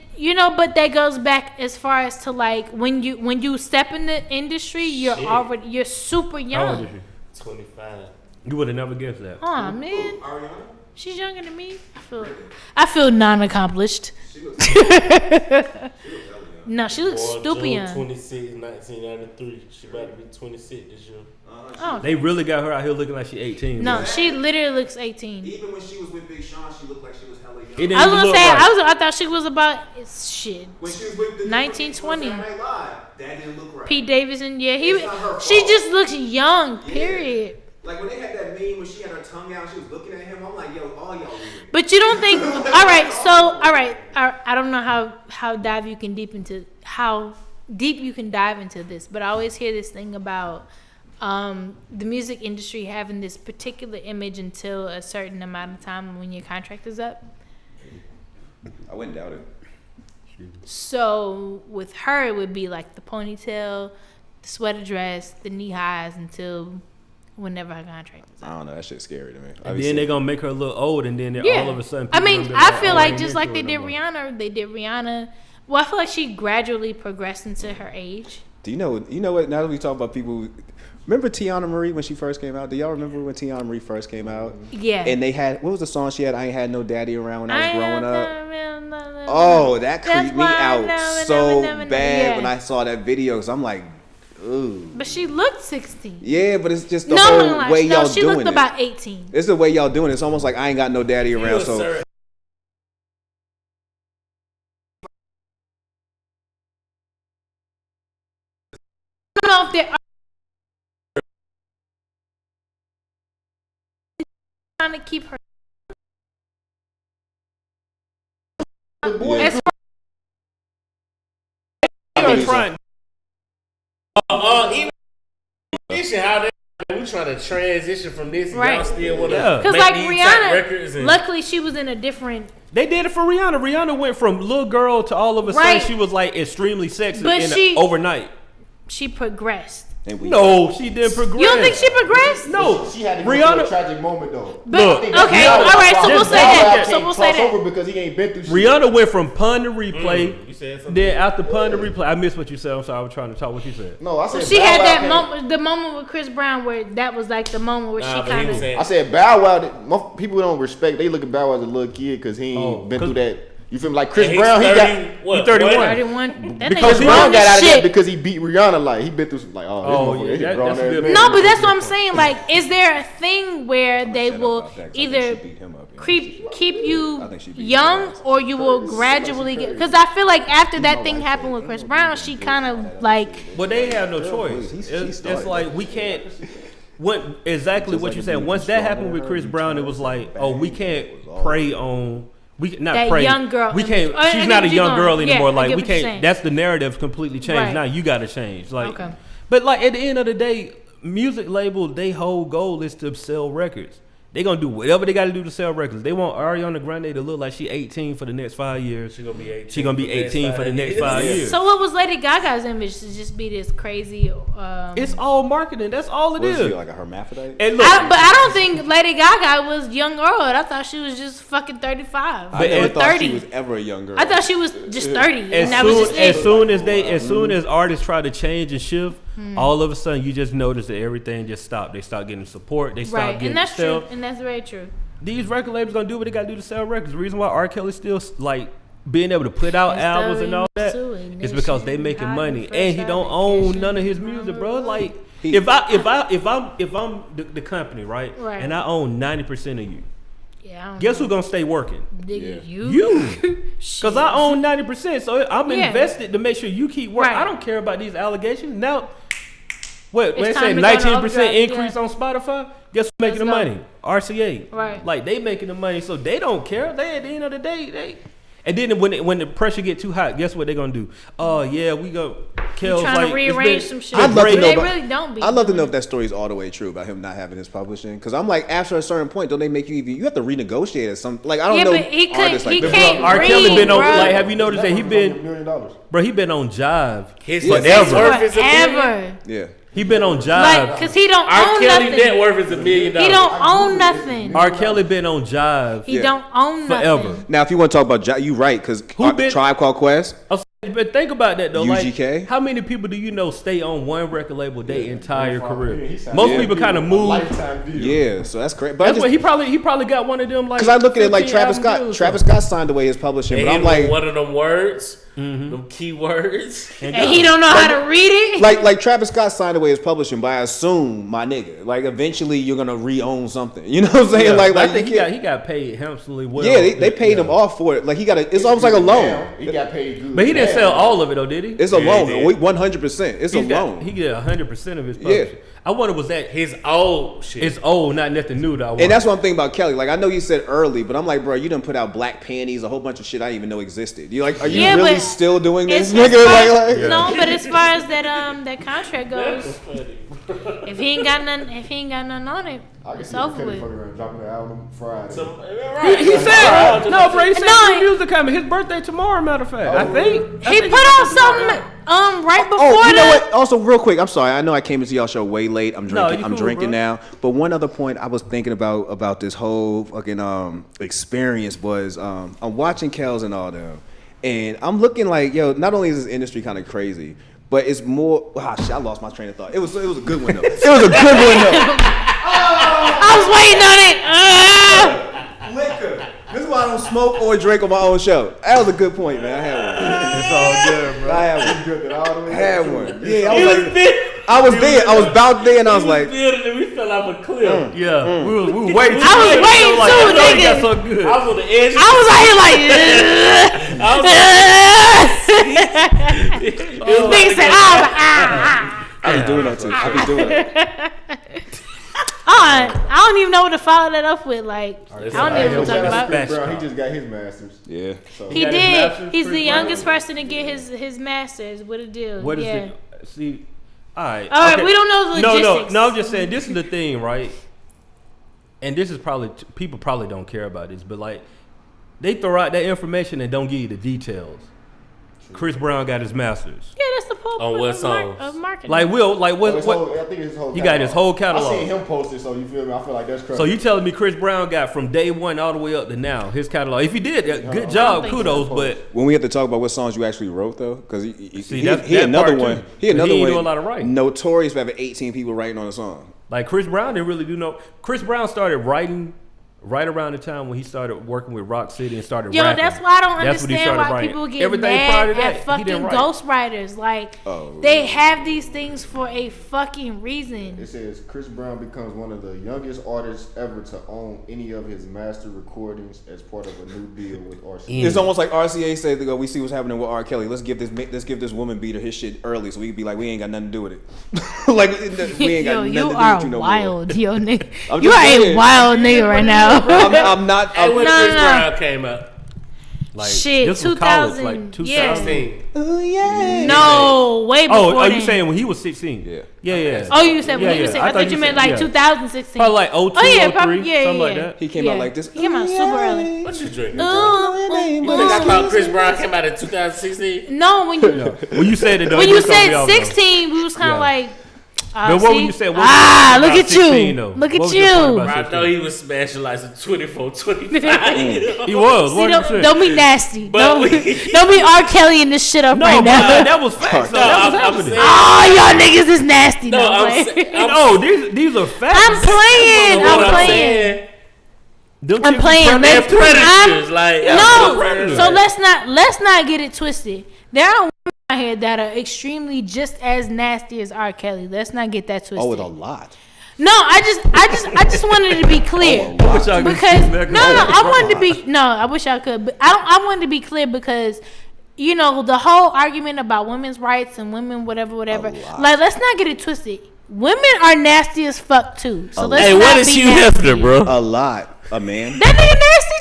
but that goes back as far as to like when you step in the industry, you're super How old is young. she? 25. You would have never guessed that. Oh man, Ariana? she's younger than me. I feel non-accomplished. She looks hella young. No, she looks Born stupid June young. 26, 1993. She about to be 26 this year. Oh, They really got her out here looking like she's 18. no, bro. she literally looks 18. Even when she was with Big Sean, she looked like she was hella young. It didn't I was even gonna look say, right. I thought she was about shit. When she was with the 1920. Saturday Night Live, that didn't look right. Pete Davidson, yeah, It's not her she fault. just looks young. Period. Like when they had that meme when she had her tongue out, she was looking at him. I'm like, yo, all y'all weird. But you don't think? All right. I don't know how deep you can dive into this, but I always hear this thing about the music industry having this particular image until a certain amount of time when your contract is up. I wouldn't doubt it. So with her, it would be like the ponytail, the sweater dress, the knee highs until whenever her contract is up. I don't know. That shit's scary to me. And then they're gonna make her look old, and then Yeah. all of a sudden. I people mean, gonna be I feel oh, like ain't just like they into it did no more. Rihanna. Well, I feel like she gradually progressed into her age. Do you know what? Now that we talk about people, remember Tiana Marie when she first came out? Do y'all remember when Tiana Marie first came out? Yeah. And they had, what was the song she had? I ain't had no daddy around when I was growing up. Oh, Oh, that creeped me out so bad when I saw that video. Cause I'm like, ooh. But she looked 16. Yeah, but it's just the No, whole way y'all she doing looked it. about 18. It's the way y'all doing it. It's almost like I ain't got no daddy around. So I don't know if they're trying to keep her. The boy As Even how they we trying to transition from this, and Right. y'all still want to Because make like these type records. Rihanna, And luckily she was in a different. They did it for Rihanna. Rihanna went from little girl to all of a sudden Right. she was like extremely sexy But overnight. She progressed. No, she didn't progress. You don't think she progressed? No, She had to go Rihanna. through a tragic moment though. But Look, okay, Rihanna- all right. So we'll Just say Bow Wow that. So Can't we'll say cross over that. because he ain't been through shit. Rihanna went from pun to replay. you said something. Then after pun to replay, I missed what you said. I'm sorry, I was trying to talk what you said. No, I said She Bow had Wow that can't- moment, the moment with Chris Brown, where that was like the moment where Nah, she but he kind was of. saying I said Bow Wow. People don't respect. They look at Bow Wow as a little kid because he ain't Oh, been 'cause- through that. You feel me? Like Chris and he's Brown, he 30, got. what, he 31. 31. That Because nigga Chris he Brown grown got out as of that shit. because he beat Rihanna. Like he been through some, like Oh, this yeah, motherfucker, he that- grown that's a ass good man. No, but that's what I'm saying. Like, is there a thing where they will either keep you young or you will gradually get? Because I feel like after that thing happened with Chris Brown, she kind of like. But they have no choice. It's like we can't. What exactly what you said? Once that happened with Chris Brown, it was like, oh, we can't prey on. We not That prey. young girl. We can't. I She's get not a what you're young going. girl Yeah, anymore. I Like get we what you're can't. saying. That's the narrative completely changed. Right. Now you got to change. Like, Okay. but like at the end of the day, music label, they whole goal is to sell records. They gonna do whatever they got to do to sell records. They want Ariana Grande to look like she 18 for the next 5 years. she gonna be 18. She gonna be 18 for the next 5 years. So what was Lady Gaga's image to just be this crazy? It's all marketing. That's all it What is. is she, like a hermaphrodite? And look, But I don't think Lady Gaga was young girl. I thought she was just fucking 35 I or never thought 30. she was ever a young girl. I thought she was just 30, as and that was just it. soon as artists try to change and shift, all of a sudden you just notice that everything just stopped. They start getting support. They stop Right, getting and that's sell. true, and that's very true. These record labels gonna do what they gotta do to sell records. The reason why R. Kelly's still like being able to put out albums and all that is because they making money, and he don't own none of his music, bro. Like if I'm the company, right, Right. and I own 90% of you, Yeah, I don't guess know. who's gonna stay working? Nigga, you? You. Because I own 90%, so I'm Yeah. invested to make sure you keep working. Right. I don't care about these allegations. Now, what It's they time say to go 19% to increase overdrive, on Spotify? Guess who's making the Let's go. money? RCA. Right. Like they making the money, so they don't care. They at the end of the day, they. And then when the pressure get too hot, guess what they gonna do? Oh yeah, we go. Kel's Trying like, to rearrange some shit. I'd love to know They about- really don't be. I'd love to know if that story is all the way true about him not having his publishing. Because I'm like, after a certain point, don't they make you have to renegotiate at some? Like I don't Yeah, know. but he could- artists like he that. can't R. Kelly been on. Bro. Like, have you noticed that he $1 been, million. bro? He been on Jive His forever. net worth is $1 million. Forever. Yeah. He been on Like, Jive. cause he don't R. own Kelly net nothing. worth is $1 million. He don't own nothing. R. Kelly been on Jive He Yeah. don't own forever. nothing. Now, if you want to talk about, you right? Because Who been- Tribe Called Quest. But think about that though. UGK? Like, how many people do you know stay on one record label their entire Yeah, career? he signed Most a people deal, kind of a move. lifetime deal. Yeah, so that's correct. But That's what he probably got one of them like. because I look at it like 15 Travis album Scott. deals or Travis something. Scott signed away his publishing, And but he I'm like, one of them words, them key words. And he don't know how to read it. like Travis Scott signed away his publishing, but I assume my nigga, like eventually you're gonna re-own something. You know what I'm saying? Yeah, like I think you can't- he got paid handsomely well. yeah, they paid him off for it. Like he got it's almost like a loan. He got paid good. But he didn't Yeah. sell all of it though, did he? It's a Yeah, loan, he did. 100%. It's a loan. He get 100% of his publishing. I wonder was that His old shit. it's old, not nothing new though. And that's what I'm thinking about Kelly. Like I know you said early, but I'm like, bro, you done put out Black Panties, a whole bunch of shit I didn't even know existed. You like, are you Yeah, really but still doing this, As nigga? far Like, as- no, but as far as that contract goes, if he ain't got nothing on it, I can it's see over Kelly with. fucking around dropping the album Friday. he said no, bro. He said No, new music coming. His birthday tomorrow. Matter of fact, I think He put out something right before Oh, you know that. what? Also, real quick, I'm sorry. I know I came into y'all show way late. I'm No, drinking. you I'm cool, drinking bro. now. But one other point I was thinking about this whole fucking experience was I'm watching Kels and all them, and I'm looking like, yo, not only is this industry kind of crazy, but it's more. Ah, shit, I lost my train of thought. It was a good one though. It was a good one though. I was waiting on it. Liquor. This is why I don't smoke or drink on my own show. That was a good point, man. I had one. it's all good, bro. I had one. Good that all the way I had up. one. Yeah, I was there. I was about there, and I was like, building and we fell off a cliff. Yeah, we were waiting. I was waiting like, too, I know he got nigga. so good. I was on the edge. I was out here like, nigga said, I was doing that too. I was doing that. oh, I don't even know what to follow that up with. Like, I don't even know what I'm talking about. Chris Brown, he just got his masters. Yeah. So. He did. He's the youngest person to get his masters. What a deal. What is it? See, all right. All right, we don't know the logistics. No. I'm just saying this is the thing, right? And this is probably people probably don't care about this, but like they throw out that information and don't give you the details. Chris Brown got his masters. Yeah, that's the whole On point what of, songs? of marketing. Like what? I think it's his whole. He got his whole catalog. I seen him post it, so you feel me? I feel like that's crazy. So you telling me Chris Brown got from day one all the way up to now his catalog? If he did, good job, kudos. But when we have to talk about what songs you actually wrote, though, because he that another part one. too. He another ain't one. do a lot of writing. Notorious for having 18 people writing on a song. Like Chris Brown didn't really do no. Chris Brown started writing right around the time when he started working with Rock City and started rapping. That's why I don't That's when he understand started why writing. people get Everything mad prior to that, at he fucking didn't write. ghostwriters. Like, they have these things for a fucking reason. It says Chris Brown becomes one of the youngest artists ever to own any of his master recordings as part of a new deal with RCA. It's almost like RCA said, "They go, we see what's happening with R. Kelly. Let's give this woman beater his shit early, so we can be like, we ain't got nothing to do with it. Like we ain't got nothing to do with you no wild, more." yo, nigga. I'm You just are saying. a wild nigga right now. I'm not. Hey, when No, Chris no. Brown came out, Like Shit, this was college, 2000, like 2000. 16. Oh yeah. No, way before Oh, are you then. saying when he was 16? Yeah. Yeah. Oh, you said when Yeah, he was yeah. 16. I thought you meant like yeah. 2016. Probably like 02, Oh, yeah, 03, probably, yeah, something yeah. like that. He came out like this. He came out super early. What you drinking? Ooh, You think I thought Chris Brown came out in 2016? No, when you When you said it, though, when it you just threw me said off, though. 16, we was kind of Yeah. like. But what see? when you said? What look about at 16, you. though? Look at What was your point you. about I 16? know he was smashing like some 24, 25. He was. See, 100%. don't be nasty. But Don't be R. Kelly in this shit up No, right but now. that was facts. though. No, That was I'm happening. saying- Oh, y'all niggas is nasty. No, No, I'm saying. These are facts. I'm playing. What I'm playing. saying, Them I'm chicks playing. they're Let's predators. Like, no. So let's not get it twisted. There are women out here that are extremely just as nasty as R. Kelly. Let's not get that twisted. Oh, with a lot. No, I just wanted to be clear because I wanted to be I wish I could, but I wanted to be clear because the whole argument about women's rights and women whatever. Like, let's not get it twisted. Women are nasty as fuck too. So let's hey, not what is be Hugh nasty. Hefner, bro? A lot. A man. That nigga nasty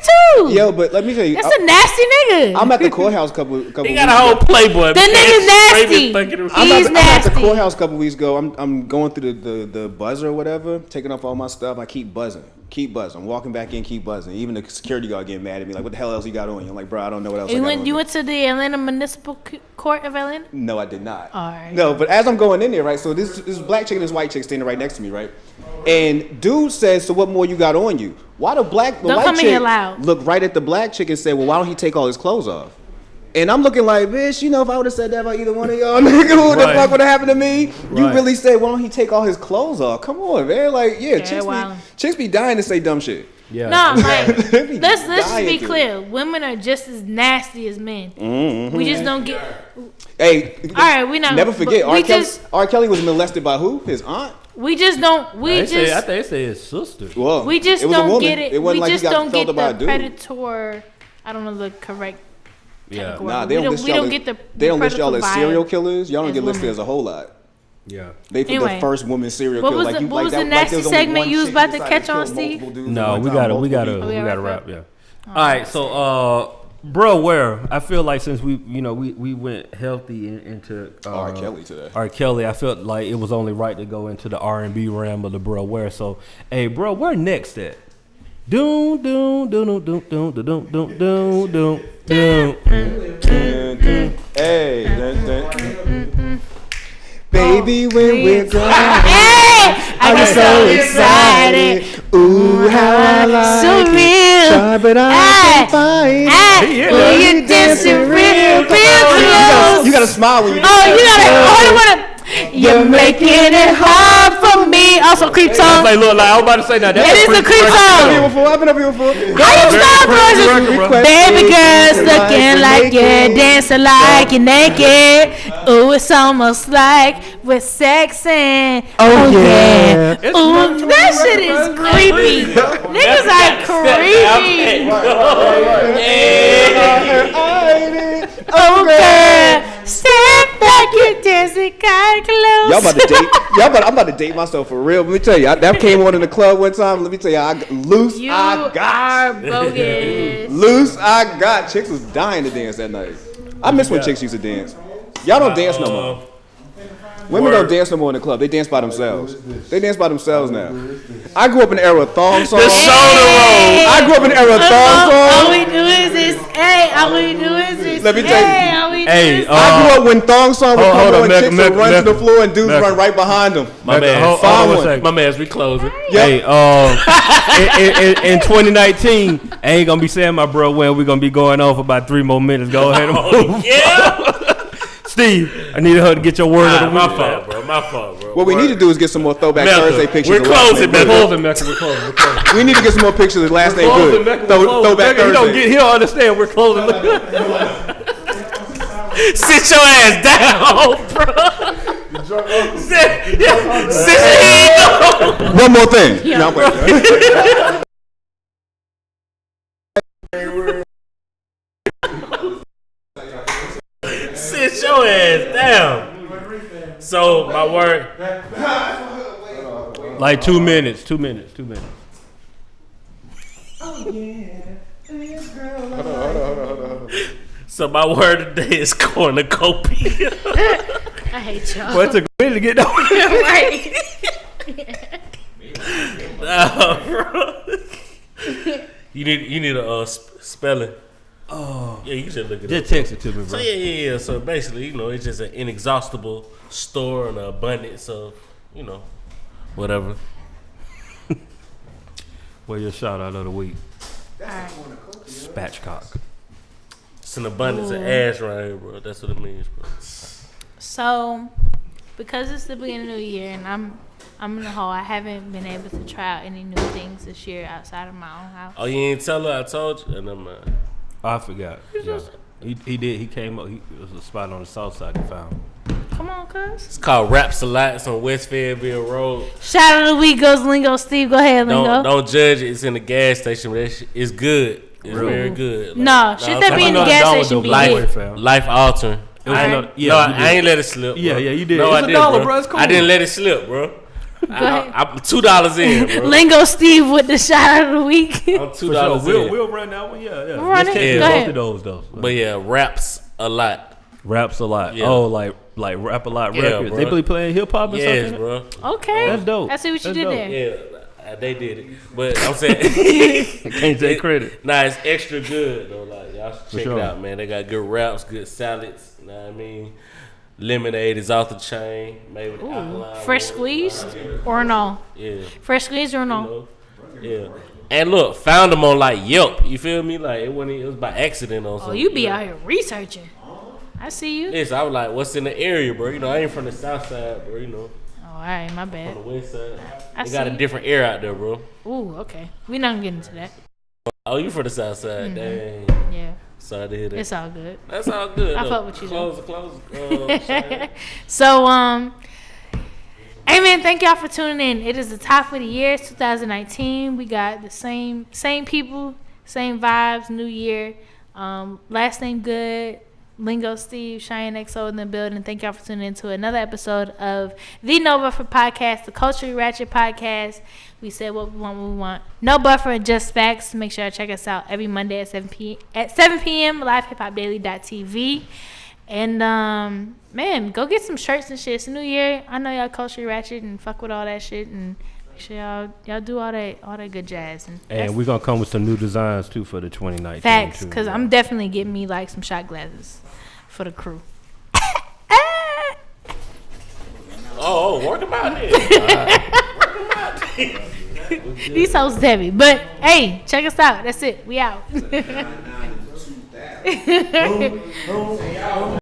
too. Yo, but let me tell you. That's a nasty nigga. I'm at the courthouse couple He weeks got a ago. whole Playboy. That nigga's nasty. He's I'm at the nasty. courthouse a couple weeks ago. I'm going through the buzzer or whatever, taking off all my stuff. I keep buzzing. I'm walking back in, keep buzzing. Even the security guard getting mad at me, like, "What the hell else you got on you?" I'm like, "Bro, I don't know what else." You I got on went to the Atlanta Municipal Court of Atlanta? No, I did not. All right. No, but as I'm going in there, right? So this black chick and this white chick standing right next to me, right? And dude says, "So what more you got on you?" Why the Don't white come in here chick loud. looked right at the black chick and said, "Well, why don't he take all his clothes off?" And I'm looking like, bitch, if I would have said that about either one of y'all, nigga, who the Right. fuck would have happened to me? You Right. really said, "Why don't he take all his clothes off?" Come on, man. Like, yeah, wow. chicks be dying to say dumb shit. Yeah. No, like, They be let's just dying be to. clear. Women are just as nasty as men. Mm-hmm. We just don't get. Hey, All right, we not. never forget, but we R. Kelly was molested by who? His aunt? we just don't. I We think just. they say his sister. Well, We just it was a don't woman. get it. It wasn't We like just he got don't felt get about a the dude. predator. I don't know the correct. Yeah. technical Nah, word. they We don't don't. list We y'all don't as, get the. they don't list y'all as predatory serial vibe. killers. Y'all don't as get listed women. as a whole lot. Yeah. They put Anyway. the first woman serial What killer. was Like the- you, what like was that, the like nasty there was only segment one you was chick about to decided catch kill on, multiple Steve? dudes at No, one we time, gotta multiple people. we gotta wrap. Yeah. All right, so bro, where I feel like since we went healthy into R. Kelly today. R. Kelly, I felt like it was only right to go into the R&B realm of the bro where. So, hey, bro, where next at? Doom doom doom doom doom doom doom doom doom doom doom. Hey, baby, when we're gone, Hey, I get so excited. Ooh, how I like So it. real. Try, but I can't find it. Yeah. Oh, you dancing real close. You gotta smile when you. Oh, you gotta. You're making it hard for me. Also, creep song. Like, look, like I was about to say that. It is a creep song. I've been up here before. How you start verses? Baby girls looking like you're dancing like you're naked. Ooh, it's almost like we're sexing. Oh yeah. Ooh, that shit is creepy. Niggas are creepy. Oh girl, step Like you're dancing kind of close. Y'all about to date? I'm about to date myself for real. Let me tell you, that came on in the club one time. Let me tell you, I got. Are bogus. Loose, I got. Chicks was dying to dance that night. I miss when chicks used to dance. Y'all don't dance no more. Women don't dance no more in the club. They dance by themselves. They dance by themselves now. I grew up in the era of thong songs. The shoulder roll. I grew up in the era of thong songs. All we do is this. Hey, all we do is this. Let me tell you. All we do Hey, is I grew up when thong song would come on, Mehka, chicks would run to the floor and dudes Mehka. run right behind them. My man. hold on one second. My man's reclosing. Hey, in 2019, I ain't gonna be saying my bro when we gonna be going on for about 3 more minutes. Go ahead and move. Yeah. Steve, I need her to get your word of the My week. fault, bro. My fault, bro. What we need to do is get some more throwback Mehka, Thursday pictures. we're of last closing, name We're Mehka. good. closing, Mehka. We're closing. We need to get some more pictures of last name Closing, good. Mehka. We're closing. Throwback Mehka, he don't Thursday. get. He'll understand. We're closing. Sit your ass down, bro. Sit your One more thing. No, I'm waiting. Sit your ass down. So my word. Like 2 minutes. 2 minutes. 2 minutes. So my word today is cornucopia. I hate y'all. Well, it took a minute to get down. Right. Nah, bro. You need a spelling. Oh, Yeah, you should look it just up. text it to me, So bro. yeah. So basically, it's just an inexhaustible store and an abundance of, whatever. Well, your shout out of the week. SpatchCOCK. It's an abundance of ass right here, bro. That's what it means, bro. So, because it's the beginning of the year and I'm in the hole, I haven't been able to try out any new things this year outside of my own house. Oh, you ain't tell her I told you? Never mind. I forgot. Yeah. He did. He came up. It was a spot on the south side he found. Come on, cuz. It's called Raps a Lot. It's on West Fayetteville Road. Shout out of the week goes Lingo Steve. Go ahead, Lingo. Don't judge it. It's in the gas station, but it's good. It's very good. No, should that be in the gas station? Be life, lit? life altering. It was I another- ain't, yeah, no, you I did. ain't let it slip. Bro. Yeah, you did. No, It's I a didn't, dollar, bro. It's cool. I didn't let it slip, bro. ahead. I'm $2 in, bro. Lingo Steve with the shout out of the week. I'm For $2 sure. in. We'll run that one. Yeah. Run Just it. text me Go both ahead. of those though. But yeah, Raps a Lot. Raps a lot. Yeah. Oh, like Rap a Lot Yeah, records. bro. They be playing hip hop and Yes, something. bro. Okay. That's dope. I see what you That's did dope. there. Yeah, they did it. But I'm saying, Can't take credit. Nah, it's extra good though. Like y'all should check sure. it out, man. They got good wraps, good salads. You know what I mean? Lemonade is off the chain. Made with alkaline Fresh water. squeezed or no? Yeah. Fresh squeezed or no? You know? Yeah. And look, found them on like Yelp. You feel me? Like it was by accident or Oh, something. you be out here researching. I see you. Yes, I was like, what's in the area, bro? I ain't from the south side, bro. Oh, all right, my On the bad. west side. I They got a see. different air out there, bro. Ooh, okay. We not gonna get into that. Oh, you from the south side? Dang. Yeah, Sorry to hear that. it's all good. That's all good. I Look, fuck with you, though. Close. So, hey man, thank y'all for tuning in. It is the top of the year, it's 2019. We got the same people, same vibes, new year. Last name good. Lingo Steve, Chiane XO in the building. Thank y'all for tuning in to another episode of the No Buffer Podcast, the Culture Ratchet Podcast. We said what we want when we want. No buffer and just facts. Make sure to check us out every Monday at 7 p.m. live hiphopdaily.tv. And man, go get some shirts and shit. It's a new year. I know y'all culture ratchet and fuck with all that shit, and make sure y'all do all that good jazz. And And we're gonna come with some new designs too for the 2019. facts, too. because I'm definitely getting me like some shot glasses for the crew. Oh, work them out there. These hoes heavy, but hey, check us out. That's it. We out.